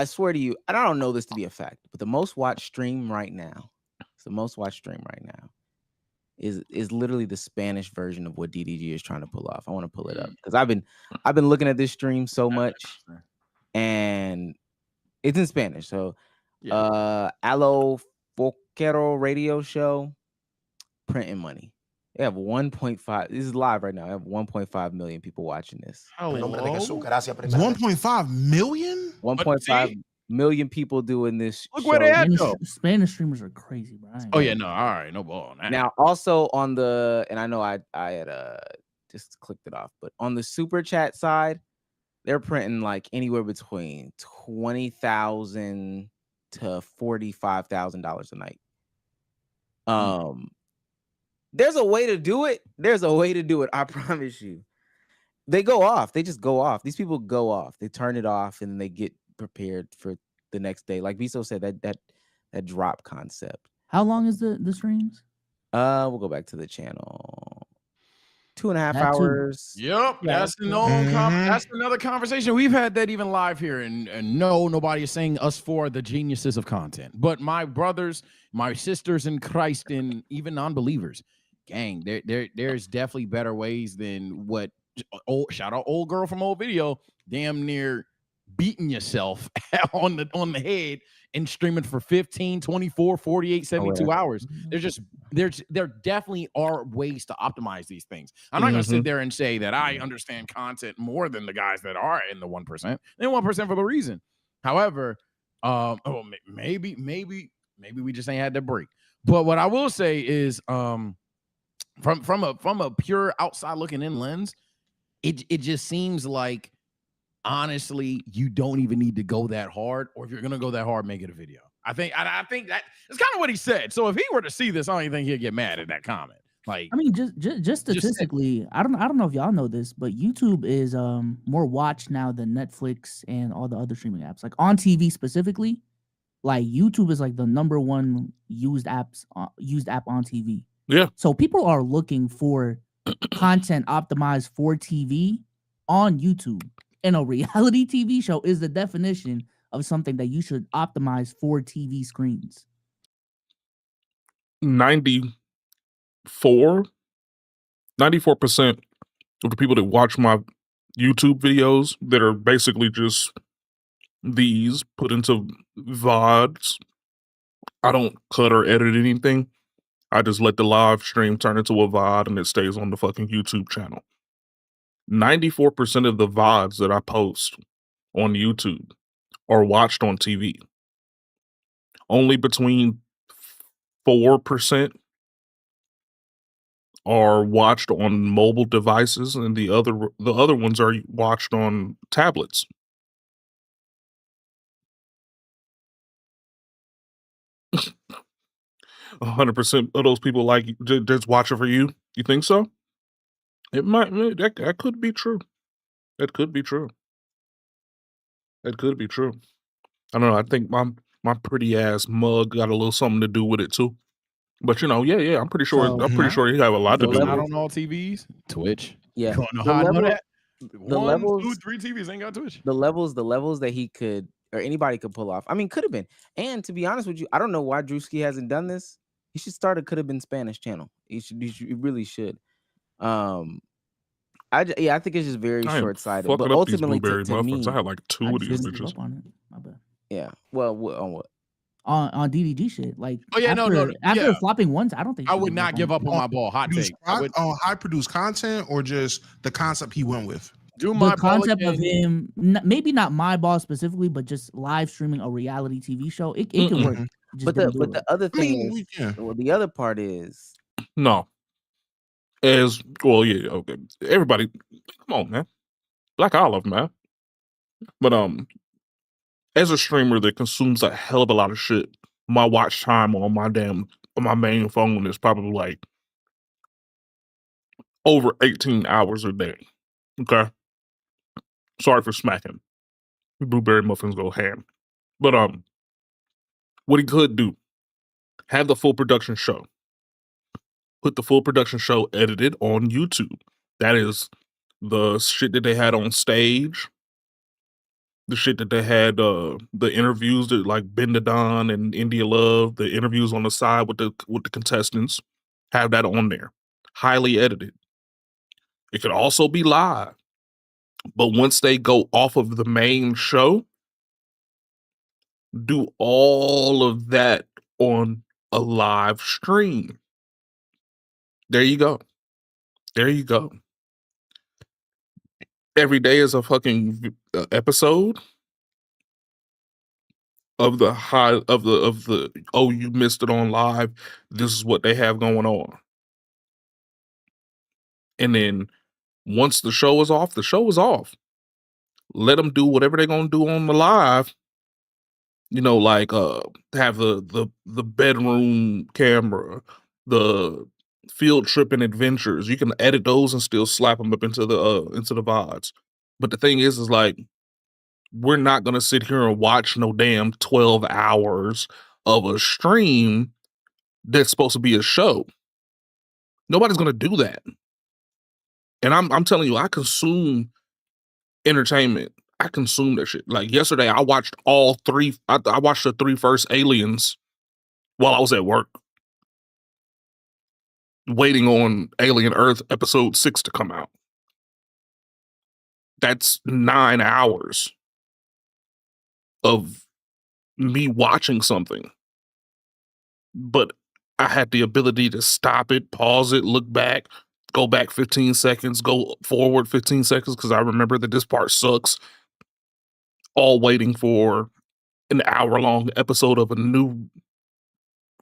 swear to you, and I don't know this to be a fact, but the most watched stream right now, is literally the Spanish version of what DDG is trying to pull off. I want to pull it up because I've been looking at this stream so much, and it's in Spanish. So, Alo Foquero radio show, printing money. They have 1.5. This is live right now. I have 1.5 million people watching this. 1.5 million? 1.5 million people doing this. Look where they at though. Spanish streamers are crazy, bro. Oh yeah, no, all right, no ball on that. Now also on the, and I know I had just clicked it off, but on the super chat side, they're printing like anywhere between $20,000 to $45,000 a night. There's a way to do it. I promise you. They go off. They just go off. These people go off. They turn it off and they get prepared for the next day. Like Viso said, that drop concept. How long is the streams? We'll go back to the channel. 2.5 hours. Yep, that's that's another conversation. We've had that even live here, and no, nobody is saying us for the geniuses of content. But my brothers, my sisters in Christ, and even non-believers, gang, there's definitely better ways than what shout out old girl from old video damn near beating yourself on the head and streaming for 15, 24, 48, 72 hours. There definitely are ways to optimize these things. I'm not going to sit there and say that I understand content more than the guys that are in the 1%. They're 1% for the reason. However, maybe we just ain't had that break. But what I will say is, from a pure outside looking in lens, it just seems like, honestly, you don't even need to go that hard, or if you're gonna go that hard, make it a video. I think that it's kind of what he said. So if he were to see this, I don't even think he'd get mad at that comment. Like, I mean, just statistically, I don't know if y'all know this, but YouTube is more watched now than Netflix and all the other streaming apps. Like on TV specifically, like YouTube is like the #1 used app on TV. Yeah. So people are looking for content optimized for TV on YouTube. And a reality TV show is the definition of something that you should optimize for TV screens. 94% of the people that watch my YouTube videos that are basically just these put into VODs, I don't cut or edit anything. I just let the live stream turn into a VOD and it stays on the fucking YouTube channel. 94% of the VODs that I post on YouTube are watched on TV. Only between 4% are watched on mobile devices, and the other ones are watched on tablets. A 100% of those people like just watch it for you. You think so? It might that could be true. That could be true. That could be true. I don't know. I think my pretty ass mug got a little something to do with it too. But yeah. I'm pretty sure. I'm pretty sure he have a lot to do with not it. on all TVs. Twitch. Yeah. You wanna know how I know that? The 1, levels, 2, 3 TVs ain't got Twitch. the levels that he could, or anybody could pull off. I mean, could have been. And to be honest with you, I don't know why Drewski hasn't done this. He should start a could have been Spanish channel. He really should. I think it's just very I am short sighted. fucking But up these ultimately, blueberry to me, muffins. I had like 2 of these Didn't give bitches. up on it. My bad. yeah. Well, on what? On DDG shit. Like, Oh, yeah, after yeah. flopping once, I don't think I you would should not give up on my ball. Hot take. On high produced content or just the concept he went with? Do The concept of him, maybe not my ball specifically, but just live streaming a reality TV show, it can work. Just But didn't do the it. other thing is, well, the other part is, No. As well, yeah, okay. Everybody, come on, man. Black Olive, man. But as a streamer that consumes a hell of a lot of shit, my watch time on my main phone is probably like over 18 hours a day. Okay. Sorry for smacking. Blueberry muffins go ham. But what he could do, have the full production show. Put the full production show edited on YouTube. That is the shit that they had on stage. The shit that they had, the interviews that like Ben Don and India Love, the interviews on the side with the contestants, have that on there. Highly edited. It could also be live. But once they go off of the main show, do all of that on a live stream. There you go. There you go. Every day is a fucking episode of the oh, you missed it on live. This is what they have going on. And then once the show is off, the show is off. Let them do whatever they're gonna do on the live. Like have the bedroom camera, the field trip and adventures. You can edit those and still slap them up into the VODs. But the thing is like, we're not gonna sit here and watch no damn 12 hours of a stream that's supposed to be a show. Nobody's gonna do that. And I'm telling you, I consume entertainment. I consume that shit. Like yesterday, I watched all 3. I watched the 3 first Aliens while I was at work, waiting on Alien Earth episode 6 to come out. That's 9 hours of me watching something, but I had the ability to stop it, pause it, look back, go back 15 seconds, go forward 15 seconds because I remember that this part sucks, all waiting for an hour-long episode of a new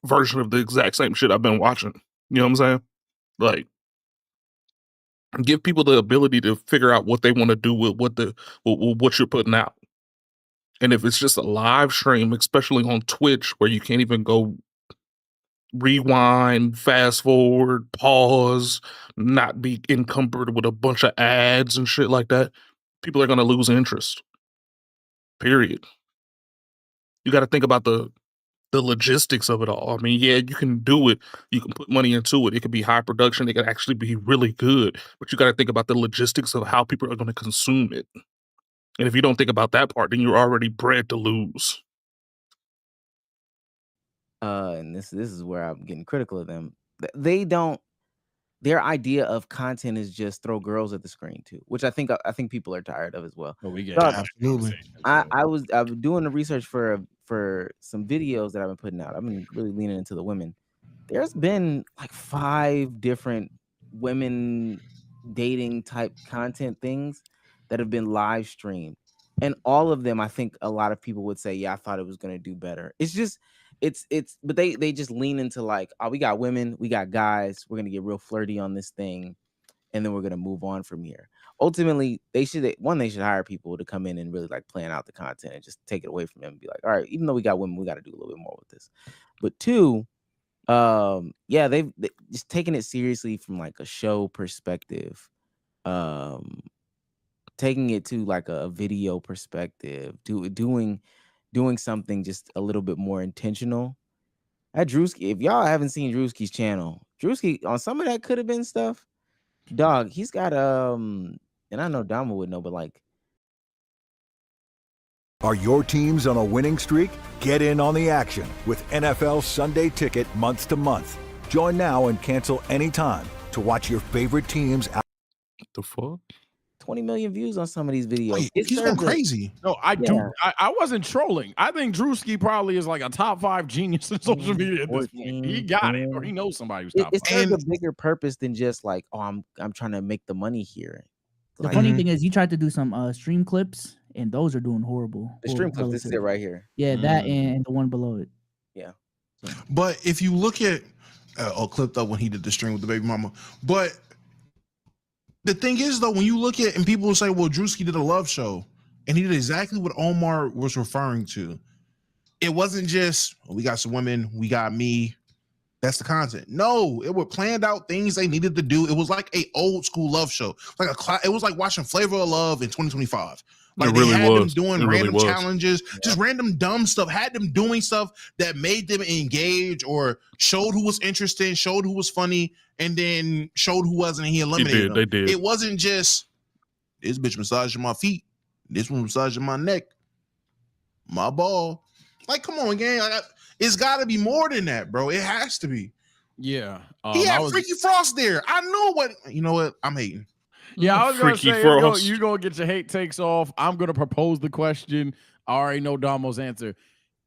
version of the exact same shit I've been watching. You know what I'm saying? Like, give people the ability to figure out what they want to do with what you're putting out. And if it's just a live stream, especially on Twitch, where you can't even go rewind, fast forward, pause, not be encumbered with a bunch of ads and shit like that, people are going to lose interest. Period. You got to think about the logistics of it all. I mean, yeah, you can do it. You can put money into it. It could be high production. It could actually be really good. But you got to think about the logistics of how people are going to consume it. And if you don't think about that part, then you're already bred to lose. And this is where I'm getting critical of them. They don't. Their idea of content is just throw girls at the screen too, which I think people are tired of as well. Oh, we get Dog, absolutely. I've been doing the research for some videos that I've been putting out. I've been really leaning into the women. There's been like 5 different women dating type content things that have been live streamed, and all of them, I think a lot of people would say, yeah, I thought it was going to do better. It's just but they just lean into like, oh, we got women, we got guys, we're going to get real flirty on this thing, and then we're going to move on from here. Ultimately, they should hire people to come in and really like plan out the content and just take it away from them and be like, all right, even though we got women, we got to do a little bit more with this. But 2, yeah, they just taking it seriously from like a show perspective, taking it to like a video perspective, doing something just a little bit more intentional. At Drewski, if y'all haven't seen Drewski's channel, Drewski on some of that could have been stuff. Dog, he's got and I know Dama would know, but like, are your teams on a winning streak? Get in on the action with NFL Sunday Ticket month to month. Join now and cancel anytime to watch your favorite teams out. The fuck? 20 million views on some of these videos. Wait, he's going crazy. No, I wasn't trolling. I think Drewski probably is like a top 5 genius in social media at this point. He got it, or he knows somebody who's top 5. It serves a bigger purpose than just like, oh, I'm trying to make the money here. The funny thing is, he tried to do some stream clips, and those are doing horrible. The stream clip, this is it right here. Yeah, that and the one below it. Yeah. But if you look at clipped up when he did the stream with the baby mama, but the thing is though, when you look at and people will say, well, Drewski did a love show, and he did exactly what Omar was referring to. It wasn't just, oh, we got some women, we got me. That's the content. No, it were planned out things they needed to do. It was like a old school love show, like it was like watching Flavor of Love in 2025. Like they had them doing random challenges, just random dumb stuff, had them doing stuff that made them engage or showed who was interesting, showed who was funny, and then showed who wasn't, and he eliminated them. They did. It wasn't just this bitch massaging my feet, this one massaging my neck, my ball. Like, come on, gang. It's got to be more than that, bro. It has to be. Yeah. He had Freaky Frost there. I know what. You know what? I'm hating. Yeah, I was going to say, you're going to get your hate takes off. I'm going to propose the question. I already know Damo's answer.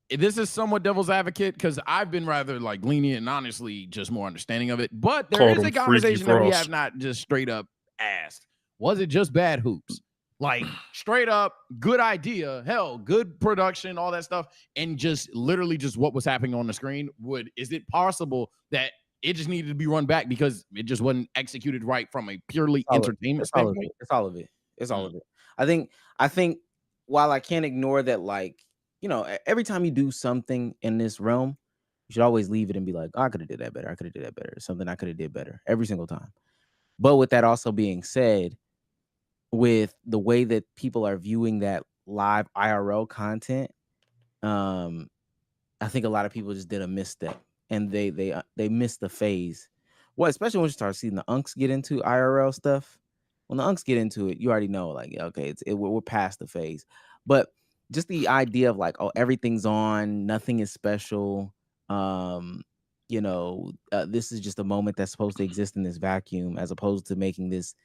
This is somewhat devil's advocate because I've been rather like lenient and honestly just more understanding of it. But there is a conversation that we have not just straight up asked. Was it just bad hoops? Like straight up, good idea, hell, good production, all that stuff, and just literally just what was happening on the screen. Is it possible that it just needed to be run back because it just wasn't executed right from a purely entertainment standpoint? It's all of it. It's all of it. I think while I can't ignore that, like, you know, every time you do something in this realm, you should always leave it and be like, oh, I could have did that better. I could have did that better. Something I could have did better every single time. But with that also being said, with the way that people are viewing that live IRL content, I think a lot of people just did a misstep and they missed the phase. Well, especially when you start seeing the unks get into IRL stuff. When the unks get into it, you already know, like, okay, we're past the phase. But just the idea of like, oh, everything's on, nothing is special. You know, this is just a moment that's supposed to exist in this vacuum, as opposed to making this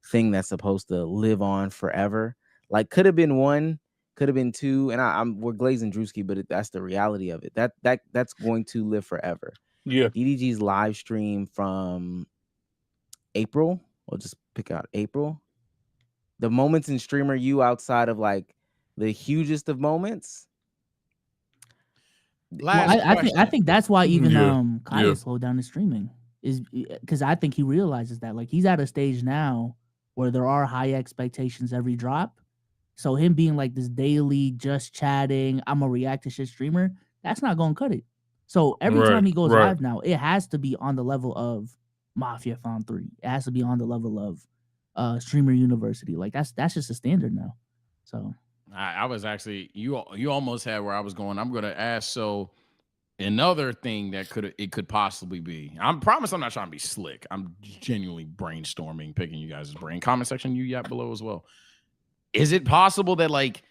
thing that's supposed to live on forever. Like, could have been one Could have been 2, and we're glazing Drewski, but that's the reality of it. That's going to live forever. Yeah. DDG's live stream from April. We'll just pick out April. The moments in Streamer U outside of like the hugest of moments. I think that's why even Kanye Yeah. slowed down his streaming, is because I think he realizes that like he's at a stage now where there are high expectations every drop. So him being like this daily just chatting, I'm a react to shit streamer, that's not gonna cut it. So every time he goes live now, it has to be on the level of Mafia Found 3. It has to be on the level of Streamer University. Like that's just a standard now. So I was actually you almost had where I was going. I'm gonna ask, so another thing that could possibly be. I promise I'm not trying to be slick. I'm genuinely brainstorming, picking you guys' brain. Comment section, you below as well. Is it possible that like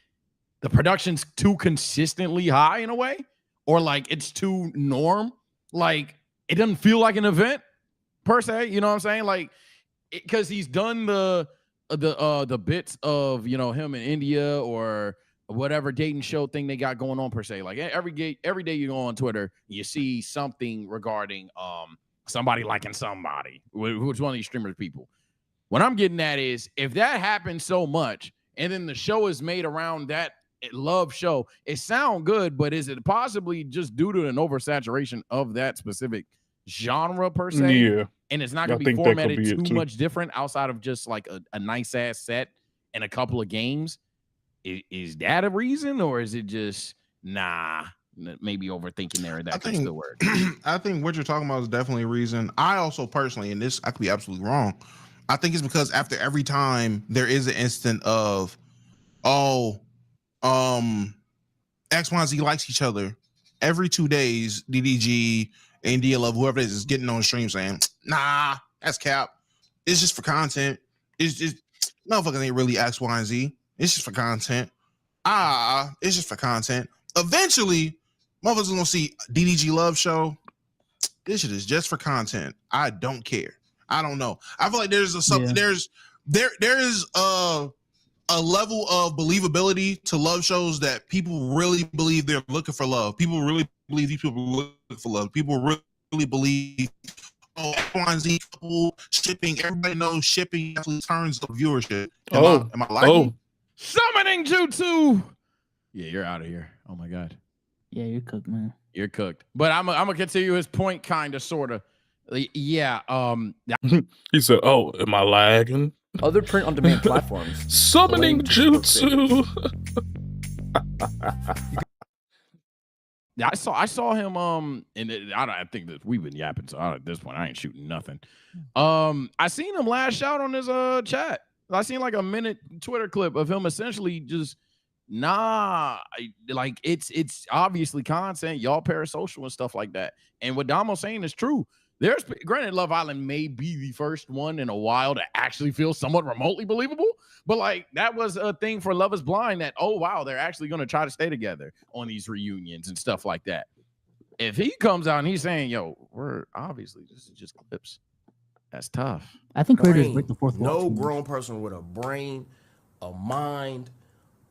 the production's too consistently high in a way, or like it's too norm? Like it doesn't feel like an event per se. You know what I'm saying? Like because he's done the bits of him in India or whatever dating show thing they got going on per se. Like every day you go on Twitter, you see something regarding somebody liking somebody, which one of these streamers people. What I'm getting at is if that happens so much, and then the show is made around that love show, it sounds good, but is it possibly just due to an oversaturation of that specific genre per se? Yeah. And it's not going to be formatted too much different outside of just like a nice ass set and a couple of games. Is that a reason, or is it just maybe overthinking there? That could still work. I think what you're talking about is definitely a reason. I also personally, and this I could be absolutely wrong, I think it's because after every time there is an instant of, X, Y, and Z likes each other, every 2 days, DDG, India Love, whoever it is getting on the stream saying, nah, that's cap. It's just for content. It's just, motherfuckers ain't really X, Y, and Z. It's just for content. It's just for content. Eventually, motherfuckers gonna see DDG Love show. This shit is just for content. I don't care. I don't know. I feel like there's there is a level of believability to love shows that people really believe they're looking for love. People really believe these people are looking for love. People really believe X1Z couple shipping. Everybody knows shipping actually turns up viewership. Am I lying? Summoning Jutsu. Yeah, you're out of here. Oh my god. Yeah, you're cooked, man. You're cooked. But I'm gonna continue his point, kind of, sort of. Yeah. He said, "Oh, am I lagging?" Other print-on-demand platforms. Summoning Jutsu. Yeah, I saw him. I think that we've been yapping. So at this point, I ain't shooting nothing. I seen him lash out on his chat. I seen like a minute Twitter clip of him essentially just like it's obviously content, y'all parasocial and stuff like that. And what Damo's saying is true. There's granted, Love Island may be the first one in a while to actually feel somewhat remotely believable, but like that was a thing for Love Is Blind that, oh wow, they're actually going to try to stay together on these reunions and stuff like that. If he comes out and he's saying, yo, we're obviously this is just clips, that's tough. I think creators break the fourth wall. No grown person with a brain, a mind,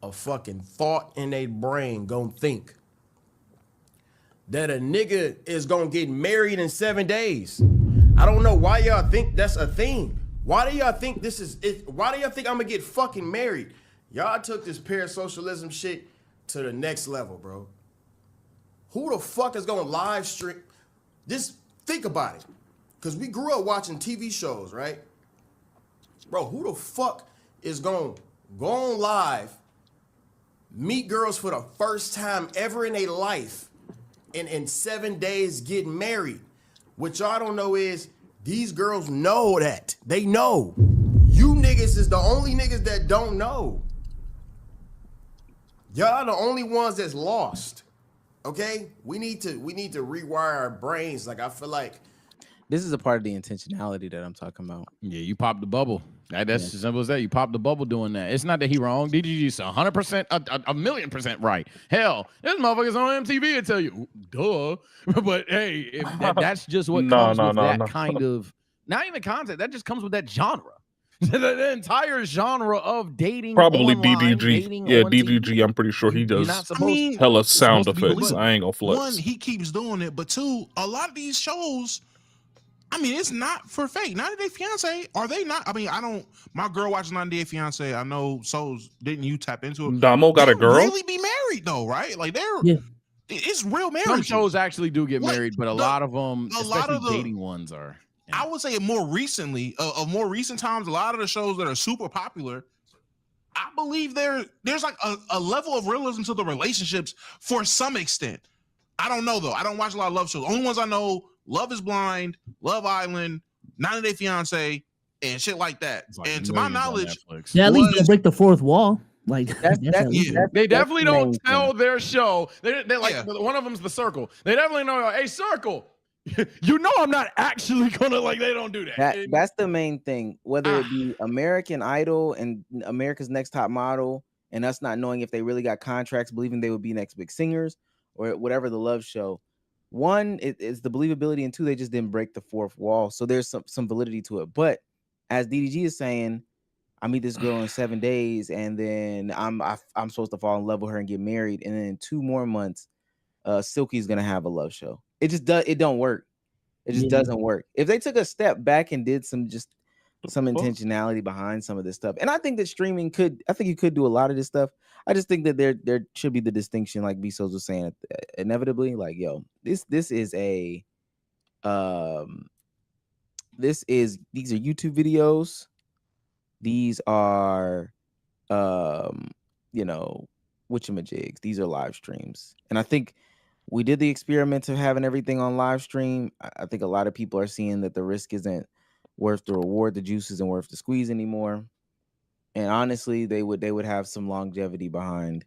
a fucking thought in their brain gonna think that a nigga is gonna get married in 7 days. I don't know why y'all think that's a thing. Why do y'all think this is it? Why do y'all think I'm gonna get fucking married? Y'all took this parasocialism shit to the next level, bro. Who the fuck is gonna live stream? Just think about it. Cause we grew up watching TV shows, right? Bro, who the fuck is gonna go on live, meet girls for the first time ever in their life, and in 7 days get married? What y'all don't know is these girls know that. They know. You niggas is the only niggas that don't know. Y'all the only ones that's lost. Okay? We need to rewire our brains. Like I feel like this is a part of the intentionality that I'm talking about. Yeah, you popped the bubble. That's as simple as that. You popped the bubble doing that. It's not that he wrong. DDG's 100%, a 1,000,000% right. Hell, this motherfucker's on MTV and tell you, duh. But hey, if that's just what comes with that kind of, not even content, that just comes with that genre. the entire genre of dating Probably online, DDG. dating Yeah, on TV. DDG. I'm pretty sure he You're does not I supposed mean, hella sound supposed to be effects. believing. I ain't gonna flex. one, he keeps doing it, but two, a lot of these shows, I mean, it's not for fake. 90 Day Fiance, are they not? I mean, I don't. My girl watches 90 Day Fiance. I know. So didn't you tap into it? Damo got a They're girl. really be married though, right? Like it's real marriage. Some shows actually do get Like, married, but a lot of them, especially dating ones, are. I would say more recently, of more recent times, a lot of the shows that are super popular, I believe there's like a level of realism to the relationships for some extent. I don't know though. I don't watch a lot of love shows. Only ones I know: Love Is Blind, Love Island, 90 Day Fiance, and shit like that. Like and to my knowledge, Yeah, at least don't break the fourth wall. Like They definitely don't tell their show. They're like one of them's The Circle. They definitely know, hey, Circle, you know I'm not actually gonna like. They don't do that. That's the main thing. Whether it be American Idol and America's Next Top Model, and us not knowing if they really got contracts, believing they would be next big singers, or whatever the love show. One, it's the believability, and two, they just didn't break the fourth wall. So there's some validity to it. But as DDG is saying, I meet this girl in 7 days, and then I'm supposed to fall in love with her and get married, and then in 2 more months, Silky's gonna have a love show. It don't work. It just doesn't work. If they took a step back and did some intentionality behind some of this stuff, and I think that streaming you could do a lot of this stuff. I just think that there should be the distinction, like Bezos was saying, inevitably, like, yo, these are YouTube videos. These are whatchamajigs. These are live streams. And I think we did the experiment of having everything on live stream. I think a lot of people are seeing that the risk isn't worth the reward, the juice isn't worth the squeeze anymore. And honestly, they would have some longevity behind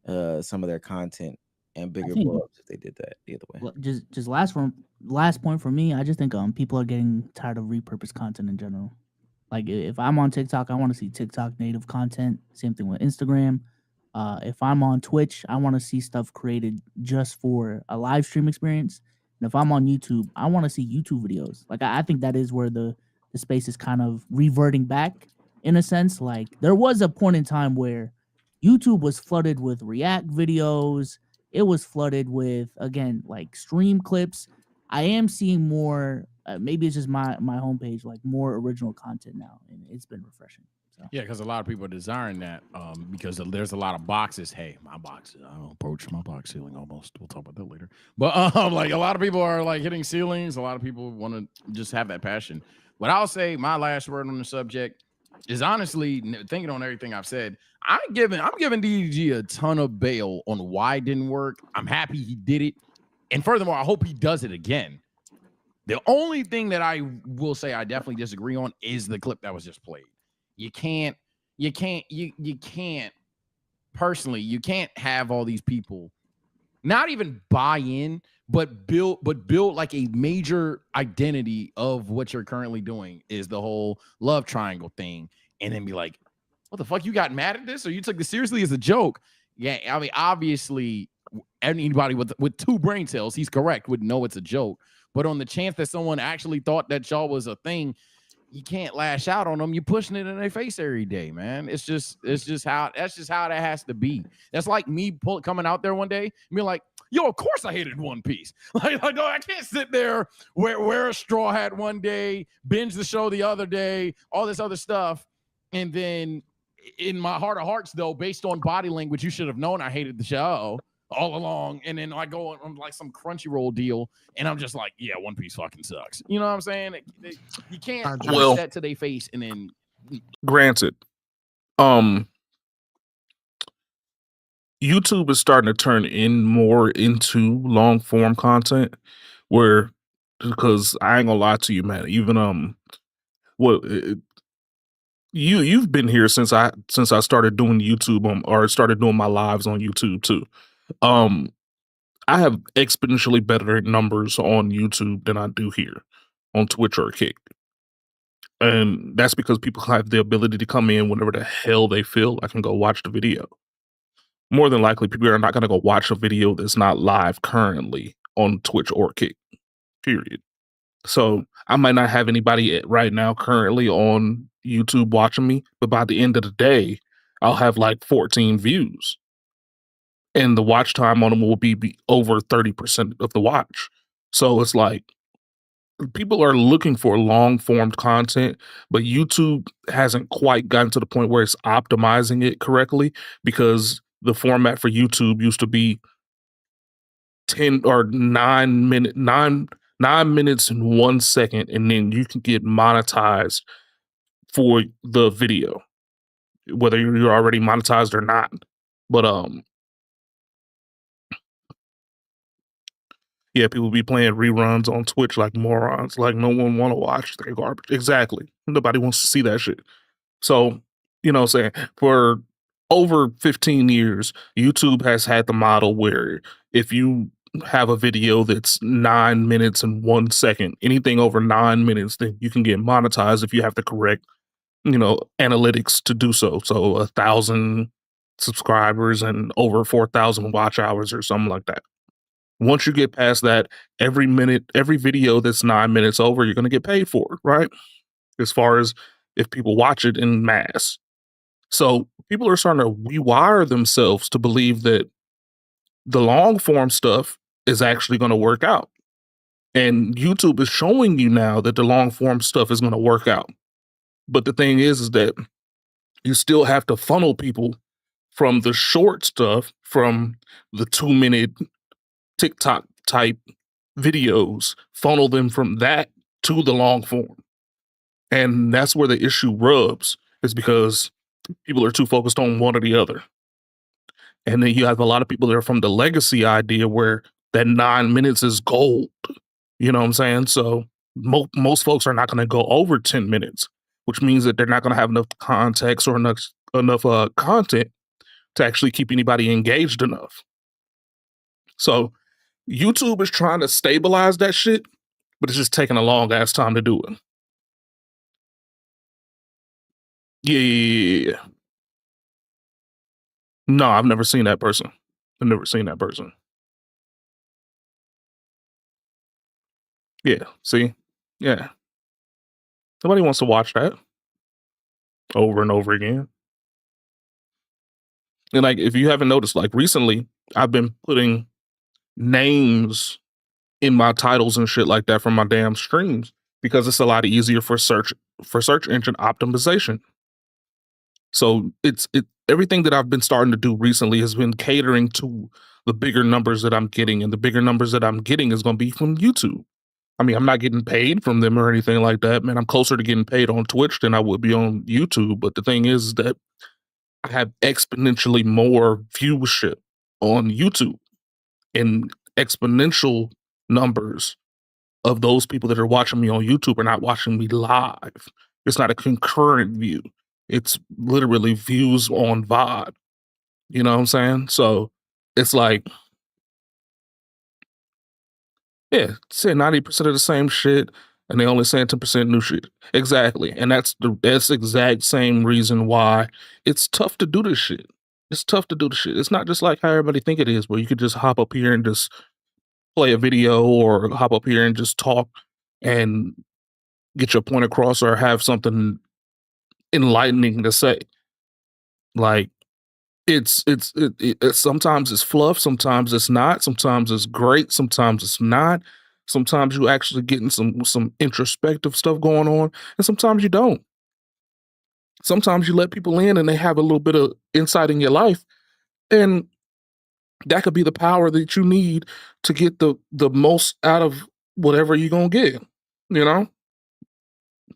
some of their content and bigger blow-ups if they did that the other way. Well, just last point for me, I just think people are getting tired of repurposed content in general. Like if I'm on TikTok, I want to see TikTok native content. Same thing with Instagram. If I'm on Twitch, I want to see stuff created just for a live stream experience. And if I'm on YouTube, I want to see YouTube videos. Like I think that is where the space is kind of reverting back in a sense. Like there was a point in time where YouTube was flooded with react videos. It was flooded with, again, like stream clips. I am seeing more, maybe it's just my homepage, like more original content now. And it's been refreshing. So. Yeah, because a lot of people are desiring that because there's a lot of boxes. Hey, my boxes, I don't approach my box ceiling almost. We'll talk about that later. But like a lot of people are like hitting ceilings. A lot of people want to just have that passion. But I'll say my last word on the subject is honestly thinking on everything I've said. I'm giving DDG a ton of bail on why it didn't work. I'm happy he did it. And furthermore, I hope he does it again. The only thing that I will say I definitely disagree on is the clip that was just played. You can't personally, you can't have all these people not even buy in, but build like a major identity of what you're currently doing is the whole love triangle thing. And then be like, what the fuck? You got mad at this? Or you took this seriously as a joke? Yeah, I mean, obviously, anybody with 2 brain cells, he's correct, would know it's a joke. But on the chance that someone actually thought that y'all was a thing, you can't lash out on them. You're pushing it in their face every day, man. That's just how that has to be. That's like me coming out there one day and be like, yo, of course I hated One Piece. Like no, I can't sit there, wear a straw hat one day, binge the show the other day, all this other stuff. And then in my heart of hearts, though, based on body language, you should have known I hated the show all along. And then I go on like some Crunchyroll deal, and I'm just like, yeah, One Piece fucking sucks. You know what I'm saying? You can't push that to their face and then. Granted, YouTube is starting to turn in more into long form content, because I ain't gonna lie to you, man. Even you've been here since I started doing YouTube or started doing my lives on YouTube too. I have exponentially better numbers on YouTube than I do here on Twitch or Kick. And that's because people have the ability to come in whenever the hell they feel like and go watch the video. More than likely, people are not going to go watch a video that's not live currently on Twitch or Kick, period. So I might not have anybody right now currently on YouTube watching me, but by the end of the day, I'll have like 14 views. And the watch time on them will be over 30% of the watch. So it's like people are looking for long form content, but YouTube hasn't quite gotten to the point where it's optimizing it correctly, because the format for YouTube used to be 10 or 9 minutes and 1 second, and then you can get monetized for the video, whether you're already monetized or not. But yeah, people be playing reruns on Twitch like morons. Like, no one want to watch their garbage. Exactly. Nobody wants to see that shit. So, you know what I'm saying? For over 15 years, YouTube has had the model where if you have a video that's 9 minutes and 1 second, anything over 9 minutes, then you can get monetized if you have the correct, analytics to do so. So 1,000 subscribers and over 4,000 watch hours or something like that. Once you get past that, every video that's 9 minutes over, you're going to get paid for it, right? As far as if people watch it in mass. So people are starting to rewire themselves to believe that the long form stuff is actually going to work out. And YouTube is showing you now that the long form stuff is going to work out. But the thing is that you still have to funnel people from the short stuff, from the 2-minute TikTok type videos, funnel them from that to the long form. And that's where the issue rubs, is because people are too focused on one or the other. And then you have a lot of people that are from the legacy idea where that 9 minutes is gold. You know what I'm saying? So most folks are not going to go over 10 minutes, which means that they're not going to have enough context or enough content to actually keep anybody engaged enough. So YouTube is trying to stabilize that shit, but it's just taking a long ass time to do it. Yeah. No, I've never seen that person. Yeah, see? Yeah. Nobody wants to watch that over and over again. And like, if you haven't noticed, like recently, I've been putting names in my titles and shit like that from my damn streams, because it's a lot easier for search engine optimization. So everything that I've been starting to do recently has been catering to the bigger numbers that I'm getting, and the bigger numbers that I'm getting is going to be from YouTube. I mean, I'm not getting paid from them or anything like that, man. I'm closer to getting paid on Twitch than I would be on YouTube. But the thing is that I have exponentially more viewership on YouTube, and exponential numbers of those people that are watching me on YouTube are not watching me live. It's not a concurrent view. It's literally views on VOD. You know what I'm saying? So it's like, yeah, say 90% of the same shit, and they only saying 10% new shit. Exactly. And that's the exact same reason why it's tough to do this shit. It's tough to do the shit. It's not just like how everybody think it is, where you could just hop up here and just play a video, or hop up here and just talk and get your point across, or have something enlightening to say. Like, it's sometimes it's fluff, sometimes it's not, sometimes it's great, sometimes it's not. Sometimes you actually getting some introspective stuff going on, and sometimes you don't. Sometimes you let people in and they have a little bit of insight in your life, and that could be the power that you need to get the most out of whatever you're gonna get, you know?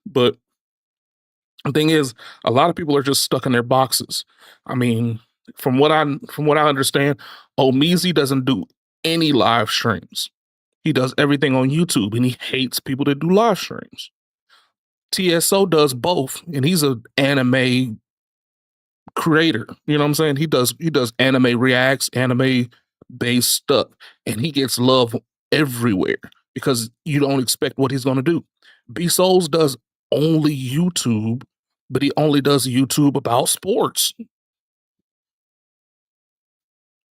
But the thing is, a lot of people are just stuck in their boxes. I mean, from what I understand, Omeezy doesn't do any live streams. He does everything on YouTube, and he hates people that do live streams. TSO does both, and he's an anime creator. You know what I'm saying? He does anime reacts, anime based stuff, and he gets love everywhere because you don't expect what he's gonna do. B Souls does only YouTube, but he only does YouTube about sports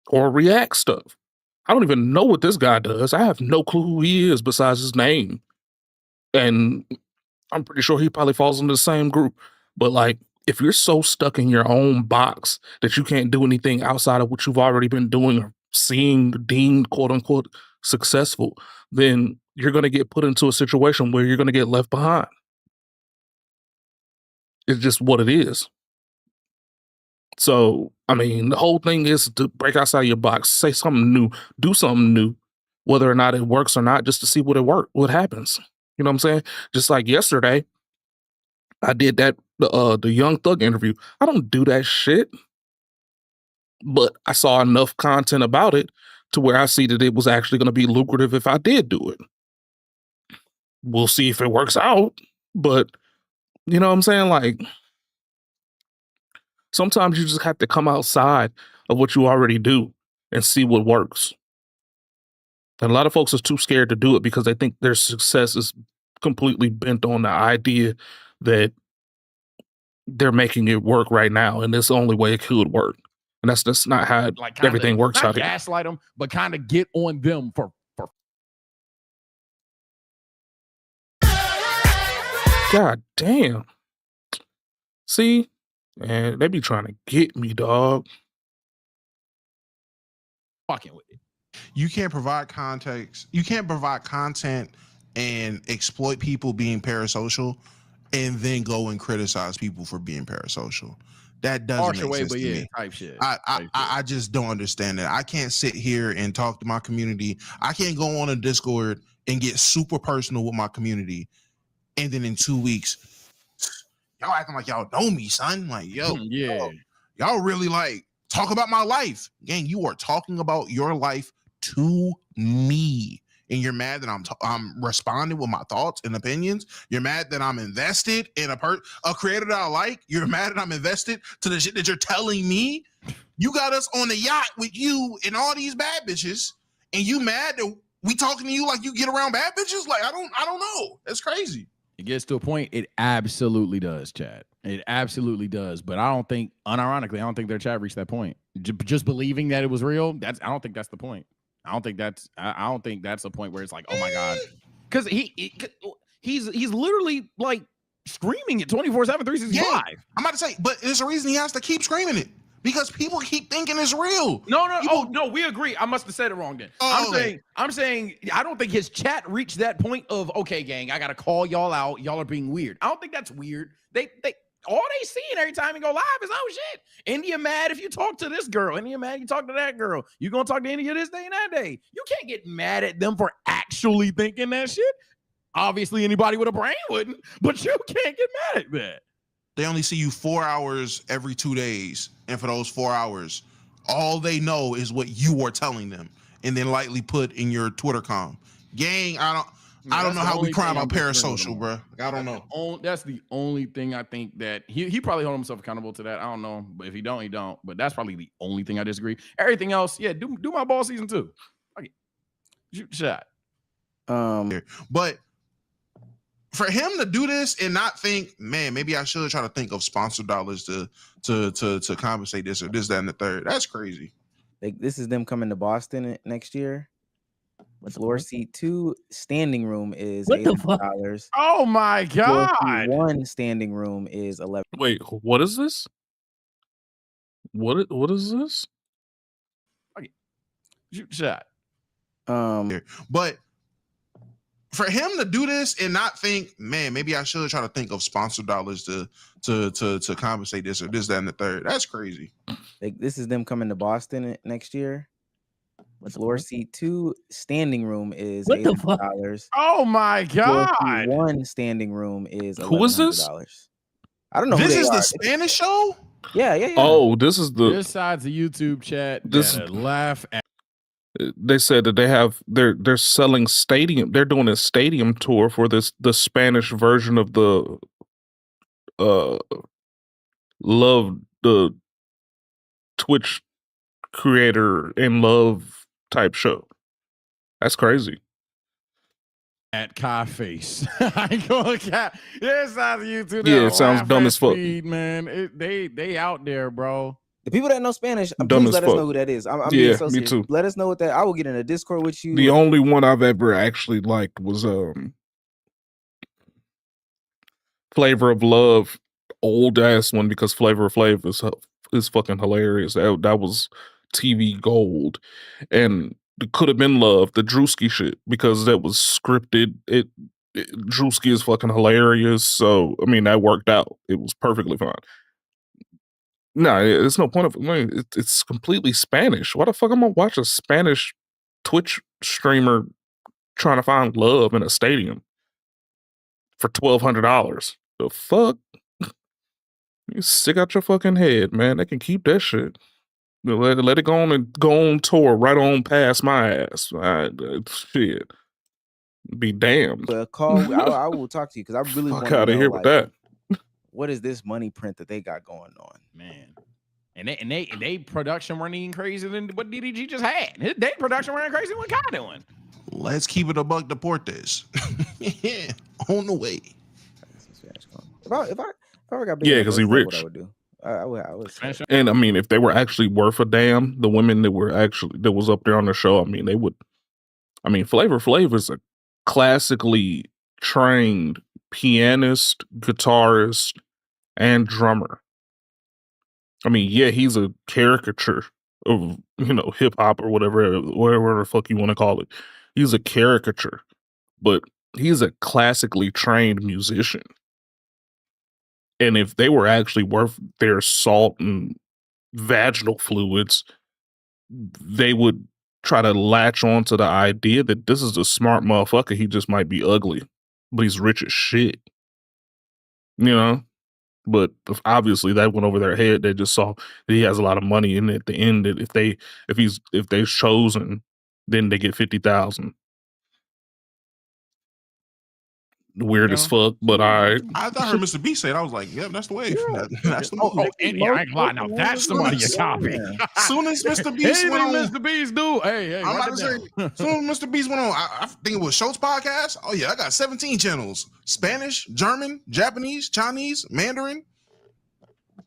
or react stuff. I don't even know what this guy does. I have no clue who he is besides his name. And I'm pretty sure he probably falls into the same group. But like, if you're so stuck in your own box that you can't do anything outside of what you've already been doing or seeing deemed quote unquote successful, then you're going to get put into a situation where you're going to get left behind. It's just what it is. So, I mean, the whole thing is to break outside your box, say something new, do something new, whether or not it works or not, just to see what happens. You know what I'm saying? Just like yesterday, I did that the Young Thug interview. I don't do that shit, but I saw enough content about it to where I see that it was actually going to be lucrative if I did do it. We'll see if it works out, but you know what I'm saying? Like, sometimes you just have to come outside of what you already do and see what works. And a lot of folks are too scared to do it because they think their success is completely bent on the idea that they're making it work right now, and it's the only way it could work. And that's not how everything works out here. Gaslight them, but kind of get on them for. God damn. See? Man, they be trying to get me, dog. Fucking with it. You can't provide context. You can't provide content and exploit people being parasocial and then go and criticize people for being parasocial. That doesn't make sense to me. Type shit. I just don't understand that. I can't sit here and talk to my community. I can't go on a Discord and get super personal with my community. And then in 2 weeks, y'all acting like y'all know me, son. Like, y'all really like talk about my life. Gang, you are talking about your life to me. And you're mad that I'm responding with my thoughts and opinions. You're mad that I'm invested in a creator that I like. You're mad that I'm invested to the shit that you're telling me. You got us on the yacht with you and all these bad bitches, and you mad that we talking to you like you get around bad bitches? Like, I don't know. That's crazy. It gets to a point, it absolutely does, Chad. It absolutely does. But I don't think, unironically, I don't think their chat reached that point. Just believing that it was real, I don't think that's the point. I don't think that's a point where it's like, oh my God. Because he's literally like screaming it 24/7, 365. Yeah, I'm about to say, but there's a reason he has to keep screaming it. Because people keep thinking it's real. No, we agree. I must have said it wrong then. I'm saying I don't think his chat reached that point of, okay, gang, I gotta call y'all out. Y'all are being weird. I don't think that's weird. They all they seeing every time he go live is, oh shit, India mad if you talk to this girl. India mad you talk to that girl. You gonna talk to India this day and that day. You can't get mad at them for actually thinking that shit. Obviously, anybody with a brain wouldn't, but you can't get mad at that. They only see you 4 hours every 2 days. And for those 4 hours, all they know is what you are telling them and then lightly put in your Twitter com. Gang, I don't know how we cry about parasocial, bro. I don't know. That's the only thing I think that he probably hold himself accountable to that. I don't know. But if he don't, he don't. But that's probably the only thing I disagree. Everything else, yeah, do my ball season 2. Okay. Shoot shot. But for him to do this and not think, man, maybe I should try to think of sponsor dollars to compensate this or this, that, and the third. That's crazy. Like, this is them coming to Boston next year. Floor seat 2 standing room is $800. Oh my God! 1 standing room is $11. Wait, what is this? What is this? Okay. Shoot shot. But for him to do this and not think, man, maybe I should try to think of sponsor dollars to compensate this or this, that, and the third. That's crazy. Like, this is them coming to Boston next year. Floor seat 2 standing room is $800. Oh my God! 1 standing room is $1,100. Who is this? I don't know. This who they is are. the Spanish show? Yeah. Oh, this is the This side's the YouTube chat. This- Laugh at. They said that they're selling stadium. They're doing a stadium tour for the Spanish version of the Love, the Twitch creator in Love type show. That's crazy. At Kai Face. I ain't going to Kai. This side's the YouTube. Yeah, it sounds dumb as fuck. Man, they out there, bro. The people that know Spanish, Dumb please as let us fuck. know who that is. I'm Yeah, being so me serious. too. Let us know what that. I will get in a Discord with you. The only one I've ever actually liked was Flavor of Love old ass one because Flavor Flav is fucking hilarious. That was TV gold, and it could have been Love, the Drewski shit, because that was scripted. Drewski is fucking hilarious, so I mean that worked out. It was perfectly fine. No, it's no point of. I mean, it's completely Spanish. Why the fuck am I watch a Spanish Twitch streamer trying to find love in a stadium for $1,200? The fuck? You sick out your fucking head, man. They can keep that shit. Let it go on tour right on past my ass. Shit. Be damned. Well, call. I will talk to you because I really Fuck want to outta know here with like, that. what is this money print that they got going on? Man. And they production weren't even crazy than what DDG just had. His day production weren't crazy than what Kai doing. Let's keep it a buck Deportes. Yeah, on the way. If I ever got Yeah, because he that's what rich. I would do. I would say. And I mean, if they were actually worth a damn, the women that was up there on the show, I mean, they would. I mean, Flavor Flav is a classically trained pianist, guitarist, and drummer. I mean, yeah, he's a caricature of, hip hop or whatever the fuck you want to call it. He's a caricature, but he's a classically trained musician. And if they were actually worth their salt and vaginal fluids, they would try to latch on to the idea that this is a smart motherfucker. He just might be ugly, but he's rich as shit. But obviously that went over their head. They just saw that he has a lot of money, and at the end, that if they're chosen, then they get 50,000. Weird as fuck, but I thought I heard Mr. B say it. I was like, "Yep, that's the way. That's the move." And I ain't gonna lie. Now that's somebody you copy. Soon as Mr. Beast went on, Mr. Beast do. Hey, I'm about to say, soon as Mr. Beast went on, I think it was Schultz podcast. Oh yeah, I got 17 channels: Spanish, German, Japanese, Chinese, Mandarin.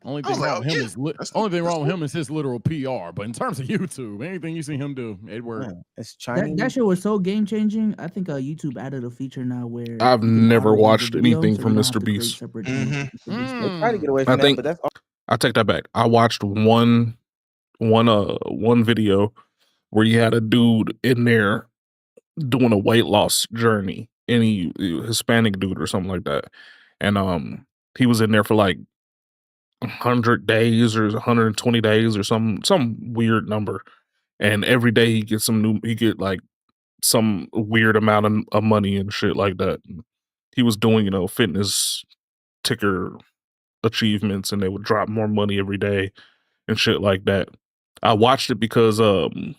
Only thing wrong with him is his literal PR. But in terms of YouTube, anything you see him do, it works. It's That shit was so game changing. I think YouTube added a feature now where I've you can never auto-edit watched the video, anything so from you don't have Mr. to create Beast. separate channels for Mr. Beast. They try to get away from I that, think but that's all. I take that back. I watched one video where you had a dude in there doing a weight loss journey, any Hispanic dude or something like that, and he was in there for like 100 days or 120 days or some weird number, and every day he get like some weird amount of money and shit like that. And he was doing fitness ticker achievements, and they would drop more money every day and shit like that. I watched it because the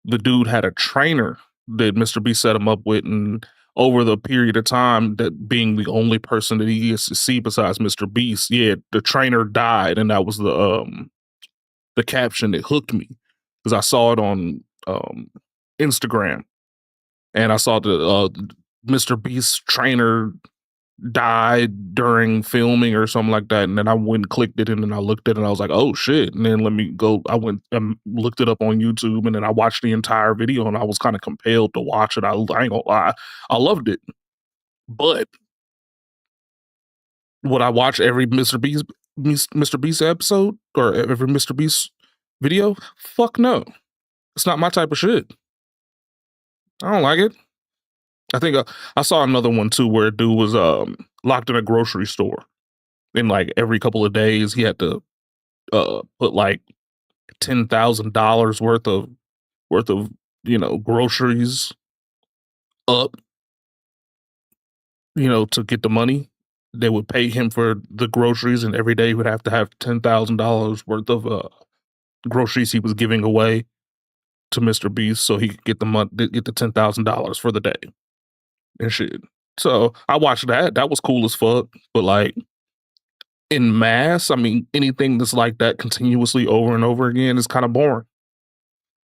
dude had a trainer that Mr. B set him up with, and over the period of time, that being the only person that he gets to see besides Mr. Beast, yeah, the trainer died, and that was the caption that hooked me, because I saw it on Instagram, and I saw the Mr. Beast trainer died during filming or something like that, and then I went and clicked it, and then I looked at it and I was like, oh shit, and then I went and looked it up on YouTube, and then I watched the entire video, and I was kind of compelled to watch it. I ain't gonna lie, I loved it. But would I watch every Mr. Beast episode or every Mr. Beast video? Fuck no. It's not my type of shit. I don't like it. I think I saw another one too where a dude was locked in a grocery store, and like every couple of days he had to put like $10,000 worth of groceries up, to get the money. They would pay him for the groceries, and every day he would have to have $10,000 worth of groceries he was giving away to Mr. Beast so he could get the $10,000 for the day and shit. So I watched that. That was cool as fuck. But like in mass, I mean, anything that's like that continuously over and over again is kind of boring.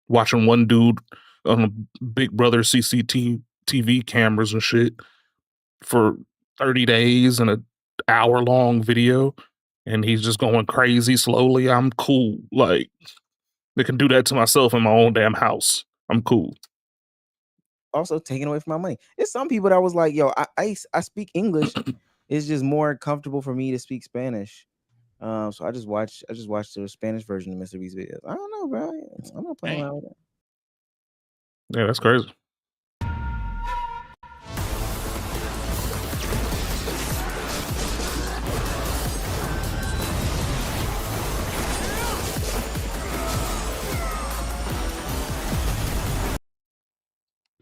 Watching one dude on Big Brother CCTV cameras and shit for 30 days in an hour-long video, and he's just going crazy slowly. I'm cool. Like, they can do that to myself in my own damn house. I'm cool. Also taking away from my money. It's some people that was like, yo, I speak English, it's just more comfortable for me to speak Spanish. So I just watched the Spanish version of Mr. Beast videos. I don't know, bro. I'm not playing around with it. Yeah, that's crazy.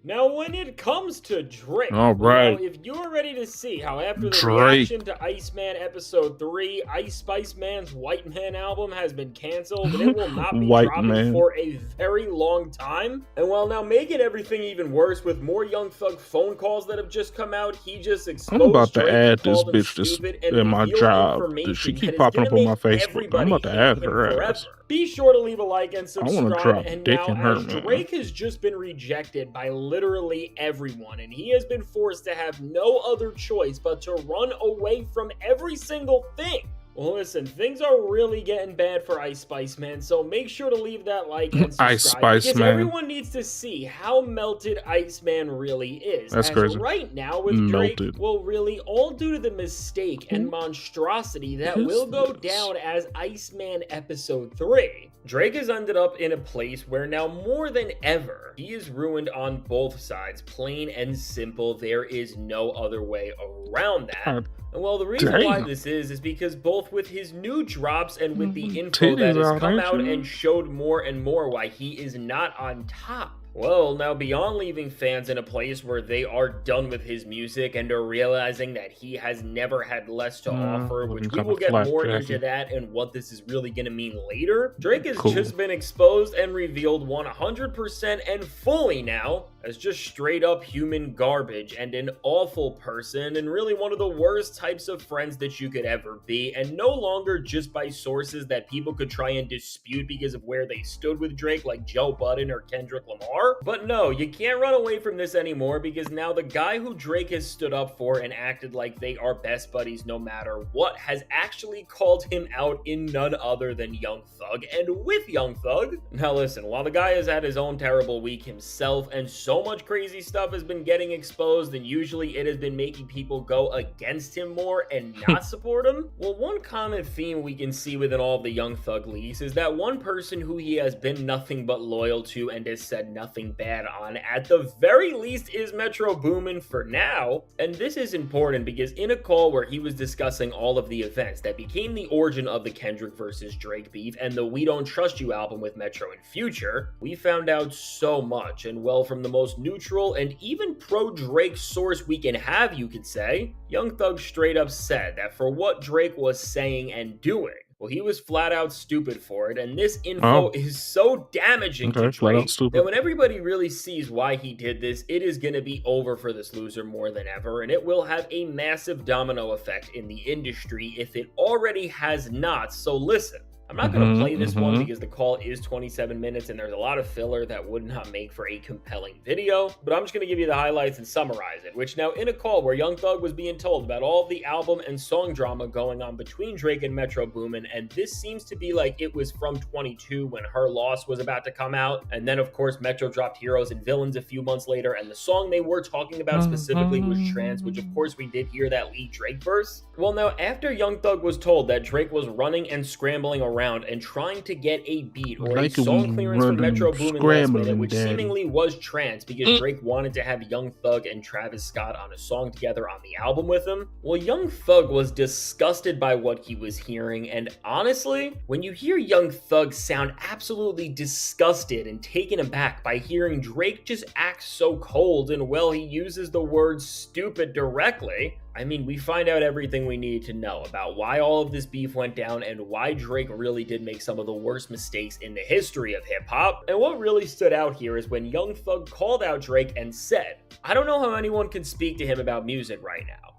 Now, when it comes to Drake, all right, if you're ready to see how after the Drake. reaction to Iceman Episode 3, Ice Spice Man's White Man album has been canceled and it will not be White dropping Man. for a very long time. And while now making everything even worse with more Young Thug phone calls that have just come out, he just exposed I'm about to Drake, add this called him bitch to stupid, and in my revealed job. information She that keep is popping gonna up on my make Facebook. everybody I'm about to hate add him her forever. ass. Be sure to leave a like and I wanna subscribe. drop And dick now, in her, as man. Drake has just been rejected by literally everyone, and he has been forced to have no other choice but to run away from every single thing. Well, listen, things are really getting bad for Ice Spice Man, so make sure to leave that like and subscribe. Ice Spice because Man. everyone needs to see how melted Iceman really is. That's as crazy. Right now with Melted. Drake, well, really, all due to the mistake and monstrosity that Who's will go this? down as Iceman Episode 3. Drake has ended up in a place where now more than ever, he is ruined on both sides. Plain and simple, there is no other way around that. And well, the reason why Damn. this is because both with his new drops and with the info Titties that has out, come ain't out you? and showed more and more why he is not on top. Well, now beyond leaving fans in a place where they are done with his music and are realizing that he has never had less to offer, which we kinda will get more flapjacky. into that and what this is really going to mean later, Drake has Cool. just been exposed and revealed 100% and fully now as just straight up human garbage and an awful person and really one of the worst types of friends that you could ever be, and no longer just by sources that people could try and dispute because of where they stood with Drake, like Joe Budden or Kendrick Lamar. But no, you can't run away from this anymore, because now the guy who Drake has stood up for and acted like they are best buddies no matter what has actually called him out in none other than Young Thug. And with Young Thug, now listen, while the guy has had his own terrible week himself and so much crazy stuff has been getting exposed, and usually it has been making people go against him more and not support him, well, one common theme we can see within all of the Young Thug leaks is that one person who he has been nothing but loyal to and has said nothing bad on, at the very least, is Metro Boomin for now. And this is important because in a call where he was discussing all of the events that became the origin of the Kendrick versus Drake beef and the We Don't Trust You album with Metro and Future, we found out so much, and well, from the most neutral and even pro-Drake source we can have, you could say, Young Thug straight up said that for what Drake was saying and doing, well, he was flat out stupid for it, and this info is so damaging to Flat out Drake stupid. that when everybody really sees why he did this, it is going to be over for this loser more than ever, and it will have a massive domino effect in the industry if it already has not. So listen, I'm not going to play this one because the call is 27 minutes and there's a lot of filler that would not make for a compelling video, but I'm just going to give you the highlights and summarize it, which now in a call where Young Thug was being told about all of the album and song drama going on between Drake and Metro Boomin, and this seems to be like it was from 22 when Her Loss was about to come out, and then of course Metro dropped Heroes and Villains a few months later, and the song they were talking about specifically was Trance, which of course we did hear that lead Drake verse. Well, now after Young Thug was told that Drake was running and scrambling around and trying to get a beat or a Like song clearance from running, Metro Boomin last scrambling, minute, which daddy. seemingly was Trance because Drake wanted to have Young Thug and Travis Scott on a song together on the album with him. Well, Young Thug was disgusted by what he was hearing, and honestly, when you hear Young Thug sound absolutely disgusted and taken aback by hearing Drake just act so cold and, well, he uses the word stupid directly, I mean, we find out everything we need to know about why all of this beef went down and why Drake really did make some of the worst mistakes in the history of hip-hop. And what really stood out here is when Young Thug called out Drake and said, "I don't know how anyone can speak to him about music right now."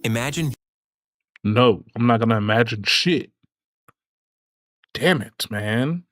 Imagine. No, I'm not gonna imagine shit. Damn it, man.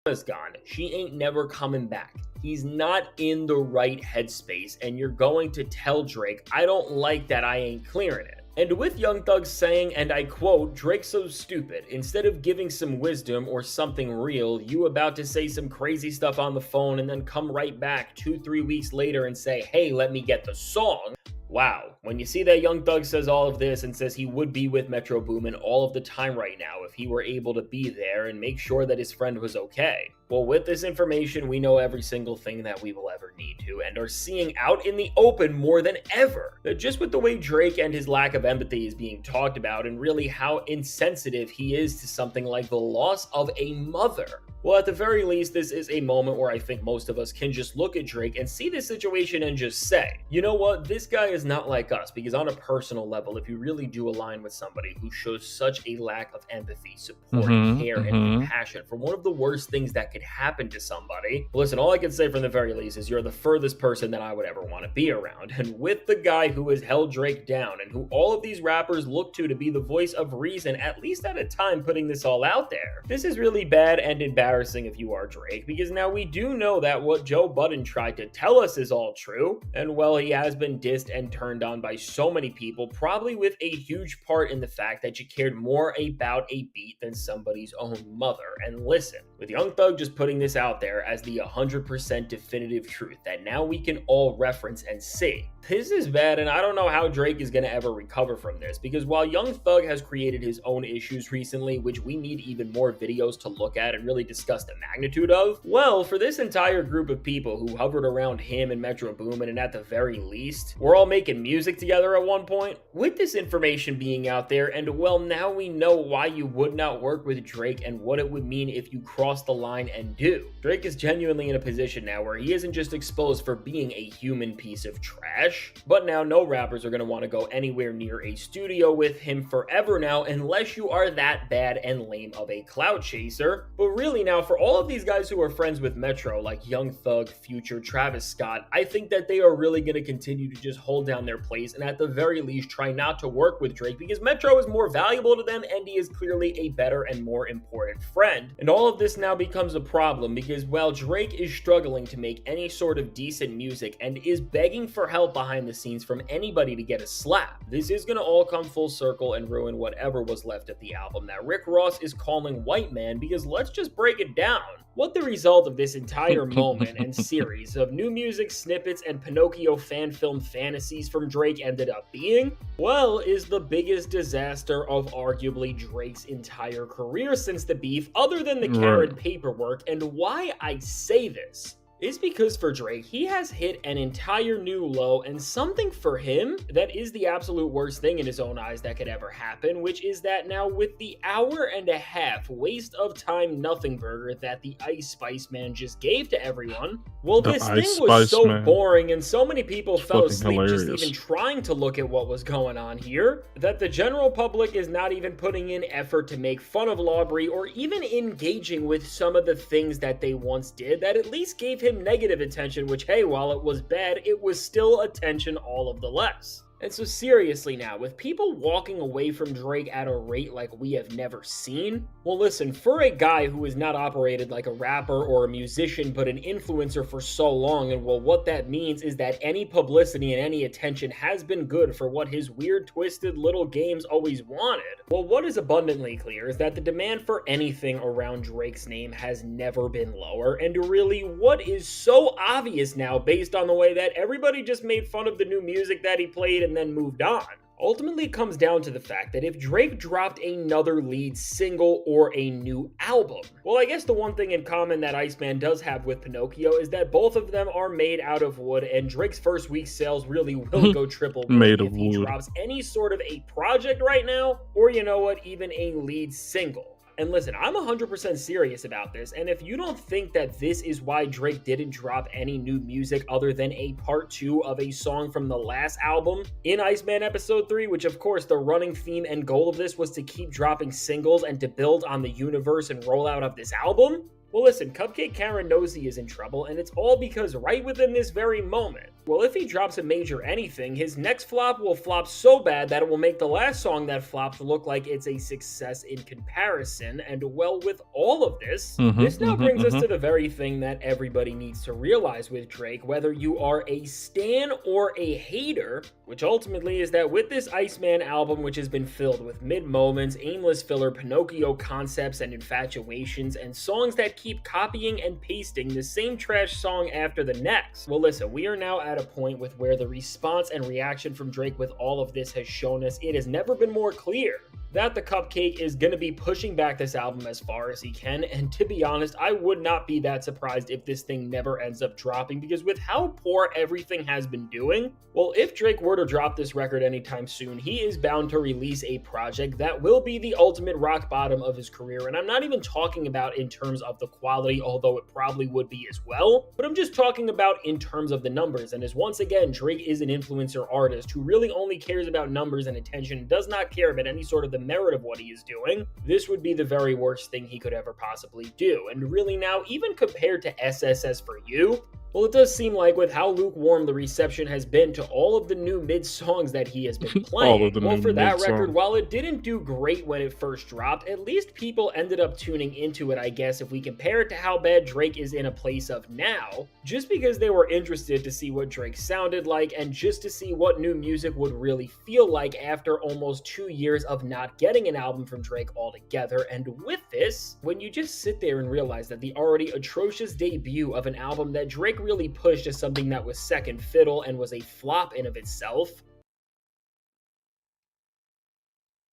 Is gone. She ain't never coming back. He's not in the right headspace, and you're going to tell Drake, "I don't like that, I ain't clearing it." And with Young Thug saying, and I quote, "Drake's so stupid. Instead of giving some wisdom or something real, you about to say some crazy stuff on the phone and then come right back 2-3 weeks later and say, hey, let me get the song." Wow, when you see that Young Thug says all of this and says he would be with Metro Boomin all of the time right now if he were able to be there and make sure that his friend was okay. Well, with this information, we know every single thing that we will ever need to and are seeing out in the open more than ever. That just with the way Drake and his lack of empathy is being talked about and really how insensitive he is to something like the loss of a mother. Well, at the very least, this is a moment where I think most of us can just look at Drake and see this situation and just say, you know what, this guy is not like us, because on a personal level, if you really do align with somebody who shows such a lack of empathy, support, care, and compassion for one of the worst things that could happen to somebody, listen, all I can say from the very least is you're the furthest person that I would ever want to be around. And with the guy who has held Drake down and who all of these rappers look to be the voice of reason, at least at a time putting this all out there, this is really bad and embarrassing if you are Drake, because now we do know that what Joe Budden tried to tell us is all true, and well, he has been dissed and turned on by so many people, probably with a huge part in the fact that you cared more about a beat than somebody's own mother. And listen, with Young Thug just putting this out there as the 100% definitive truth that now we can all reference and see, this is bad, and I don't know how Drake is going to ever recover from this, because while Young Thug has created his own issues recently, which we need even more videos to look at and really discuss the magnitude of, well, for this entire group of people who hovered around him and Metro Boomin, and at the very least, we're all making music together at one point, with this information being out there, and well, now we know why you would not work with Drake and what it would mean if you cross the line and do. Drake is genuinely in a position now where he isn't just exposed for being a human piece of trash, but now no rappers are going to want to go anywhere near a studio with him forever now unless you are that bad and lame of a clout chaser. But really now, for all of these guys who are friends with Metro, like Young Thug, Future, Travis Scott, I think that they are really going to continue to just hold down their place and at the very least try not to work with Drake, because Metro is more valuable to them and he is clearly a better and more important friend. And all of this now becomes a problem because while Drake is struggling to make any sort of decent music and is begging for help behind the scenes from anybody to get a slap, this is going to all come full circle and ruin whatever was left of the album that Rick Ross is calling White Man, because let's just break it down. What the result of this entire moment and series of new music snippets and Pinocchio fan film fantasies from Drake ended up being, well, is the biggest disaster of arguably Drake's entire career since the beef, other than the Karen paperwork. And why I say this is because for Drake, he has hit an entire new low, and something for him that is the absolute worst thing in his own eyes that could ever happen, which is that now with the hour-and-a-half waste of time nothing burger that the Ice Spice Man just gave to everyone, well, this thing was so boring and so many people fell asleep just even trying to look at what was going on here, that the general public is not even putting in effort to make fun of Lawbury or even engaging with some of the things that they once did that at least gave him negative attention, which, hey, while it was bad, it was still attention all of the less. And so seriously now, with people walking away from Drake at a rate like we have never seen, well listen, for a guy who has not operated like a rapper or a musician but an influencer for so long, and well, what that means is that any publicity and any attention has been good for what his weird twisted little games always wanted. Well, what is abundantly clear is that the demand for anything around Drake's name has never been lower, and really what is so obvious now based on the way that everybody just made fun of the new music that he played and then moved on, ultimately comes down to the fact that if Drake dropped another lead single or a new album, well, I guess the one thing in common that Iceman does have with Pinocchio is that both of them are made out of wood, and Drake's first week's sales really will go triple if he drops any sort of a project right now, or you know what, even a lead single. And listen, I'm 100% serious about this, and if you don't think that this is why Drake didn't drop any new music other than a part 2 of a song from the last album in Iceman Episode 3, which of course the running theme and goal of this was to keep dropping singles and to build on the universe and rollout of this album, well listen, Cupcake Karen knows he is in trouble, and it's all because right within this very moment, Well, if he drops a major anything, his next flop will flop so bad that it will make the last song that flopped look like it's a success in comparison. And well, with all of this, this now brings us to the very thing that everybody needs to realize with Drake, whether you are a stan or a hater, which ultimately is that with this Iceman album, which has been filled with mid-moments, aimless filler, Pinocchio concepts and infatuations, and songs that keep copying and pasting the same trash song after the next. Well, listen, we are now at a point with where the response and reaction from Drake with all of this has shown us it has never been more clear that the Cupcake is going to be pushing back this album as far as he can, and to be honest, I would not be that surprised if this thing never ends up dropping, because with how poor everything has been doing, well, if Drake were to drop this record anytime soon, he is bound to release a project that will be the ultimate rock bottom of his career, and I'm not even talking about in terms of the quality, although it probably would be as well, but I'm just talking about in terms of the numbers, and as once again, Drake is an influencer artist who really only cares about numbers and attention and does not care about any sort of the merit of what he is doing, this would be the very worst thing he could ever possibly do. And really now, even compared to SSS for You, well, it does seem like with how lukewarm the reception has been to all of the new mid songs that he has been playing, well, for that record, while it didn't do great when it first dropped, at least people ended up tuning into it, I guess, if we compare it to how bad Drake is in a place of now, just because they were interested to see what Drake sounded like and just to see what new music would really feel like after almost 2 years of not getting an album from Drake altogether. And with this, when you just sit there and realize that the already atrocious debut of an album that Drake really pushed as something that was second fiddle and was a flop in of itself.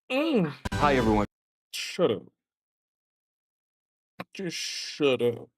Hi, everyone. Shut up. Just shut up.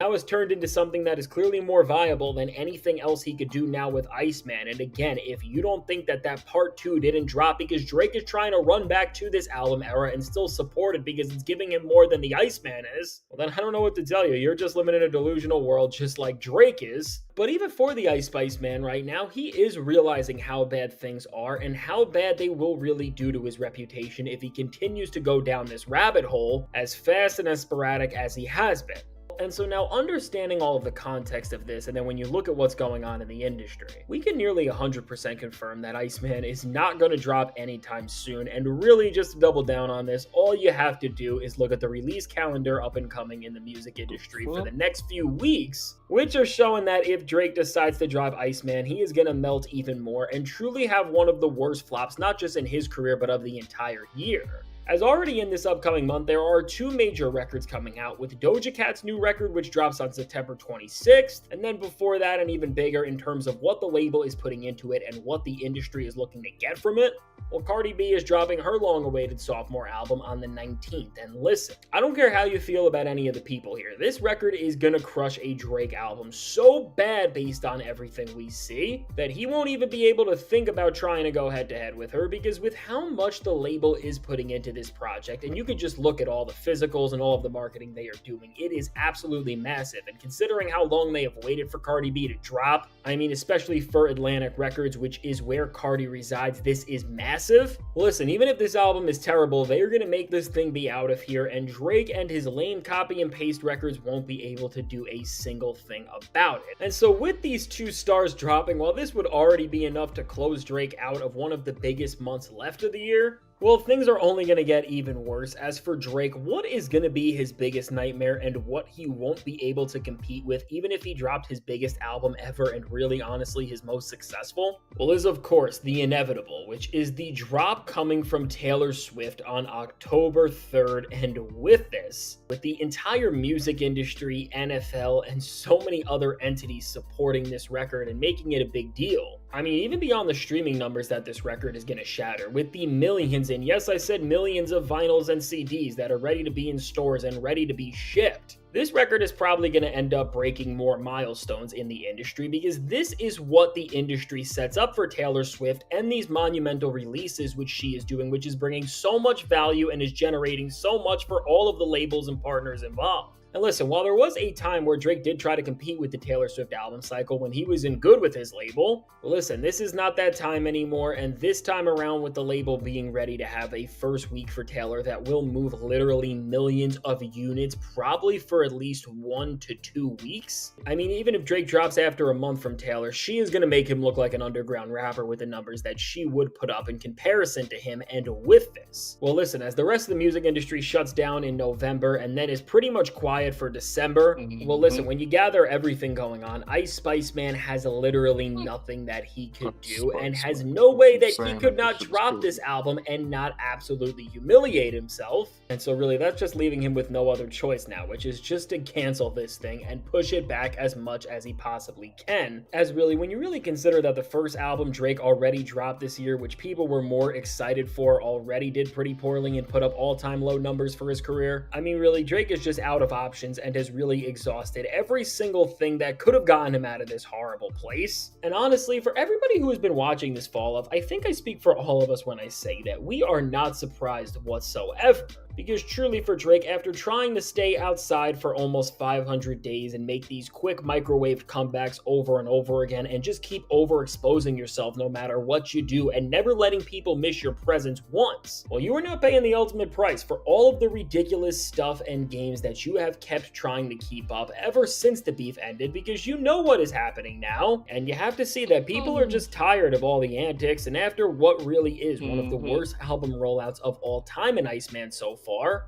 Now has turned into something that is clearly more viable than anything else he could do now with Iceman. And again, if you don't think that that part 2 didn't drop because Drake is trying to run back to this album era and still support it because it's giving him more than the Iceman is, well then I don't know what to tell you. You're just living in a delusional world just like Drake is. But even for the Ice Spice Man right now, he is realizing how bad things are and how bad they will really do to his reputation if he continues to go down this rabbit hole as fast and as sporadic as he has been. And so now understanding all of the context of this, and then when you look at what's going on in the industry, we can nearly 100% confirm that Iceman is not going to drop anytime soon. And really, just to double down on this, all you have to do is look at the release calendar up and coming in the music industry for the next few weeks, which are showing that if Drake decides to drop Iceman, he is going to melt even more and truly have one of the worst flops, not just in his career, but of the entire year. As already in this upcoming month, there are 2 major records coming out, with Doja Cat's new record, which drops on September 26th, and then before that, and even bigger in terms of what the label is putting into it and what the industry is looking to get from it, well, Cardi B is dropping her long-awaited sophomore album on the 19th. And listen, I don't care how you feel about any of the people here, this record is gonna crush a Drake album so bad based on everything we see that he won't even be able to think about trying to go head-to-head with her, because with how much the label is putting into this project, and you could just look at all the physicals and all of the marketing they are doing, it is absolutely massive. And considering how long they have waited for Cardi B to drop, I mean, especially for Atlantic Records, which is where Cardi resides, this is massive. Listen, even if this album is terrible, they are going to make this thing be out of here, and Drake and his lame copy and paste records won't be able to do a single thing about it. And so with these 2 stars dropping, while this would already be enough to close Drake out of one of the biggest months left of the year, well, things are only going to get even worse. As for Drake, what is going to be his biggest nightmare and what he won't be able to compete with, even if he dropped his biggest album ever and really honestly his most successful? Well, is of course the inevitable, which is the drop coming from Taylor Swift on October 3rd. And with this, with the entire music industry, NFL, and so many other entities supporting this record and making it a big deal, I mean, even beyond the streaming numbers that this record is going to shatter, with the millions, and yes, I said millions of vinyls and CDs that are ready to be in stores and ready to be shipped, this record is probably going to end up breaking more milestones in the industry, because this is what the industry sets up for Taylor Swift and these monumental releases which she is doing, which is bringing so much value and is generating so much for all of the labels and partners involved. And listen, while there was a time where Drake did try to compete with the Taylor Swift album cycle when he was in good with his label, well, listen, this is not that time anymore, and this time around with the label being ready to have a first week for Taylor that will move literally millions of units, probably for at least 1 to 2 weeks. I mean, even if Drake drops after a month from Taylor, she is going to make him look like an underground rapper with the numbers that she would put up in comparison to him. And with this, well, listen, as the rest of the music industry shuts down in November and then is pretty much quiet for December, well, listen, when you gather everything going on, Ice Spice Man has literally nothing that he could do and has no way that he could not drop this album and not absolutely humiliate himself. And so really that's just leaving him with no other choice now, which is just to cancel this thing and push it back as much as he possibly can. As really, when you really consider that the first album Drake already dropped this year, which people were more excited for, already did pretty poorly and put up all-time low numbers for his career. I mean, really, Drake is just out of options and has really exhausted every single thing that could have gotten him out of this horrible place. And honestly, for everybody who has been watching this fall off, I think I speak for all of us when I say that we are not surprised whatsoever. Because truly for Drake, after trying to stay outside for almost 500 days and make these quick microwave comebacks over and over again and just keep overexposing yourself no matter what you do and never letting people miss your presence once, well, you are not paying the ultimate price for all of the ridiculous stuff and games that you have kept trying to keep up ever since the beef ended, because you know what is happening now, and you have to see that people are just tired of all the antics, and after what really is one of the worst album rollouts of all time in Iceman so far,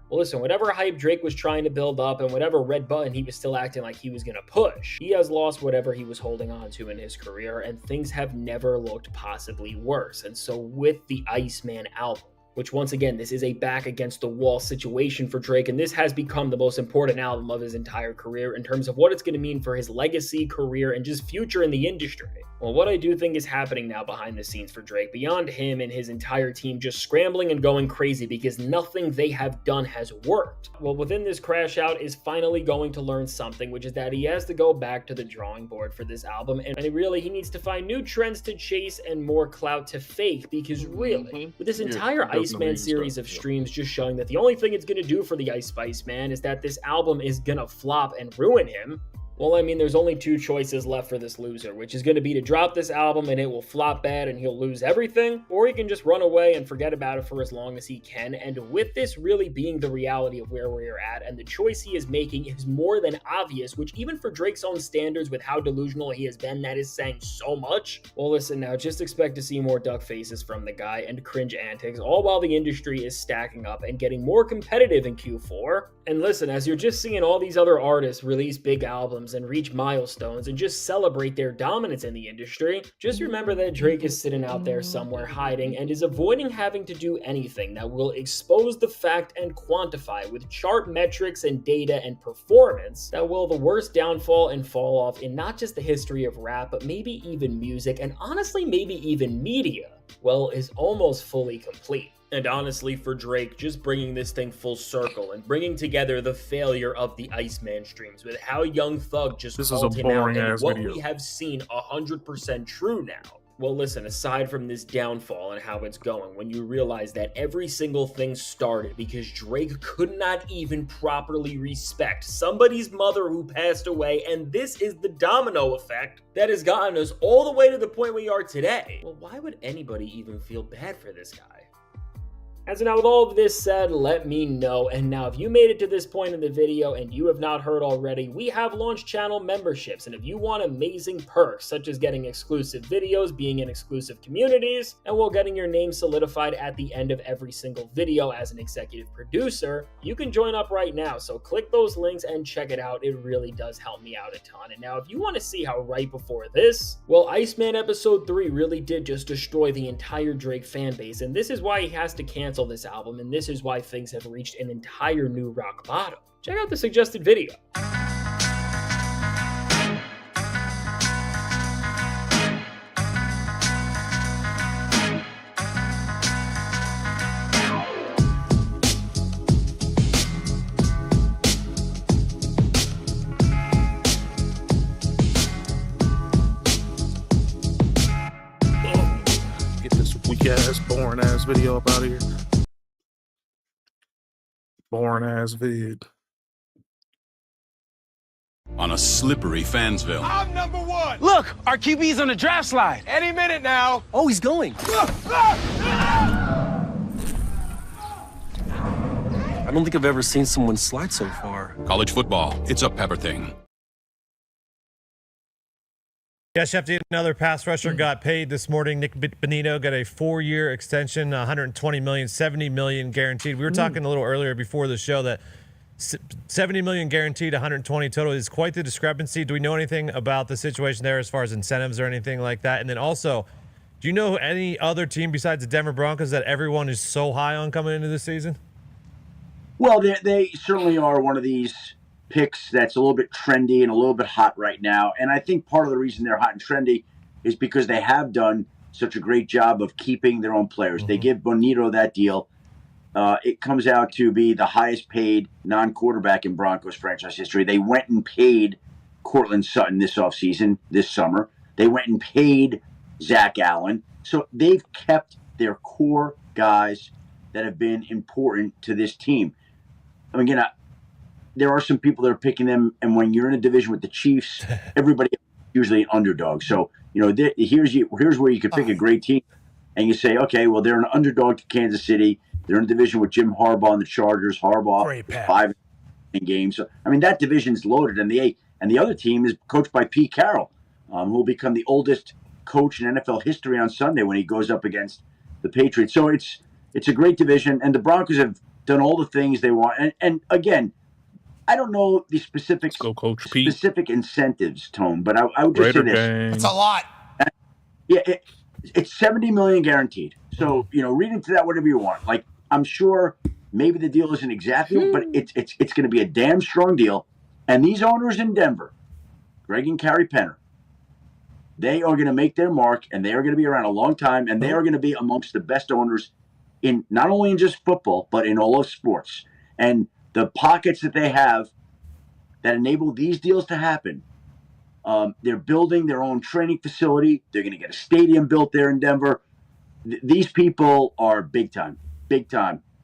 well, listen, whatever hype Drake was trying to build up and whatever red button he was still acting like he was going to push, he has lost whatever he was holding on to in his career, and things have never looked possibly worse. And so with the Iceman album, which once again, this is a back against the wall situation for Drake, and this has become the most important album of his entire career in terms of what it's going to mean for his legacy, career, and just future in the industry. Well, what I do think is happening now behind the scenes for Drake, beyond him and his entire team just scrambling and going crazy because nothing they have done has worked, well, within this crash out is finally going to learn something, which is that he has to go back to the drawing board for this album, and really he needs to find new trends to chase and more clout to fake, because really, with this entire Iceman series of streams just showing that the only thing it's going to do for the Ice Spice Man is that this album is going to flop and ruin him, well, I mean, there's only two choices left for this loser, which is going to be to drop this album and it will flop bad and he'll lose everything, or he can just run away and forget about it for as long as he can. And with this really being the reality of where we're at, and the choice he is making is more than obvious, which even for Drake's own standards with how delusional he has been, that is saying so much. Well, listen now, just expect to see more duck faces from the guy and cringe antics, all while the industry is stacking up and getting more competitive in Q4. And listen, as you're just seeing all these other artists release big albums and reach milestones and just celebrate their dominance in the industry, just remember that Drake is sitting out there somewhere hiding and is avoiding having to do anything that will expose the fact and quantify with chart metrics and data and performance that will the worst downfall and fall off in not just the history of rap, but maybe even music, and honestly maybe even media, well, is almost fully complete. And honestly, for Drake, just bringing this thing full circle and bringing together the failure of the Iceman streams with how Young Thug just called him out and what we have seen 100% true now. Well, listen, aside from this downfall and how it's going, when you realize that every single thing started because Drake could not even properly respect somebody's mother who passed away, and this is the domino effect that has gotten us all the way to the point we are today, well, why would anybody even feel bad for this guy? And so now with all of this said, let me know. And now if you made it to this point in the video and you have not heard already, we have launched channel memberships. And if you want amazing perks, such as getting exclusive videos, being in exclusive communities, and while getting your name solidified at the end of every single video as an executive producer, you can join up right now. So click those links and check it out. It really does help me out a ton. And now if you want to see how right before this, well, Iceman episode 3 really did just destroy the entire Drake fan base. And this is why he has to cancel this album, and this is why things have reached an entire new rock bottom. Check out the suggested video. Get this weak ass, boring ass video up out of here. Boring ass vid. on a slippery Fansville. I'm number one. Look, our QB's on the draft slide. Any minute now. Oh, he's going. I don't think I've ever seen someone slide so far. College football, it's a Pepper thing. Yes, Shefty, another pass rusher got paid this morning. Nick Bonito got a 4-year extension, $120 million, $70 million guaranteed. We were talking a little earlier before the show that $70 million guaranteed, $120 total is quite the discrepancy. Do we know anything about the situation there as far as incentives or anything like that? And then also, do you know any other team besides the Denver Broncos that everyone is so high on coming into this season? Well, they certainly are one of these picks that's a little bit trendy and a little bit hot right now. And I think part of the reason they're hot and trendy is because they have done such a great job of keeping their own players. They give Bonito that deal. It comes out to be the highest paid non-quarterback in Broncos franchise history. They went and paid Cortland Sutton this offseason, this summer. They went and paid Zach Allen. So they've kept their core guys that have been important to this team. I mean, there are some people that are picking them, and when you're in a division with the Chiefs, everybody is usually an underdog. So, here's where you could pick a great team, and you say, okay, well, they're an underdog to Kansas City. They're in a division with Jim Harbaugh and the Chargers. Harbaugh 5 games. So, I mean, that division's loaded, and the other team is coached by Pete Carroll, who will become the oldest coach in NFL history on Sunday when he goes up against the Patriots. So it's a great division, and the Broncos have done all the things they want. And again, I don't know the specific incentives, Tone, but I would just say this. It's a lot. Yeah, it's $70 million guaranteed. So, read into that whatever you want. Like, I'm sure maybe the deal isn't exactly, but it's going to be a damn strong deal. And these owners in Denver, Greg and Carrie Penner, they are going to make their mark, and they are going to be around a long time, and they are going to be amongst the best owners in not only in just football, but in all of sports. And the pockets that they have that enable these deals to happen, they're building their own training facility. They're going to get a stadium built there in Denver. These people are big time,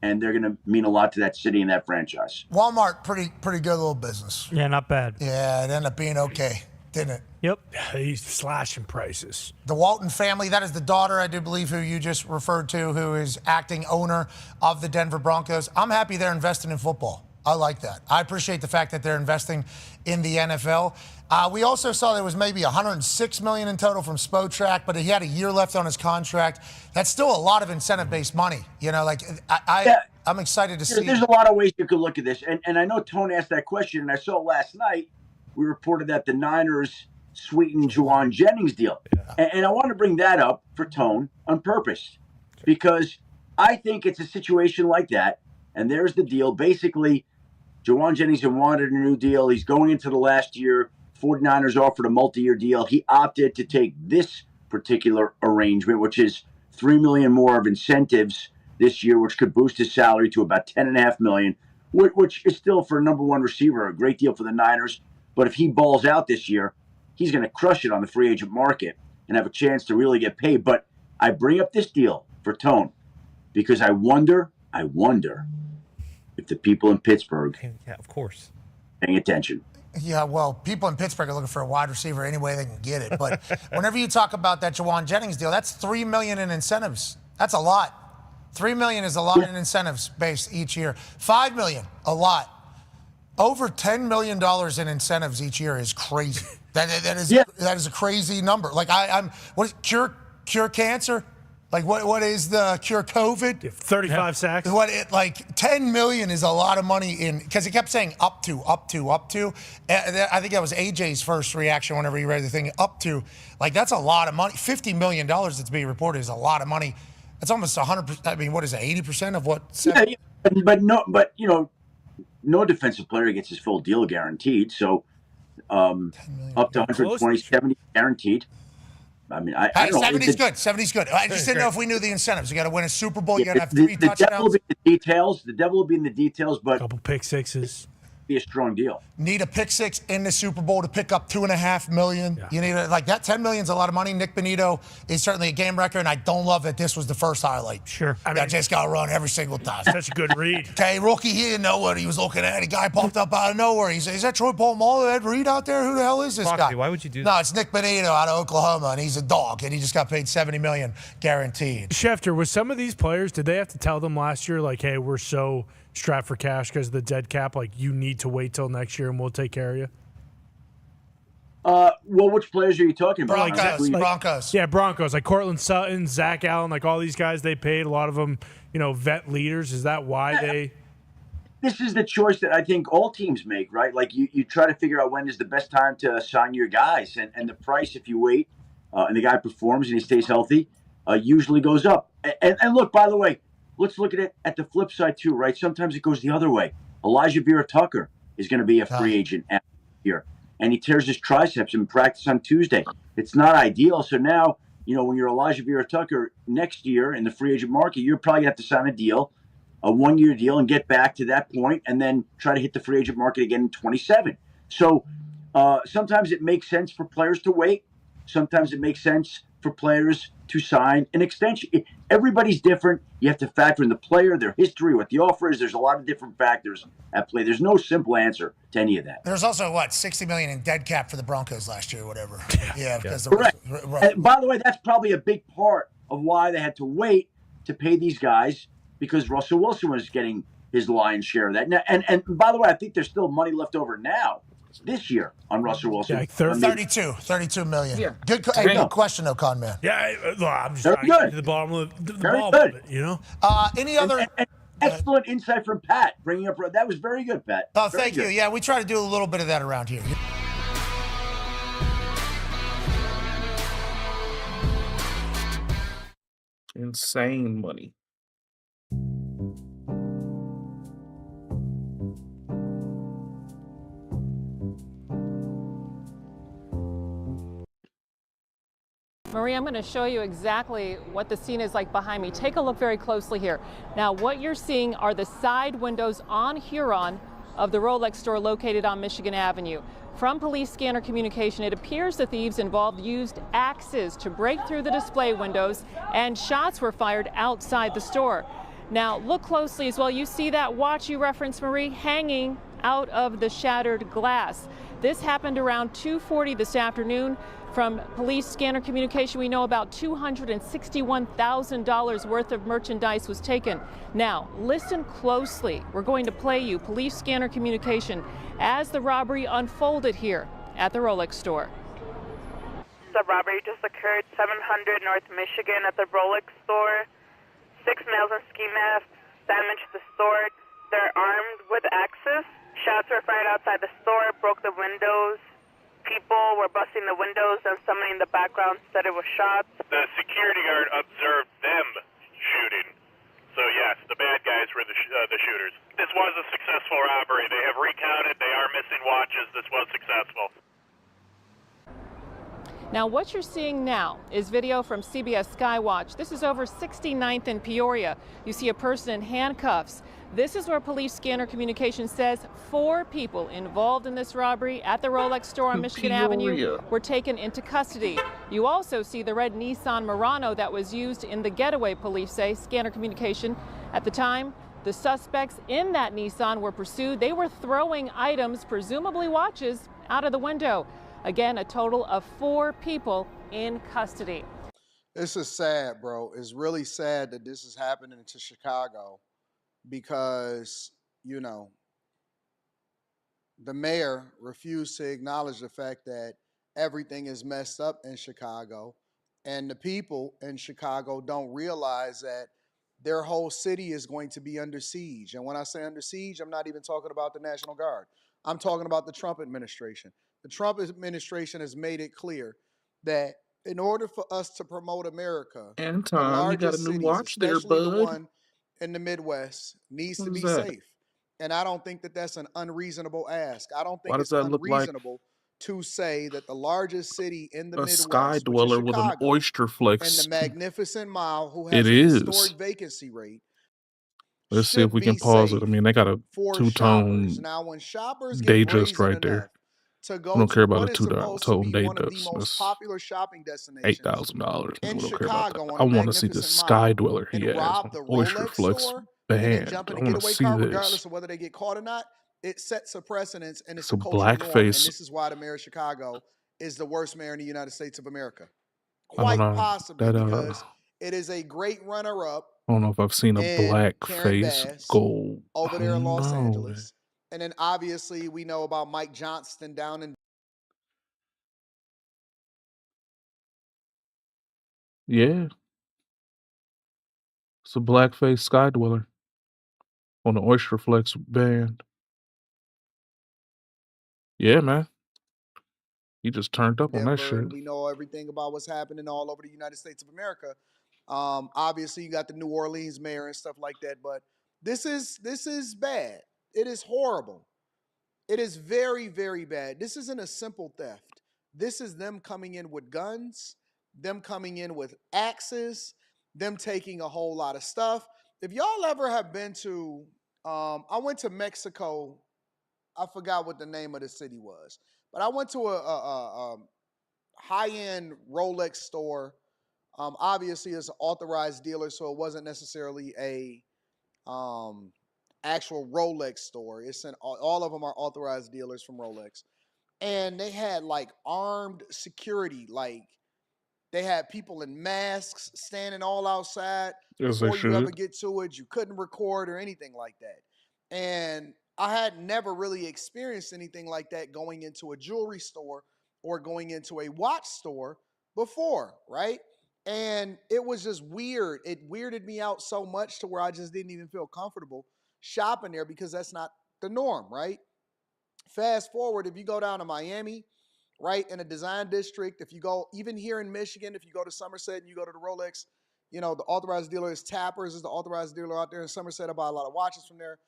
and they're going to mean a lot to that city and that franchise. Walmart, pretty good little business. Yeah, not bad. Yeah, it ended up being okay, didn't it? Yep. He's slashing prices. The Walton family, that is the daughter, I do believe, who you just referred to, who is acting owner of the Denver Broncos. I'm happy they're investing in football. I like that. I appreciate the fact that they're investing in the NFL. We also saw there was maybe $106 million in total from Spotrac, but he had a year left on his contract. That's still a lot of incentive-based money. I'm excited to see. There's a lot of ways you could look at this. And I know Tone asked that question, and I saw last night we reported that the Niners sweetened Juwan Jennings' deal. Yeah. And I want to bring that up for Tone on purpose, because I think it's a situation like that, and there's the deal. Basically, Juwan Jennings had wanted a new deal. He's going into the last year. 49ers offered a multi-year deal. He opted to take this particular arrangement, which is $3 million more of incentives this year, which could boost his salary to about $10.5 million, which is still, for a number one receiver, a great deal for the Niners. But if he balls out this year, he's going to crush it on the free agent market and have a chance to really get paid. But I bring up this deal for Tone because I wonder if the people in Pittsburgh, of course, paying attention. Yeah, well, people in Pittsburgh are looking for a wide receiver any way they can get it. But whenever you talk about that Juwan Jennings deal, that's $3 million in incentives. That's a lot. $3 million is a lot in incentives based each year. $5 million, a lot. Over $10 million in incentives each year is crazy. That is a crazy number. Like what is cure cancer? Like what is the cure COVID? 35 sacks. Like $10 million is a lot of money in, because he kept saying up to. I think that was AJ's first reaction whenever he read the thing, up to. Like, that's a lot of money. $50 million that's being reported is a lot of money. That's almost 100%. I mean, what is it? 80% of what? But no defensive player gets his full deal guaranteed. So up to 120, 70 guaranteed. I mean, I don't know. 70's good. 70's good. I just didn't know if we knew the incentives. You got to win a Super Bowl. You got to have 3 touchdowns. The devil will be in the details. The devil will be in the details. But couple pick sixes. be a strong deal. Need a pick six in the Super Bowl to pick up $2.5 million. You need like that. $10 million is a lot of money. Nick Bonito is certainly a game record, and I don't love that this was the first highlight. Sure. I mean, just got to run every single time. Such a good read. Okay, rookie, he didn't know what he was looking at. A guy popped up out of nowhere. He said, "Is that Troy Polamalu, Ed Reed out there? Who the hell is this Foxy, guy?" why would you do No, that? it's Nick Bonito out of Oklahoma, and he's a dog, and he just got paid $70 million guaranteed. Schefter, with some of these players, did they have to tell them last year, like, hey, we're so strapped for cash because of the dead cap, like, you need to wait till next year and we'll take care of you? Well, which players are you talking about? Broncos. Yeah, Broncos. Like Cortland Sutton, Zach Allen, like all these guys they paid, a lot of them, vet leaders. Is that why they... This is the choice that I think all teams make, right? Like you try to figure out when is the best time to sign your guys. And the price, if you wait and the guy performs and he stays healthy, usually goes up. And look, by the way, let's look at it at the flip side too, right? Sometimes it goes the other way. Elijah Vera Tucker is going to be a free agent here, and he tears his triceps in practice on Tuesday. It's not ideal. So now, when you're Elijah Vera Tucker next year in the free agent market, you're probably going to have to sign a deal, a 1-year deal, and get back to that point, and then try to hit the free agent market again in 27. So sometimes it makes sense for players to wait. Sometimes it makes sense for players to sign an extension. Everybody's different. You have to factor in the player, their history, what the offer is. There's a lot of different factors at play. There's no simple answer to any of that. There's also, $60 million in dead cap for the Broncos last year or whatever. Yeah, because correct. And by the way, that's probably a big part of why they had to wait to pay these guys, because Russell Wilson was getting his lion's share of that. Now, and by the way, I think there's still money left over now this year on Russell Wilson. Yeah, 32 million. Yeah. Good question, though, Con Man. Yeah, I'm just Very trying to get good. to the bottom of the Very ball good. of it, Any other... And excellent insight from Pat, bringing up... That was very good, Pat. Oh, Very thank you. good. Yeah, we try to do a little bit of that around here. Insane money. Marie, I'm going to show you exactly what the scene is like behind me. Take a look very closely here. Now, what you're seeing are the side windows on Huron of the Rolex store located on Michigan Avenue. From police scanner communication, it appears the thieves involved used axes to break through the display windows, and shots were fired outside the store. Now, look closely as well. You see that watch you referenced, Marie, hanging out of the shattered glass. This happened around 2:40 this afternoon. From police scanner communication, we know about $261,000 worth of merchandise was taken. Now, listen closely. We're going to play you police scanner communication as the robbery unfolded here at the Rolex store. The robbery just occurred 700 North Michigan at the Rolex store. 6 males in ski masks damaged the store. They're armed with axes. Shots were fired outside the store, broke the windows. People were busting the windows, and somebody in the background said it was shots. The security guard observed them shooting. So yes, the bad guys were the shooters. This was a successful robbery. They have recounted. They are missing watches. This was successful. Now, what you're seeing now is video from CBS Skywatch. This is over 69th and Peoria. You see a person in handcuffs. This is where police scanner communication says 4 people involved in this robbery at the Rolex store on Michigan Avenue were taken into custody. You also see the red Nissan Murano that was used in the getaway, police say. Scanner communication. At the time, the suspects in that Nissan were pursued. They were throwing items, presumably watches, out of the window. Again, a total of 4 people in custody. This is sad, bro. It's really sad that this is happening to Chicago because, the mayor refused to acknowledge the fact that everything is messed up in Chicago, and the people in Chicago don't realize that their whole city is going to be under siege. And when I say under siege, I'm not even talking about the National Guard. I'm talking about the Trump administration. The Trump administration has made it clear that in order for us to promote America, Anton, you got a new watch there, especially the bud. one in the Midwest, needs to What be is that? safe. And I don't think that that's an unreasonable ask. I don't think Why it's does that look like unreasonable to say that the largest city in the a Midwest, sky which is dweller with an Chicago, oyster and flex? the Magnificent Mile, who It has a is. historic vacancy rate, Let's see if should we be can pause safe it. I mean, they got a for two-tone shoppers. Now, when shoppers get Datejust brazen right there. enough to We go don't to care about what a is supposed to two-tone be one of the Datejust. most That's popular shopping destinations $8,000. in We don't care about that. Chicago on I a want to see the magnificent Sky mile Dweller he and has rob on the the Oyster Rolex Flex store and then band. jump in I a want to getaway see car, this. regardless of whether they get caught or not, it sets a precedence and it's It's a a cultural norm. And blackface. this is why the mayor of Chicago is the worst mayor in the United States of America. I don't Quite know. possibly That because it is a great runner-up I don't know if I've seen a in Karen blackface Bass gold. over I there in don't Los know, man. Angeles. And then obviously we know about Mike Johnston down in Yeah, it's a blackface Sky Dweller on the Oyster Flex band. Yeah, man. He just turned up on that Denver, shit. and we know everything about what's happening all over the United States of America. Obviously, you got the New Orleans mayor and stuff like that, but this is bad. It is horrible. It is very, very bad. This isn't a simple theft. This is them coming in with guns, them coming in with axes, them taking a whole lot of stuff. If y'all ever have been to, I went to Mexico. I forgot what the name of the city was, but I went to a high-end Rolex store. Obviously, it's an authorized dealer, so it wasn't necessarily a actual Rolex store. It's all of them are authorized dealers from Rolex, and they had like armed security. Like they had people in masks standing all outside. Yes, they Before you ever should. get to it, you couldn't record or anything like that. And I had never really experienced anything like that going into a jewelry store or going into a watch store before, right? And it was just weird. It weirded me out so much to where I just didn't even feel comfortable shopping there because that's not the norm, right? Fast forward, if you go down to Miami, right, in a design district, if you go, even here in Michigan, if you go to Somerset and you go to the Rolex, you know, the authorized dealer is Tappers, is the authorized dealer out there in Somerset. I buy a lot of watches from there.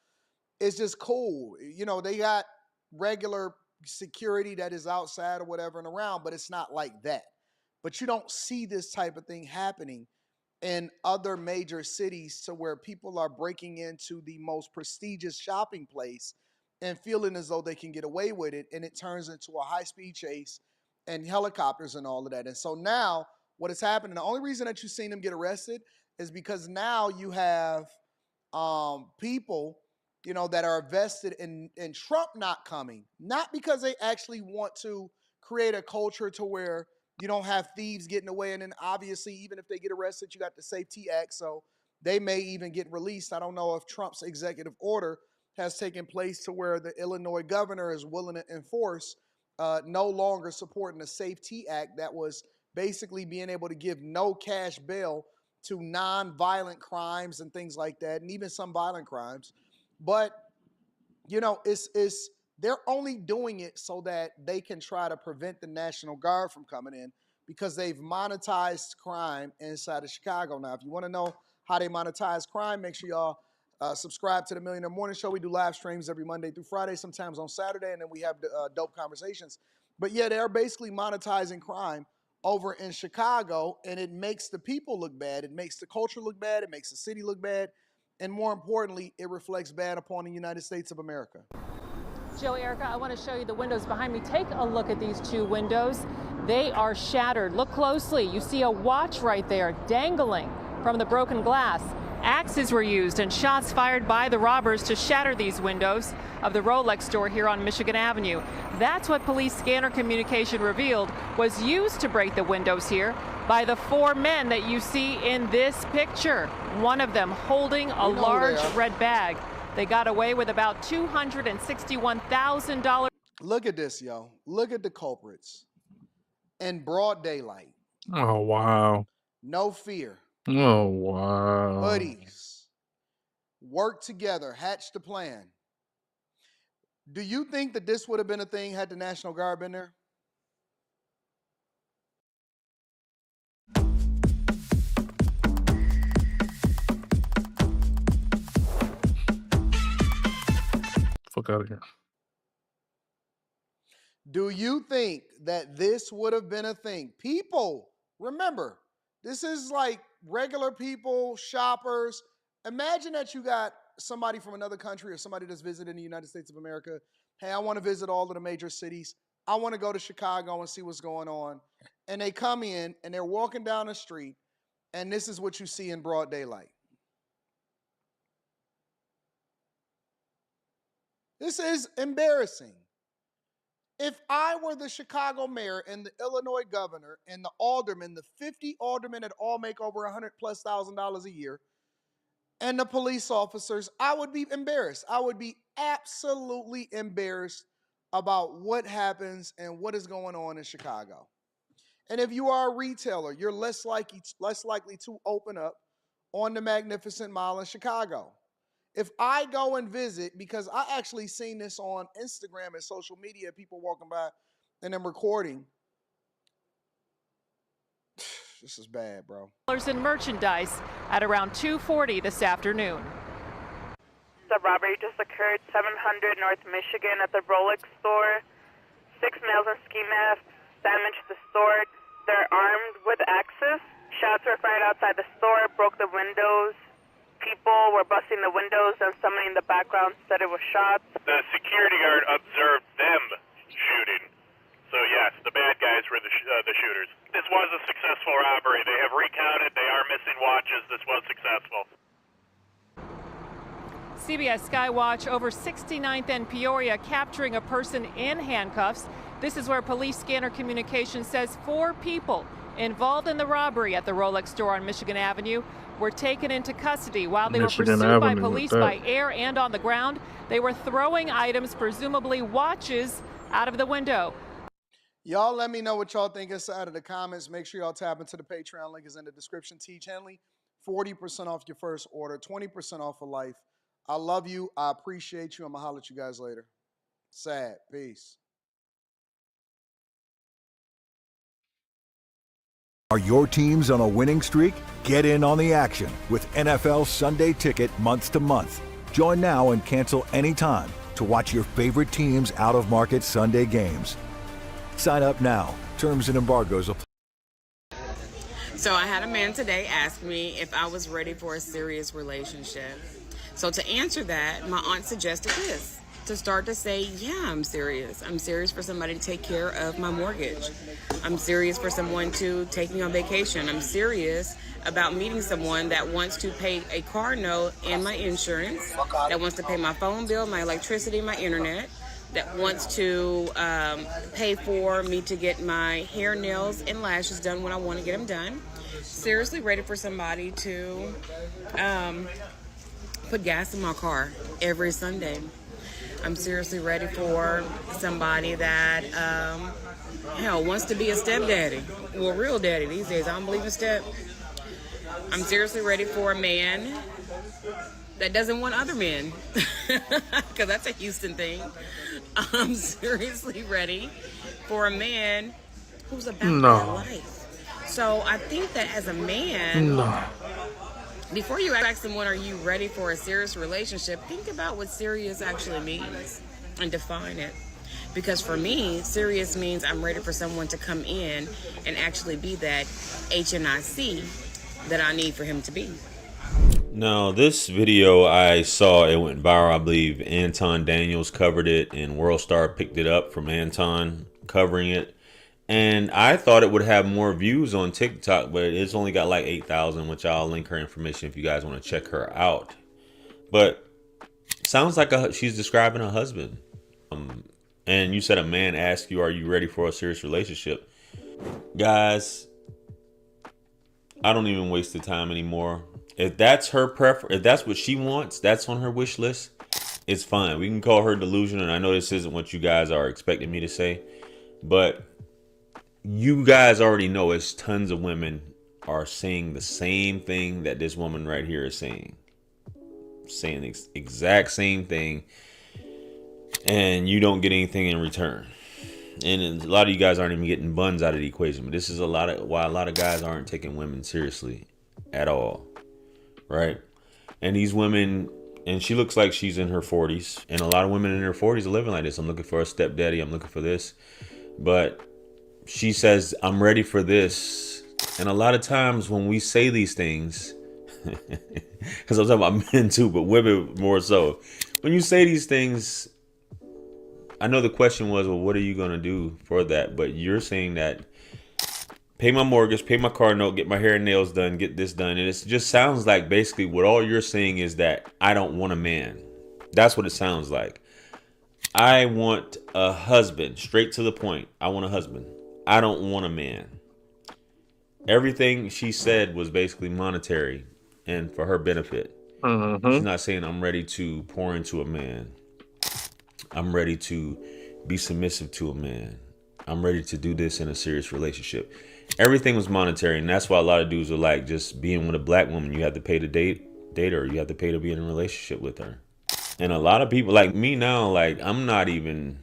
It's just cool. You know, they got regular security that is outside or whatever and around, but it's not like that. But you don't see this type of thing happening in other major cities to where people are breaking into the most prestigious shopping place and feeling as though they can get away with it, and it turns into a high-speed chase and helicopters and all of that. And so now what is happening, the only reason that you've seen them get arrested is because now you have people, you know, that are vested in Trump not coming, not because they actually want to create a culture to where you don't have thieves getting away. And then obviously, even if they get arrested, you got the Safety Act. So they may even get released. I don't know if Trump's executive order has taken place to where the Illinois governor is willing to enforce no longer supporting the Safety Act that was basically being able to give no cash bail to non-violent crimes and things like that, and even some violent crimes. But, you know, they're only doing it so that they can try to prevent the National Guard from coming in because they've monetized crime inside of Chicago. Now, if you want to know how they monetize crime, make sure y'all subscribe to the Millionaire Morning Show. We do live streams every Monday through Friday, sometimes on Saturday, and then we have dope conversations. But yeah, they're basically monetizing crime over in Chicago, and it makes the people look bad. It makes the culture look bad. It makes the city look bad. And more importantly, it reflects bad upon the United States of America. Joe, Erica, I want to show you the windows behind me. Take a look at these two windows. They are shattered. Look closely. You see a watch right there dangling from the broken glass. Axes were used and shots fired by the robbers to shatter these windows of the Rolex store here on Michigan Avenue. That's what police scanner communication revealed was used to break the windows here by the four men that you see in this picture. One of them holding a large red bag. They got away with about $261,000. Look at this, yo. Look at the culprits. In broad daylight. Oh, wow. No fear. Oh, wow. Hoodies. Work together. Hatch the plan. Do you think that this would have been a thing had the National Guard been there? Fuck out of here. Do you think that this would have been a thing? People, remember, this is like regular people, shoppers. Imagine that you got somebody from another country or somebody that's visiting the United States of America, hey, I want to visit all of the major cities. I want to go to Chicago and see what's going on. And they come in and they're walking down the street, and this is what you see in broad daylight. This is embarrassing. If I were the Chicago mayor and the Illinois governor and the aldermen, the 50 aldermen that all make over $100,000+ a year, and the police officers, I would be embarrassed. I would be absolutely embarrassed about what happens and what is going on in Chicago. And if you are a retailer, you're less likely to open up on the Magnificent Mile in Chicago. If I go and visit, because I actually seen this on Instagram and social media, people walking by and them recording. This is bad, bro. In merchandise at around 2:40 this afternoon. The robbery just occurred 700 North Michigan at the Rolex store. 6 males in ski masks damaged the store. They're armed with axes. Shots were fired outside the store, broke the windows. People were busting the windows, and somebody in the background said it was shots. The security guard observed them shooting. So yes, the bad guys were the shooters. This was a successful robbery. They have recounted. They are missing watches. This was successful. CBS Skywatch over 69th and Peoria capturing a person in handcuffs. This is where police scanner communication says 4 people involved in the robbery at the Rolex store on Michigan Avenue were taken into custody while they were pursued by police by air and on the ground. They were throwing items, presumably watches, out of the window. Y'all let me know what y'all think inside of the comments. Make sure y'all tap into the Patreon link is in the description. Teach Henley, 40% off your first order, 20% off for life. I love you. I appreciate you. I'm going to holler at you guys later. Sad. Peace. Are your teams on a winning streak? Get in on the action with NFL Sunday Ticket month to month. Join now and cancel anytime to watch your favorite teams' out-of-market Sunday games. Sign up now. Terms and embargoes apply. So I had a man today ask me if I was ready for a serious relationship. So to answer that, my aunt suggested this. To start to say, yeah, I'm serious. I'm serious for somebody to take care of my mortgage. I'm serious for someone to take me on vacation. I'm serious about meeting someone that wants to pay a car note and my insurance, that wants to pay my phone bill, my electricity, my internet, that wants to pay for me to get my hair, nails, and lashes done when I want to get them done. Seriously ready for somebody to put gas in my car every Sunday. I'm seriously ready for somebody that, wants to be a stepdaddy. Well, real daddy these days. I don't believe in step. I'm seriously ready for a man that doesn't want other men. Because that's a Houston thing. I'm seriously ready for a man who's about their life. So I think that as a man... Before you ask someone, are you ready for a serious relationship, think about what serious actually means and define it. Because for me, serious means I'm ready for someone to come in and actually be that HNIC that I need for him to be. Now, this video I saw, it went viral. I believe Anton Daniels covered it and Worldstar picked it up from Anton covering it. And I thought it would have more views on TikTok, but it's only got like 8,000, which I'll link her information if you guys want to check her out. But sounds like she's describing a husband. And you said a man asked you, are you ready for a serious relationship? Guys, I don't even waste the time anymore. If that's her preference, if that's what she wants, that's on her wish list, it's fine. We can call her delusional. And I know this isn't what you guys are expecting me to say, but you guys already know it's tons of women are saying the same thing that this woman right here is saying. Saying the exact same thing. And you don't get anything in return. And a lot of you guys aren't even getting buns out of the equation. But this is why a lot of guys aren't taking women seriously at all. Right? And these women, and she looks like she's in her 40s. And a lot of women in their 40s are living like this. I'm looking for a stepdaddy. I'm looking for this. But she says, I'm ready for this. And a lot of times when we say these things, because I'm talking about men too, but women more so. When you say these things, I know the question was, well, what are you going to do for that? But you're saying that pay my mortgage, pay my car note, get my hair and nails done, get this done. And it just sounds like basically what all you're saying is that I don't want a man. That's what it sounds like. I want a husband, straight to the point. I want a husband. I don't want a man. Everything she said was basically monetary and for her benefit. She's not saying I'm ready to pour into a man. I'm ready to be submissive to a man. I'm ready to do this in a serious relationship. Everything was monetary, and that's why a lot of dudes are like, just being with a black woman, you have to pay to date her. You have to pay to be in a relationship with her. And a lot of people like me now, like I'm not even,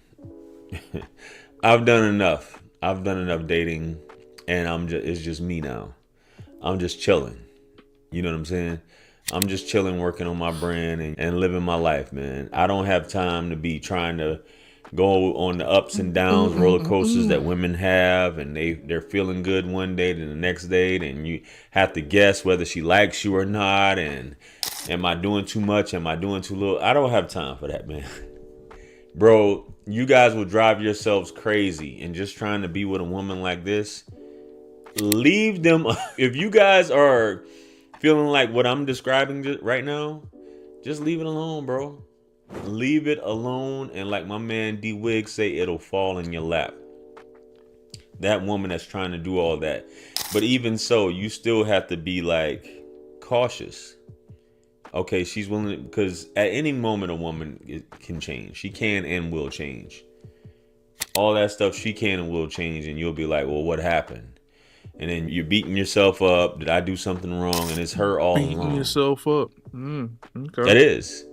I've done enough. I've done enough dating, and it's just me now. I'm just chilling. You know what I'm saying? I'm just chilling, working on my brand and living my life, man. I don't have time to be trying to go on the ups and downs, roller coasters that women have, and they're feeling good one day, then the next day, then you have to guess whether she likes you or not, and am I doing too much? Am I doing too little? I don't have time for that, man. Bro, you guys will drive yourselves crazy, and just trying to be with a woman like this, leave them. If you guys are feeling like what I'm describing right now, just leave it alone, bro. Leave it alone, and like my man D Wig say, it'll fall in your lap. That woman that's trying to do all that. But even so, you still have to be like cautious. Okay, she's willing to, because at any moment a woman can change. She can and will change. All that stuff she can and will change, and you'll be like, well, what happened? And then you're beating yourself up. Did I do something wrong? And it's her all along. Beating yourself up. Okay. That is.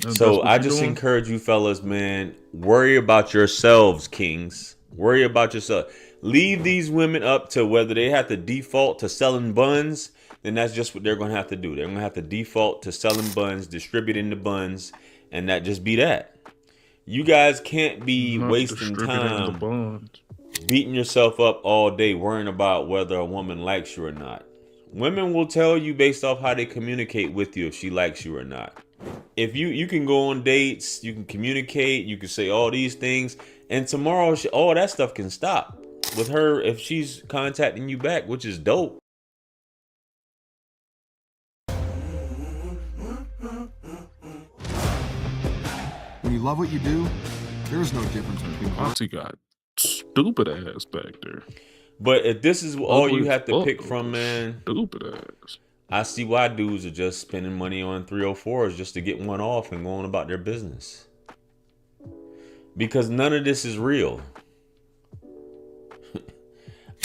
That's So what I you're just doing? encourage you fellas, man, worry about yourselves, kings. Worry about yourself. Leave these women up to whether they have to default to selling buns, then that's just what they're going to have to do. They're going to have to default to selling buns, distributing the buns, and that just be that. You guys can't be Not wasting distributing the time buns. beating yourself up all day worrying about whether a woman likes you or not. Women will tell you based off how they communicate with you if she likes you or not. If you can go on dates, you can communicate, you can say all these things, and tomorrow all that stuff can stop with her if she's contacting you back, which is dope. When you love what you do, there's no difference between Monty got stupid ass back there. But if this is all Ugly you have to fuck, pick from, man, stupid ass. I see why dudes are just spending money on 304s just to get one off and going about their business. Because none of this is real.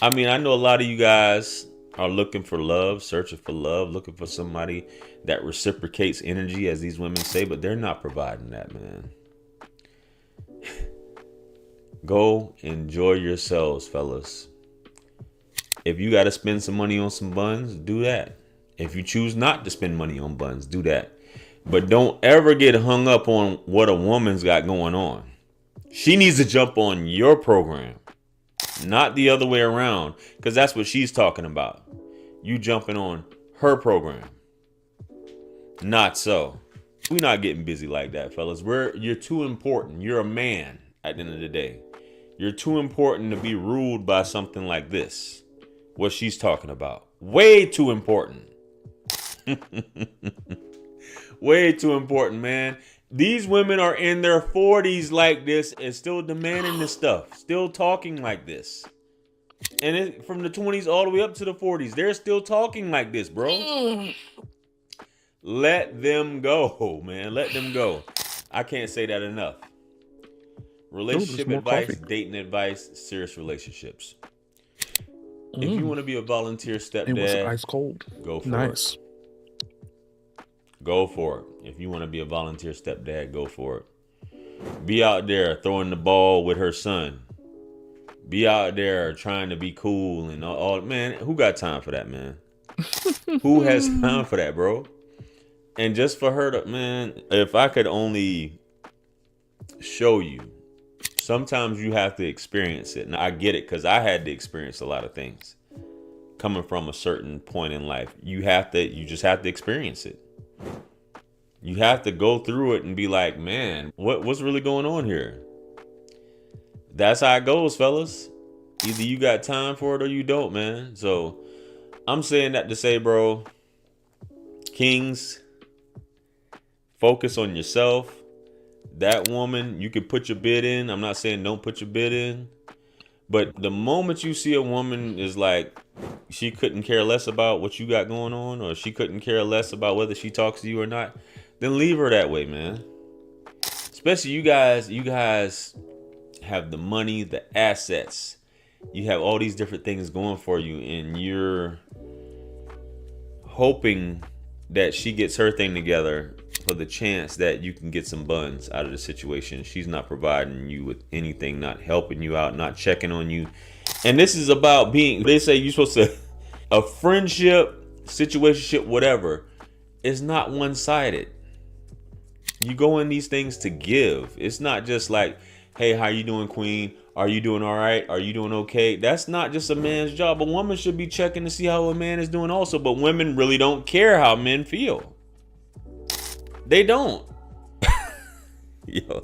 I mean, I know a lot of you guys are looking for love, searching for love, looking for somebody that reciprocates energy, as these women say, but they're not providing that, man. Go enjoy yourselves, fellas. If you got to spend some money on some buns, do that. If you choose not to spend money on buns, do that. But don't ever get hung up on what a woman's got going on. She needs to jump on your program, not the other way around, because that's what she's talking about. You jumping on her program. Not so. We're not getting busy like that, fellas. You're too important. You're a man at the end of the day. You're too important to be ruled by something like this. What she's talking about. Way too important. Way too important, man. These women are in their 40s like this and still demanding this stuff. Still talking like this. And from the 20s all the way up to the 40s, they're still talking like this, bro. Let them go, man. Let them go. I can't say that enough. Relationship advice, dating advice, serious relationships. If you want to be a volunteer stepdad, It was ice cold. Go for Nice. it. Go for it. If you want to be a volunteer stepdad, go for it. Be out there throwing the ball with her son. Be out there trying to be cool and all. Man, who got time for that, man? Who has time for that, bro? And just for her to, man, if I could only show you. Sometimes you have to experience it. And I get it because I had to experience a lot of things. coming from a certain point in life. You just have to experience it. You have to go through it and be like, man, what's really going on here? That's how it goes, fellas. Either you got time for it or you don't, man. So I'm saying that to say, bro, kings, focus on yourself. That woman, you can put your bid in. I'm not saying don't put your bid in. But the moment you see a woman is like, she couldn't care less about what you got going on, or she couldn't care less about whether she talks to you or not, then leave her that way, man. Especially you guys have the money, the assets. You have all these different things going for you, and you're hoping that she gets her thing together for the chance that you can get some buns out of the situation. She's not providing you with anything, not helping you out, not checking on you. And this is about being, they say you're supposed to, a friendship, situationship, whatever, is not one-sided. You go in these things to give. It's not just like, hey, how you doing, queen? Are you doing all right? Are you doing okay? That's not just a man's job. A woman should be checking to see how a man is doing also. But women really don't care how men feel. They don't. Yo.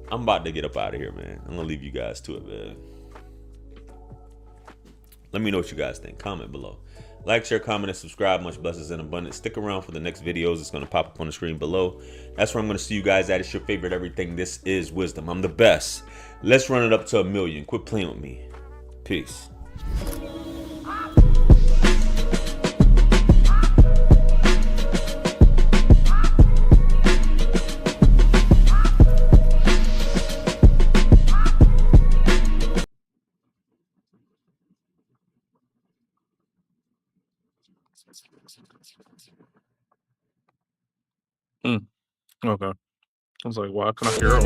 I'm about to get up out of here, man. I'm gonna leave you guys to it, man. Let me know what you guys think. Comment below. Like, share, comment, and subscribe. Much blessings and abundance. Stick around for the next videos. It's gonna pop up on the screen below. That's where I'm gonna see you guys at. It's your favorite everything. This is Wisdom. I'm the best. Let's run it up to 1 million. Quit playing with me. Peace. Okay. I was like, why can I hear all?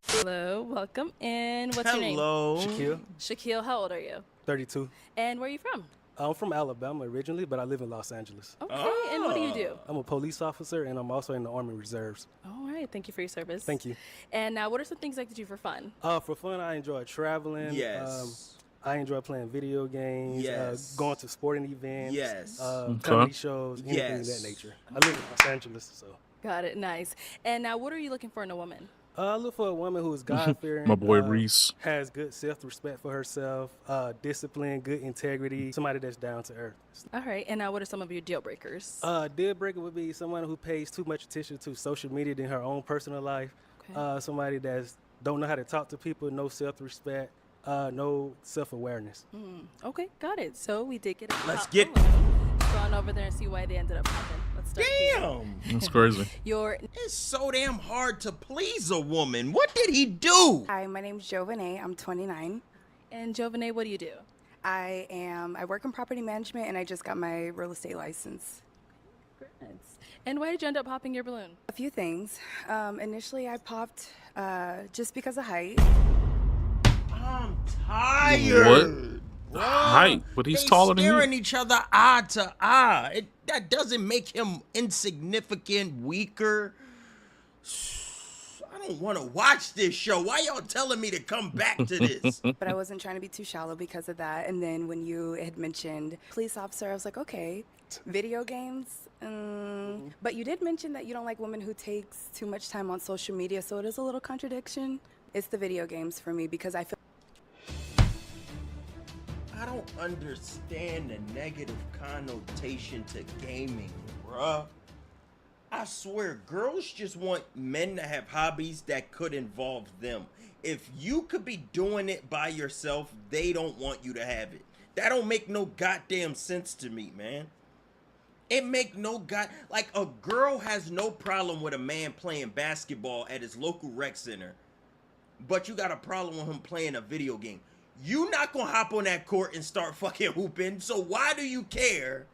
Hello, welcome in. What's your name? Hello. Shaquille. Shaquille, how old are you? 32. And where are you from? I'm from Alabama originally, but I live in Los Angeles. Okay, and what do you do? I'm a police officer, and I'm also in the Army Reserves. All right, thank you for your service. Thank you. And now, what are some things I could do for fun? For fun, I enjoy traveling. Yes. I enjoy playing video games. Yes. Going to sporting events. Yes. Comedy shows, anything Yes. of that nature. I live in Los Angeles, so. Got it, nice. And now, what are you looking for in a woman? I look for a woman who is God-fearing. My boy Reese. Has good self-respect for herself, discipline, good integrity, somebody that's down to earth. All right, and now what are some of your deal breakers? Deal breaker would be someone who pays too much attention to social media than her own personal life. Okay. Somebody that's don't know how to talk to people, no self-respect, no self-awareness. Okay, got it. So we did get a Let's get go on over there and see why they ended up popping. Let's start here. Damn. That's crazy. It's so damn hard to please a woman. What did he do? Hi, my name's Jovanay. I'm 29. And Jovanay, what do you do? I work in property management, and I just got my real estate license. And why did you end up popping your balloon? A few things. Initially, I popped just because of height. I'm tired. What? Height, but he's taller than staring you. each other eye to eye. That doesn't make him insignificant, weaker. I don't want to watch this show. Why y'all telling me to come back to this? But I wasn't trying to be too shallow because of that. And then when you had mentioned police officer, I was like, okay. Video games? But you did mention that you don't like women who takes too much time on social media, so it is a little contradiction. It's the video games for me because I feel I don't understand the negative connotation to gaming, bruh. I swear, girls just want men to have hobbies that could involve them. If you could be doing it by yourself, they don't want you to have it. That don't make no goddamn sense to me, man. It make no like a girl has no problem with a man playing basketball at his local rec center, but you got a problem with him playing a video game. You not gonna hop on that court and start fucking hooping, so why do you care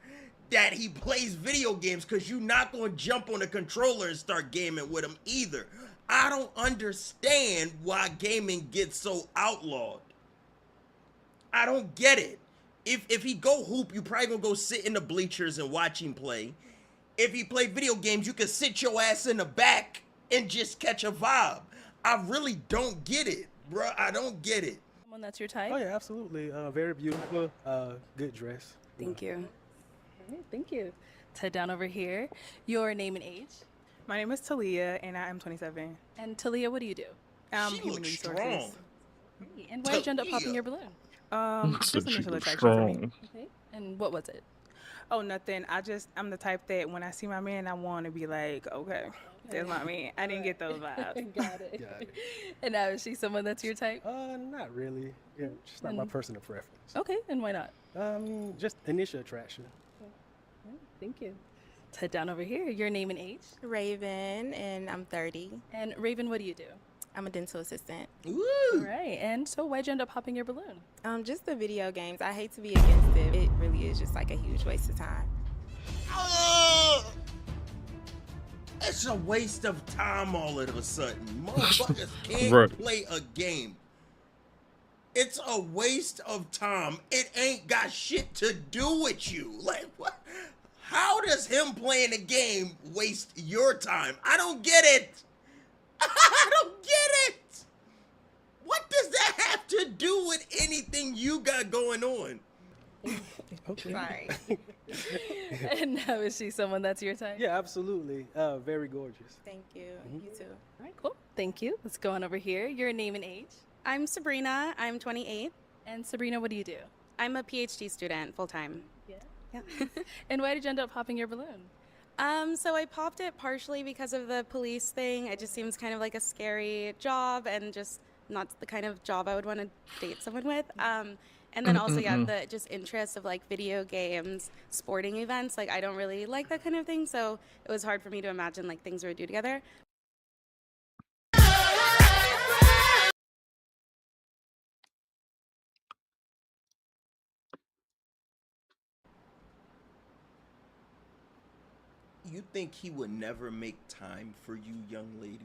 that he plays video games? Because you not gonna jump on the controller and start gaming with him either. I don't understand why gaming gets so outlawed. I don't get it. If he go hoop, you probably gonna go sit in the bleachers and watch him play. If he play video games, you can sit your ass in the back and just catch a vibe. I really don't get it, bro. I don't get it. Someone that's your type? Oh yeah, absolutely. Very beautiful. Good dress. Thank you. All right, thank you. Head down over here. Your name and age? My name is Talia, and I am 27. And Talia, what do you do? She Human looks resources. strong. Hey, and why did you end up popping your balloon? Just She initial looks attraction for me. strong. Okay. And what was it? Oh, nothing. I'm the type that when I see my man, I want to be like, okay, that's my man. I didn't get those vibes. Got it. And now is she someone that's your type? Not really. Yeah, just not my personal preference. Okay, and why not? Just initial attraction. Thank you. Let's head down over here. Your name and age? Raven, and I'm 30. And Raven, what do you do? I'm a dental assistant. All right. And so why'd you end up popping your balloon? Just the video games. I hate to be against it. It really is just like a huge waste of time. It's a waste of time all of a sudden. Motherfuckers can't Right. play a game. It's a waste of time. It ain't got shit to do with you. Like, what? How does him playing a game waste your time? I don't get it. I don't get it. What does that have to do with anything you got going on? Okay. Sorry. And now is she someone that's your type? Yeah, absolutely. Very gorgeous. Thank you. You too. All right, cool. Thank you. Let's go on over here. Your name and age? I'm Sabrina. I'm 28. And Sabrina, what do you do? I'm a PhD student full time. Yeah. And why did you end up popping your balloon? So I popped it partially because of the police thing. It just seems kind of like a scary job and just not the kind of job I would want to date someone with. And then also, yeah, the just interest of like video games, sporting events. Like I don't really like that kind of thing. So it was hard for me to imagine like things we would do together. You think he would never make time for you, young lady?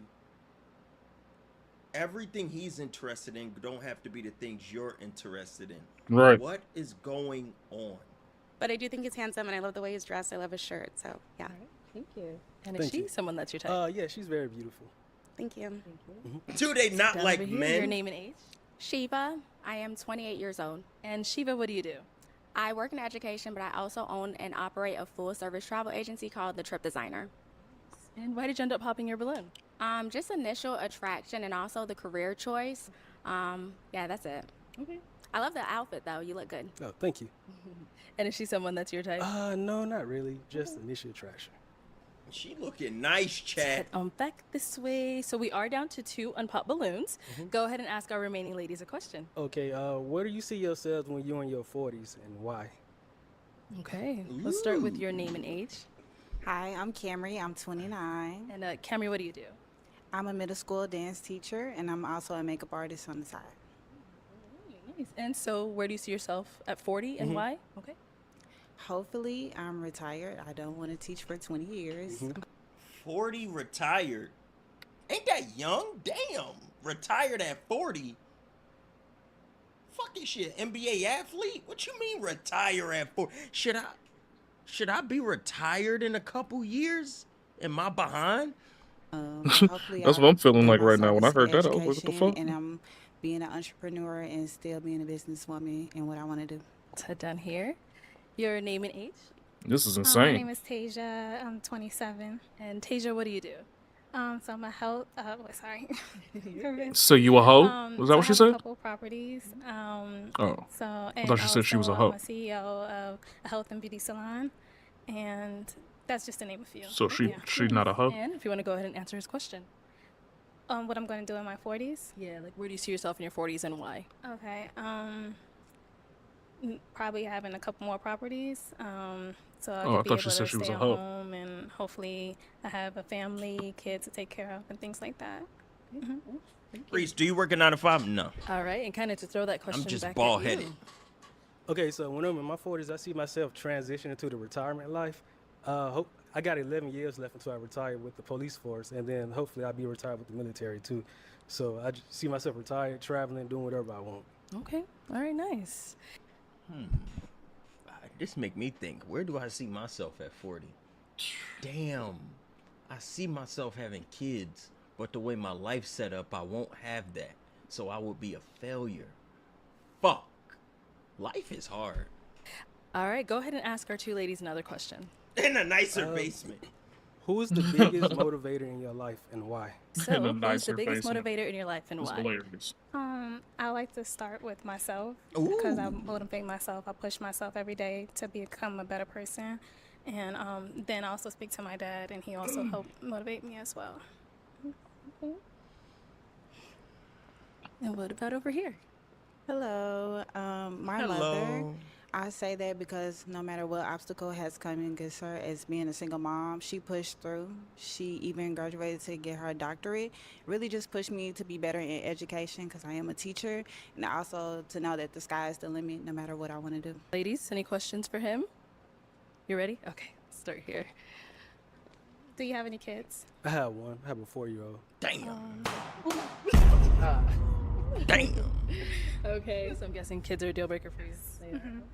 Everything he's interested in don't have to be the things you're interested in. Right. What is going on? But I do think he's handsome and I love the way he's dressed. I love his shirt. So yeah. Thank you. And is Thank she you. someone that's your type? Yeah, she's very beautiful. Thank you. Do they not Down like over here, men? Your name and age? Shiva. I am 28 years old. And Shiva, what do you do? I work in education, but I also own and operate a full-service travel agency called The Trip Designer. And why did you end up popping your balloon? Just initial attraction and also the career choice. Yeah, that's it. Okay. I love the outfit, though. You look good. Oh, thank you. And is she someone that's your type? No, not really. Just initial attraction. She looking nice, chat. Back this way. So we are down to 2 unpopped balloons. Go ahead and ask our remaining ladies a question. Okay, where do you see yourselves when you're in your 40s and why? Okay. Let's start with your name and age. Hi, I'm Camry. I'm 29. And Camry, what do you do? I'm a middle school dance teacher, and I'm also a makeup artist on the side. Nice. And so where do you see yourself at 40 and why? Okay. Hopefully, I'm retired. I don't want to teach for 20 years. 40 retired. Ain't that young? Damn. Retired at 40. Fucking shit. NBA athlete? What you mean retire at 40? Should I be retired in a couple years? Am I behind? Hopefully That's I what I'm feeling get like my right now. When I service heard for that, I was like, what the education, fuck? And I'm being an entrepreneur and still being a businesswoman and what I want to do. Let's head down here. Your name and age? This is My insane. name is Tasia. I'm 27. And Tasia, what do you do? So I'm a health. Sorry. So you a hoe? Was that so what she I have said? A couple properties. Oh. So I and thought she said she was a hoe. I'm a CEO of a health and beauty salon, and that's just to name a few. So she's not a hoe? And if you want to go ahead and answer his question. What I'm going to do in my 40s? Yeah, like where do you see yourself in your 40s and why? Okay. Probably having a couple more properties. So I Oh, I could be thought able she to said she was stay a at hoe. home, and hopefully I have a family, kids to take care of, and things like that. Reese, do you work a 9 to 5? No. All right, and kind of to throw that question I'm just back bald at headed. you. Okay, so when I'm in my 40s, I see myself transitioning to the retirement life. I got 11 years left until I retire with the police force, and then hopefully I'll be retired with the military too. So I just see myself retired, traveling, doing whatever I want. Okay, all right, nice. This make me think, where do I see myself at 40? Damn. I see myself having kids But the way my life's set up, I won't have that. So I would be a failure. Fuck. Life is hard. All right, go ahead and ask our two ladies another question. In a nicer basement. Who is the biggest motivator in your life and why? So, who's the biggest motivator in your life and why? I like to start with myself because I motivate myself. I push myself every day to become a better person. And then I also speak to my dad, and he also helped motivate me as well. And what about over here? Hello, my mother. I say that because no matter what obstacle has come against her as being a single mom, she pushed through. She even graduated to get her doctorate. Really just pushed me to be better in education because I am a teacher. And also to know that the sky is the limit no matter what I want to do. Ladies, any questions for him? You ready? Okay, let's start here. Do you have any kids? I have one. I have a 4-year-old. Damn. Damn. Okay, so I'm guessing kids are a deal breaker for you.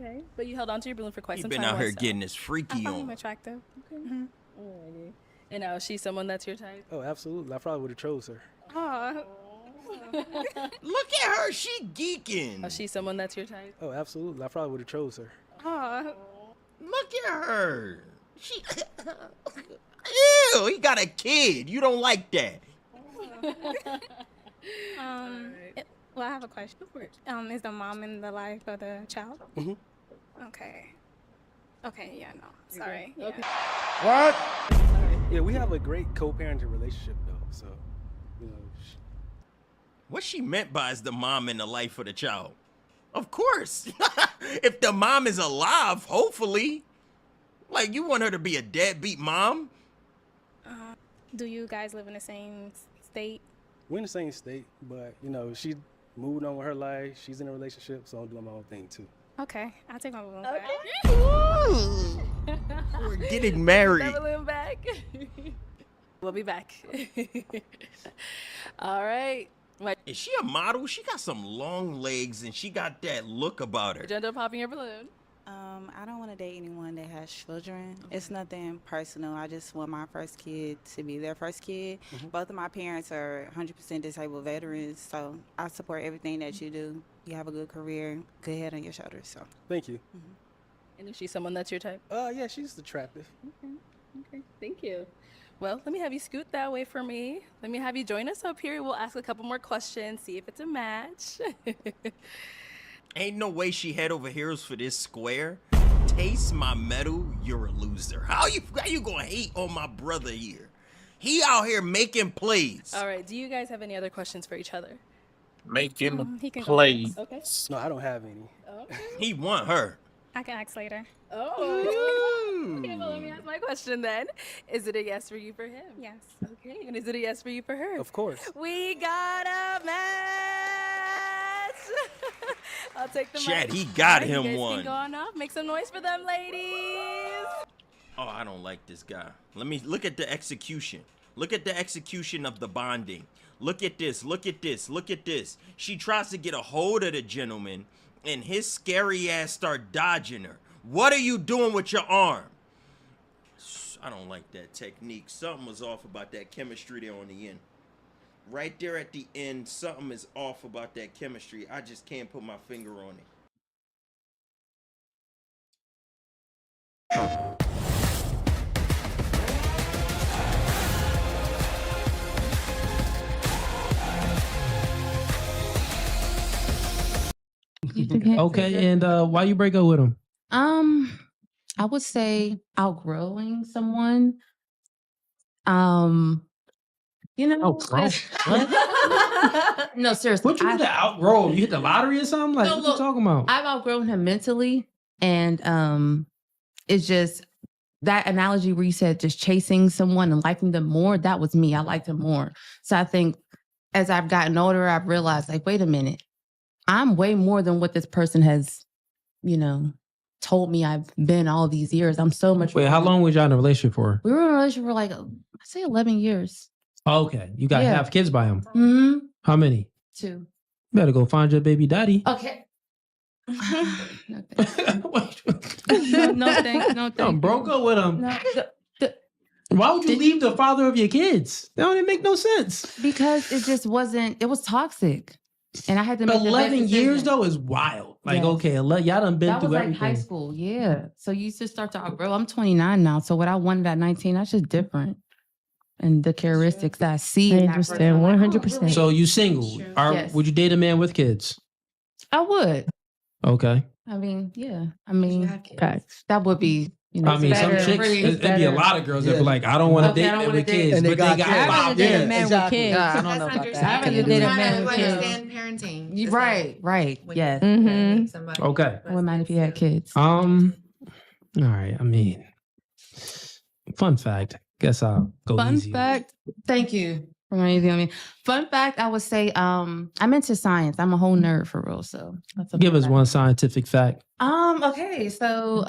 Okay, but you held on to your balloon for quite You've some been time. out here also. getting this freaky I find him on. attractive. Alrighty. And now, is she someone that's your type? Oh, absolutely. I probably would have chose her. Oh. Look at her. She geeking. Is she someone that's your type? Oh, absolutely. I probably would have chose her. Oh. Look at her. She. Ew, he got a kid. You don't like that. Well, I have a question. Is the mom in the life of the child? Mm-hmm. Okay. Okay, yeah, no. Sorry. Okay. Okay. What? Yeah, we have a great co-parenting relationship, though. So, you know. What she meant by is the mom in the life of the child. Of course. If the mom is alive, hopefully. Like, you want her to be a deadbeat mom? Do you guys live in the same state? We're in the same state, but, you know, she moved on with her life. She's in a relationship, so I'm doing my own thing, too. Okay, I'll take my balloon back. We're getting married. That balloon back. We'll be back. All right. Is she a model? She got some long legs and she got that look about her. Agenda of popping your balloon. I don't want to date anyone that has children. It's nothing personal. I just want my first kid to be their first kid. Both of my parents are 100% disabled veterans, so I support everything that you do. You have a good career, good head on your shoulders. So Thank you. And is she someone that's your type? Yeah, she's attractive. Okay. Thank you. Well, let me have you scoot that way for me. Let me have you join us up here. We'll ask a couple more questions, see if it's a match. Ain't no way she head over heels for this square. Taste my metal, you're a loser. How you gonna hate on my brother here? He out here making plays. All right. Do you guys have any other questions for each other? Making he can go plays. Okay. No, I don't have any. Okay. He want her. I can ask later. Oh. Okay, well, let me ask my question then. Is it a yes for you for him? Yes. Okay. And is it a yes for you for her? Of course. We got a match. I'll take the Chad, mic. he got All right, him you guys one. Can go on off. Make some noise for them, ladies. Oh, I don't like this guy. Let me look at the execution. Look at the execution of the bonding. Look at this. Look at this. Look at this. She tries to get a hold of the gentleman, and his scary ass start dodging her. What are you doing with your arm? I don't like that technique. Something was off about that chemistry there on the end. Right there at the end, something is off about that chemistry. I just can't put my finger on it. Okay, and why you break up with him? I would say outgrowing someone. You know, Outgrow? no, seriously. What you mean to outgrow him? You hit the lottery or something? Like, No, what look, you talking about? I've outgrown him mentally, and it's just that analogy where you said just chasing someone and liking them more. That was me. I liked him more. So I think as I've gotten older, I've realized, like, wait a minute, I'm way more than what this person has, you know, told me I've been all these years. I'm so much. Wait, how long was y'all in a relationship for? We were in a relationship for like, I say 11 years. Oh, okay, you got Yeah. half kids by him. Mm-hmm. How many? 2. Better go find your baby daddy. Okay. No thanks. No I'm thanks. broke up with him. No, Why would you leave the father of your kids? That don't even make no sense. Because it just wasn't. It was toxic, and I had to make the best 11 years decision. though is wild. Like, Yes. okay, y'all done been That through was like everything. high school, yeah. So you just start to outgrow. I'm 29 now, so what I wanted at 19, that's just different. And the characteristics that I see. I in that understand person, I'm like, 100%. So you single? Yes. Would you date a man with kids? I would. Okay. I mean, yeah. I mean, that would be. You know, I mean, some better, chicks. pretty- It'd be a lot of girls that be like, I don't want to date men with kids, And they but they got got kids. I'd 5 rather date a kids. man with kids. I don't know about that. I'd rather date a man with kids. understand parenting. Right. Yes. Mm-hmm. Okay. I wouldn't mind if you had kids. All right. I mean, fun fact. Guess I'll go Fun easy. fact. Thank you for going easy on me. Fun fact, I would say I'm into science. I'm a whole nerd for real. So that's a Give fun us fact. one scientific fact. Okay, so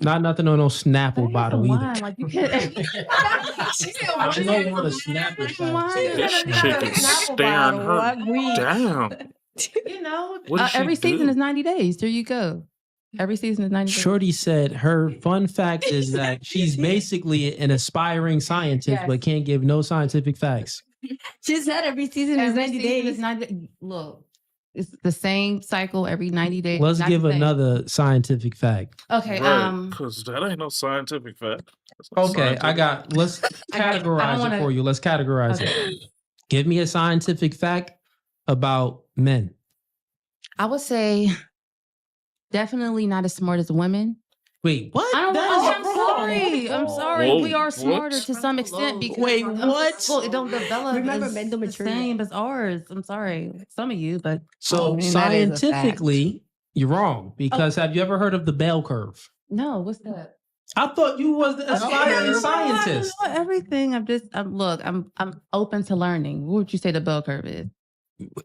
Not nothing on no Snapple bottle either. wine, like you can I don't know what a Snapple bottle is. This chick is staring her down. you know, What did she every season do? is 90 days. There you go. Every season is 90 days. Shorty said her fun fact is that she's basically an aspiring scientist, Yes. but can't give no scientific facts. She said every season is 90 days. Look, it's the same cycle every 90 days. Let's Not give the same. another scientific fact. Okay, Because that ain't no scientific fact. That's not Okay, scientific. let's categorize wanna- it for you. Let's categorize it. Give me a scientific fact about men. I would say definitely not as smart as women. Wait, what? I don't That's I'm sorry. I'm sorry. Whoa, we are smarter what? to some extent because Wait, what? Well, it don't develop Remember, as men don't the mature same as ours. I'm sorry. Some of you, but So I mean, that is a fact. scientifically, you're wrong because have you ever heard of the bell curve? No, what's that? I thought you was the aspiring scientist. I know everything. I'm open to learning. What would you say the bell curve is?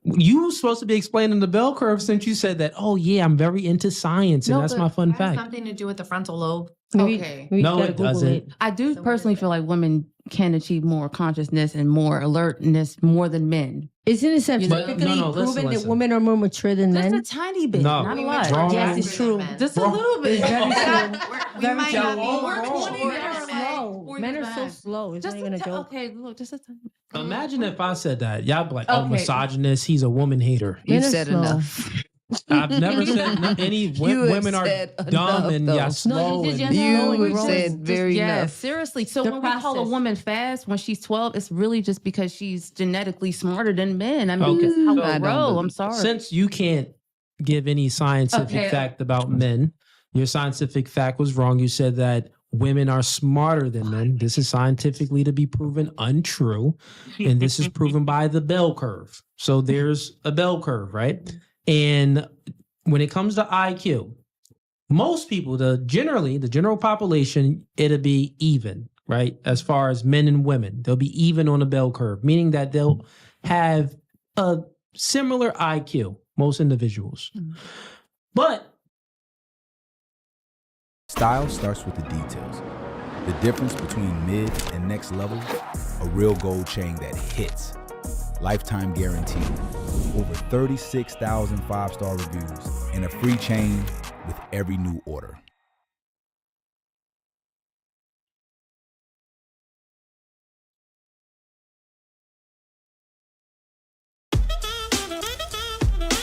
You were supposed to be explaining the bell curve since you said that, oh yeah, I'm very into science and No, that's but my fun Has fact. something to do with the frontal lobe. Okay. No, it doesn't. I do personally feel like women can achieve more consciousness and more alertness more than men. Isn't it But- scientifically no, listen. proven that women are more mature than Just men? a tiny bit, No. not a lot. Wrong. Yes, it's true. Just a little bit. It's very true. We Very might true. not be Wrong. more Wrong. mature Men are than slow. Men are so slow. It's not even a joke. Okay, look, just a tiny bit. Imagine if I said that. Y'all be like, oh, Okay. misogynist, he's a woman hater. Men You are said slow. enough. I've never said any women are dumb and though. y'all slow. you did and- just slow and grown. Yeah, enough. seriously. So The when we call a process. woman fast when she's 12, it's really just because she's genetically smarter than men. I mean, Okay. that's how So- we grow. I'm sorry. Since you can't give any scientific Okay. fact about men, your scientific fact was wrong. You said that women are smarter than men. This is scientifically to be proven untrue. And this is proven by the bell curve. So there's a bell curve, right? And when it comes to IQ, most people, the general population, it'll be even, right? As far as men and women, they'll be even on a bell curve, meaning that they'll have a similar IQ, most individuals. But Style starts with the details. The difference between mid and next level, a real gold chain that hits. Lifetime guarantee. Over 36,000 five-star reviews and a free chain with every new order.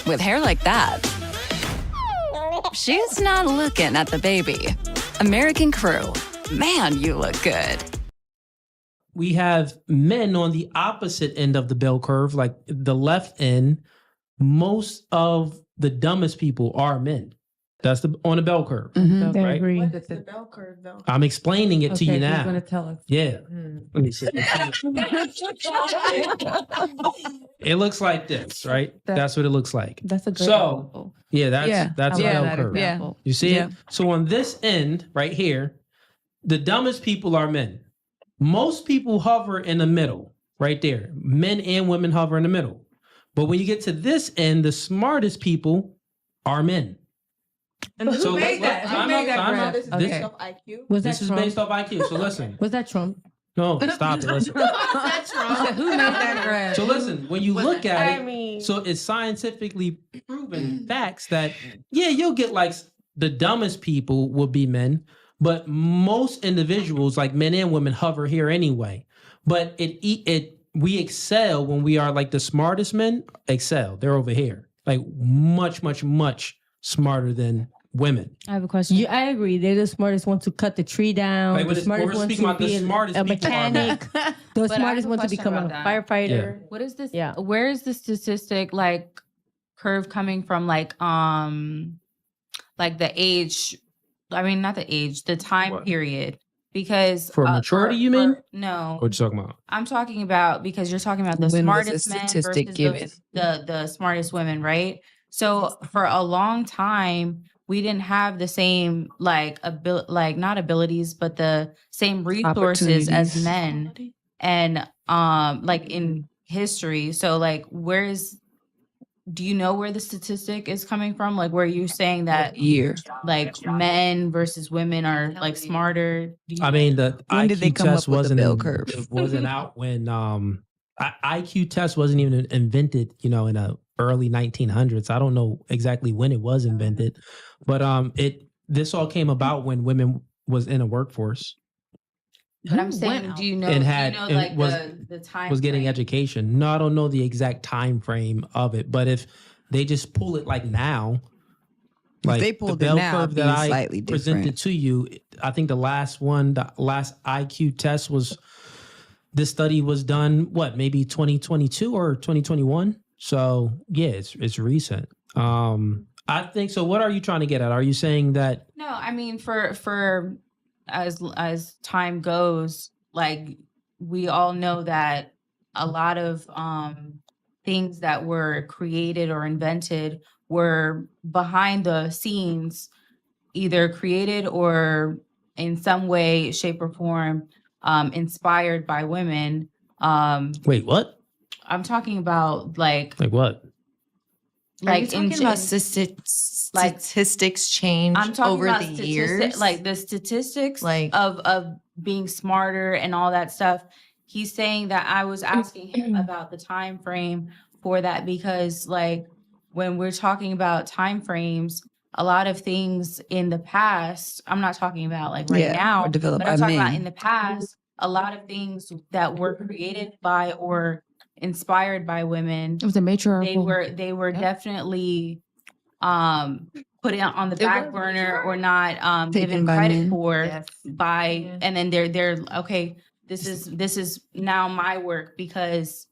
With hair like that, she's not looking at the baby. American Crew, man, you look good. we have men on the opposite end of the bell curve, like the left end. Most of the dumbest people are men. That's on the bell curve, I right? agree. What's the bell curve, though? I'm explaining it to you Okay, now. He's gonna tell us. Yeah. Let me see. It looks like this, right? That's what it looks like. That's a great So, example. yeah, that's Yeah, that's I a love bell that curve. example. You see Yeah. it? So on this end, right here, the dumbest people are men. Most people hover in the middle, right there. Men and women hover in the middle. But when you get to this end, the smartest people are men. And who So made that? Who time made out, that time graph? out. This is This- based off IQ? This that is Trump? based off IQ. So listen. Was that Trump? No, stop it. Listen. That's Trump. Who made that graph? So listen, when you look at it, I mean- so it's scientifically proven facts that, yeah, you'll get like the dumbest people will be men, but most individuals, like men and women, hover here anyway. But we excel when we are like the smartest men excel. They're over here, like much, much, much smarter than women. I have a question. Yeah, I agree. They're the smartest ones to cut the tree down. Like, The we're smartest ones speaking to about the be smartest a people are- mechanic. The But I smartest have a one to question become a about that. firefighter. What is this? Yeah. Where is the statistic like curve coming from? Like the age. I mean, not the age, the time What? period. Because For maturity, you mean? No. What you talking about? I'm talking about because you're talking about the When was smartest the men statistic versus given? the smartest women, right? So for a long time, we didn't have the same like not abilities, but the same resources as Opportunities. men, and like in history. So like, do you know where the statistic is coming from? Like where you're saying that Year. like men versus women are like smarter? Do you I mean, the When did they IQ come test up with the wasn't bell curve? It wasn't out when IQ test wasn't even invented. In the early 1900s. I don't know exactly when it was invented, but this all came about when women was in a workforce But I'm saying, do you know? and like was the time was getting frame? education. No, I don't know the exact time frame of it, but if they just pull it like now, like they the pulled it bell now, curve it'd that be I slightly presented different. to you, I think the last IQ test was, this study was done, maybe 2022 or 2021. So yeah, it's recent. I think so. What are you trying to get at? Are you saying that? No, I mean for as time goes, like we all know that a lot of things that were created or invented were behind the scenes, either created or in some way, shape, or form inspired by women. Wait, what? I'm talking about like what? Are you like talking about statistics change I'm talking over about the years? like the statistics Like- of being smarter and all that stuff. He's saying that I was asking him about the time frame for that because like when we're talking about time frames, a lot of things in the past, I'm not talking about like right Yeah, now, or developed but I'm by talking about men. in the past, a lot of things that were created by or inspired by women. It was a matriarchal. They were definitely put it on the back burner or not Taken given by credit men. for by and then they're okay, this is now my work because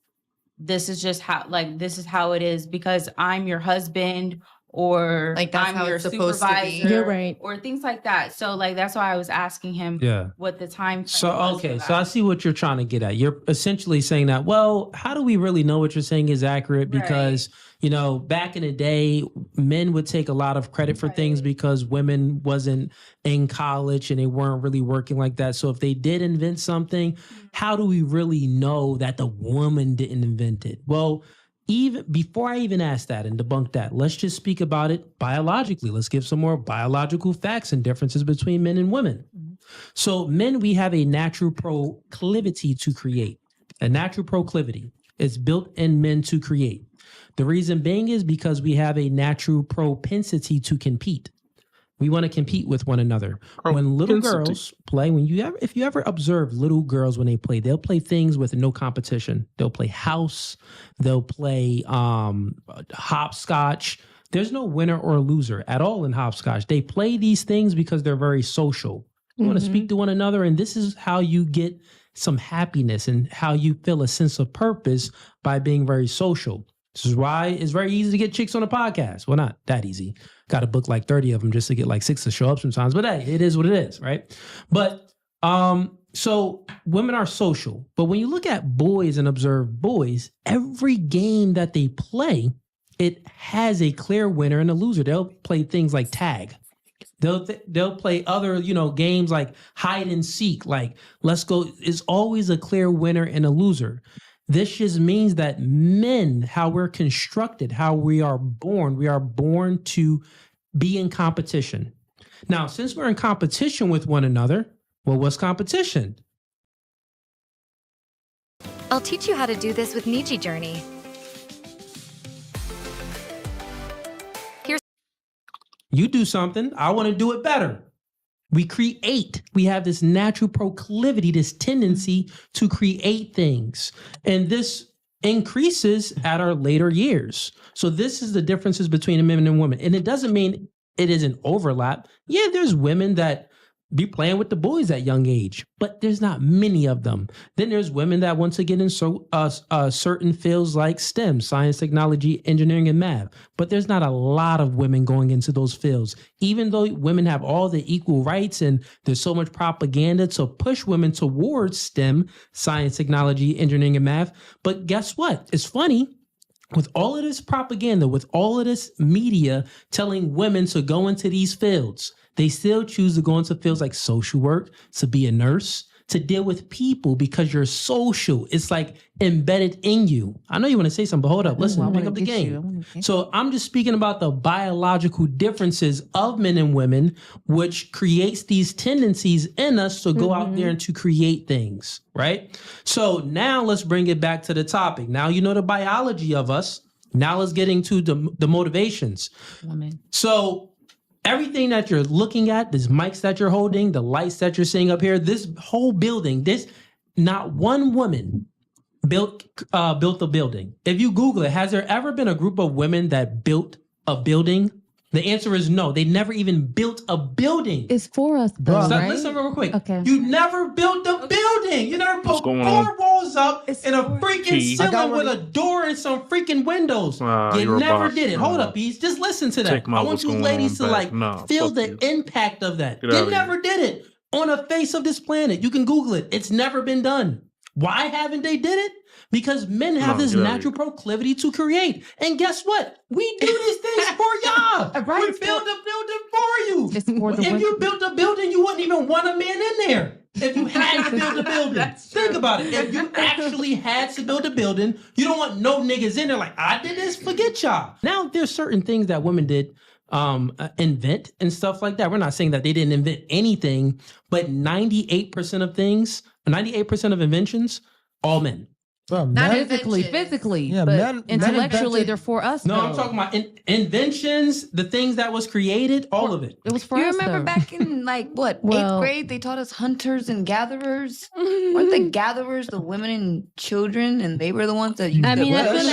this is just how this is how it is because I'm your husband or Like, that's I'm how your it's supposed to be. supervisor. You're right. Or things like that. So like that's why I was asking him Yeah. what the time frame So was okay, for so I that. see what you're trying to get at. You're essentially saying that, well, how do we really know what you're saying is accurate? Because back in the day, men would take a lot of credit for things because women wasn't in college and they weren't really working like that. So if they did invent something, how do we really know that the woman didn't invent it? Well, even before I even ask that and debunk that, let's just speak about it biologically. Let's give some more biological facts and differences between men and women. So men, we have a natural proclivity to create. A natural proclivity is built in men to create. The reason being is because we have a natural propensity to compete. We want to compete with one another. When little girls play, if you ever observe little girls when they play, they'll play things with no competition. They'll play house. They'll play hopscotch. There's no winner or loser at all in hopscotch. They play these things because they're very social. You want to speak to one another, and this is how you get some happiness and how you feel a sense of purpose by being very social. This is why it's very easy to get chicks on a podcast. Well, not that easy. Got to book like 30 of them just to get like 6 to show up sometimes. But hey, it is what it is, right? But so women are social. But when you look at boys and observe boys, every game that they play, it has a clear winner and a loser. They'll play things like tag. They'll play other, games like hide and seek, like let's go. It's always a clear winner and a loser. This just means that men, how we're constructed, how we are born to be in competition. Now, since we're in competition with one another, well, what's competition? I'll teach you how to do this with Niji Journey. You do something, I want to do it better. We create. We have this natural proclivity, this tendency to create things. And this increases at our later years. So this is the differences between men and women. And it doesn't mean it is an overlap. Yeah, there's women that be playing with the boys at young age, but there's not many of them. Then there's women that want to get in certain fields like STEM, science, technology, engineering, and math. But there's not a lot of women going into those fields, even though women have all the equal rights and there's so much propaganda to push women towards STEM, science, technology, engineering, and math. But guess what? It's funny. With all of this propaganda, with all of this media telling women to go into these fields, they still choose to go into fields like social work, to be a nurse, to deal with people because you're social. It's like embedded in you. I know you want to say something, but hold up. Listen, pick up the game. So I'm just speaking about the biological differences of men and women, which creates these tendencies in us to go out there and to create things, right? So now let's bring it back to the topic. Now you know the biology of us. Now let's get into the motivations. Women. So everything that you're looking at, these mics that you're holding, the lights that you're seeing up here, this whole building, not one woman built the building. If you Google it, has there ever been a group of women that built a building? The answer is no. They never even built a building. It's for us, though, Stop, right? listen real quick. Okay. You never built a building. You never put four walls up and a freaking ceiling with a door and some freaking windows. You never did it. Hold up, Bees. Just listen to that. I want you ladies to feel the impact of that. You never did it on the face of this planet. You can Google it. It's never been done. Why haven't they did it? Because men have this natural proclivity to create. And guess what? We do these things for y'all. Right. We build a building for you. It's for the If you built a building, you wouldn't even want a man in there. If you had to build a building. Think about it. If you actually had to build a building, you don't want no niggas in there like, I did this, forget y'all. Now, there's certain things that women did invent and stuff like that. We're not saying that they didn't invent anything, but 98% of things, 98% of inventions, all men. Well, not physically, Yeah, but men intellectually, invented- they're for us. No, though. I'm talking about inventions, the things that was created, all of it. It was for You us. remember though. back in like what Well- 8th grade? They taught us hunters and gatherers. Weren't the gatherers the women and children, and they were the ones that used I to mean, I build feel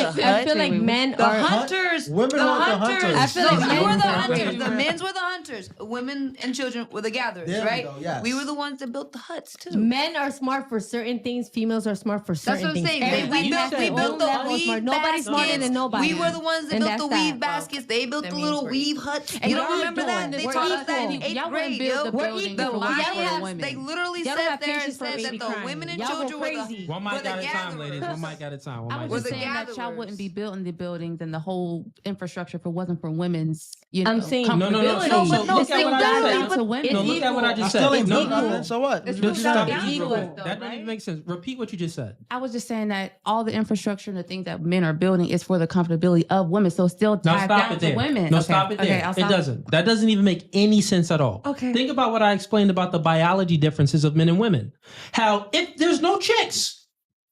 the like hut? men the are hunters. Women the are the hunters. hunters. I feel like No, you were the men- hunters. The men's were the hunters. Women and children were the gatherers, There we right? go, yes. We were the ones that built the huts too. Men are smart for certain things. Females are smart for certain That's what I'm things. saying. Everybody has We their built own the level of weave smart. Nobody's baskets. smarter than nobody. We were the ones that And built the that's weave that. baskets. They built the little weave huts. And You don't y'all remember doing that? this. They We're taught us that in equal. 8th Y'all wouldn't grade, build yo. the building The for what's for the lions, women. they literally Y'all don't sat have there and patience for said that baby the crying. women and Y'all go children were crazy. One the mic at a time, ladies. gatherers. One mic at a time. One I mic was at a just time. saying that y'all wouldn't be building the buildings and the whole infrastructure if it wasn't for women's, you know, I'm saying No, no, no. comfortability. So but no, look at what I down just to said. women. No, look at what I just said. Still ain't No, built nothing, so what? It's No, still stop gotta it. be Real equal, quick. though, That doesn't even make sense. Repeat what you just said. I was just saying that all the infrastructure and the things that men are building is for the comfortability of women. So it still Now ties stop down it there. to women. No, Okay, stop it okay, there. I'll It stop. doesn't. That doesn't even make any sense at all. Okay. Think about what I explained about the biology differences of men and women. How if there's no chicks,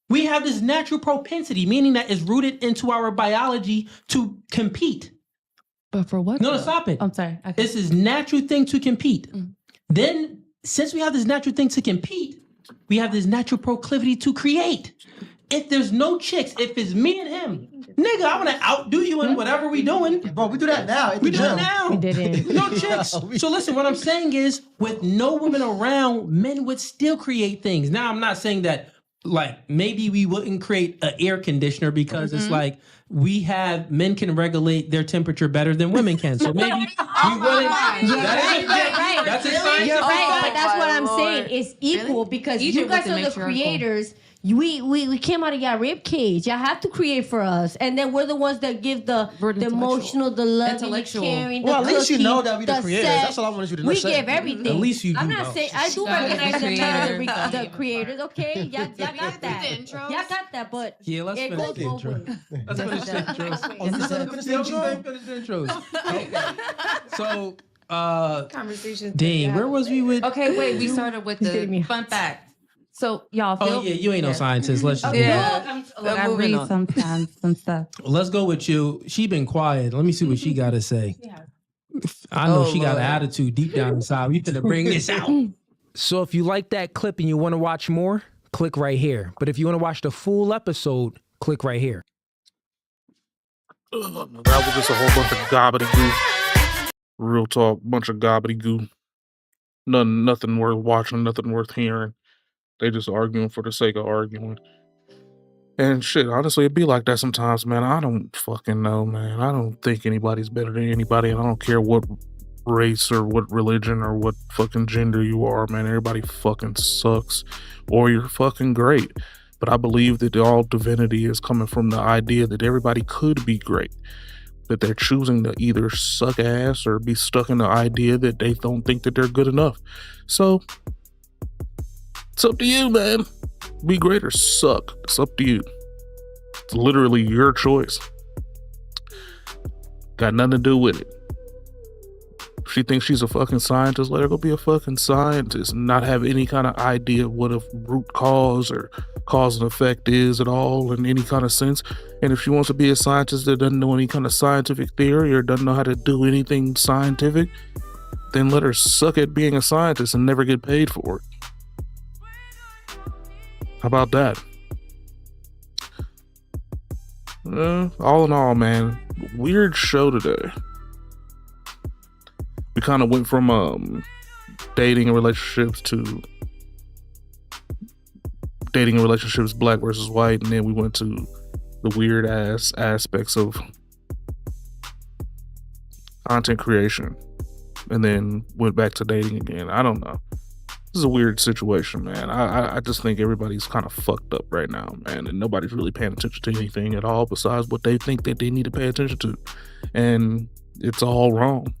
we have this natural propensity, meaning that it's rooted into our biology to compete. But for what? No, though? stop it. I'm sorry. Okay. It's this natural thing to compete. Then, since we have this natural thing to compete, we have this natural proclivity to create. If there's no chicks, if it's me and him, nigga, I want to outdo you in whatever we doing. Bro, we do that now. We do it now. We didn't. No chicks. So listen, what I'm saying is, with no women around, men would still create things. Now, I'm not saying that, like, maybe we wouldn't create an air conditioner because it's like men can regulate their temperature better than women can. So maybe we wouldn't. That's a scientific You're right, fact. but that's what I'm saying. It's equal because Egypt you guys was the are the matriarchal. creators. We came out of your rib cage. Y'all have to create for us, and then we're the ones that give the emotional, the love, the Intellectual. caring. Well, the at least you cookie, know that we the creators. sex. That's all I wanted you to We say. give everything. At least you I'm do not know. saying I do Start with recognize the the creator. creators. Okay, y'all got that. Y'all got that, but Yeah, let's it finish goes the both intro. ways. Let's finish the intros. Oh, you still finish the intro? Finish the intros. So, Conversation. Dean, where was we with? Okay, wait. We started with the fun fact. So y'all feel? Oh yeah, you ain't no scientist. Let's just Look, I read sometimes some stuff. let's go with you. She been quiet. Let me see what she got to say. I know Oh, she got Lord. an attitude deep down inside. We finna bring this out. So if you like that clip and you want to watch more, click right here. But if you want to watch the full episode, click right here. That was just a whole bunch of gobbledygook. Real talk, bunch of gobbledygook. Nothing worth watching, nothing worth hearing. They just arguing for the sake of arguing. And shit, honestly, it'd be like that sometimes, man. I don't fucking know, man. I don't think anybody's better than anybody, and I don't care what race or what religion or what fucking gender you are, man. Everybody fucking sucks, or you're fucking great. But I believe that all divinity is coming from the idea that everybody could be great, that they're choosing to either suck ass or be stuck in the idea that they don't think that they're good enough. So it's up to you, man. Be great or suck. It's up to you. It's literally your choice. Got nothing to do with it. If she thinks she's a fucking scientist, let her go be a fucking scientist and not have any kind of idea of what a root cause or cause and effect is at all in any kind of sense. And if she wants to be a scientist that doesn't know any kind of scientific theory or doesn't know how to do anything scientific, then let her suck at being a scientist and never get paid for it. How about that? All in all, man, weird show today. We kind of went from dating and relationships to dating and relationships, black versus white, and then we went to the weird ass aspects of content creation, and then went back to dating again. I don't know. This is a weird situation, man. I just think everybody's kind of fucked up right now, man, and nobody's really paying attention to anything at all besides what they think that they need to pay attention to, and it's all wrong.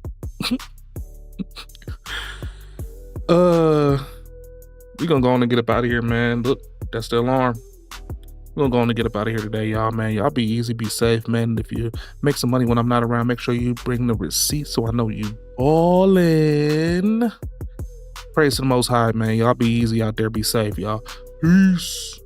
We gonna go on and get up out of here, man. Look, that's the alarm. We're gonna go on and get up out of here today, y'all, man. Y'all be easy, be safe, man. If you make some money when I'm not around, make sure you bring the receipt so I know you ballin'. Praise to the Most High, man. Y'all be easy out there, be safe, y'all. Peace.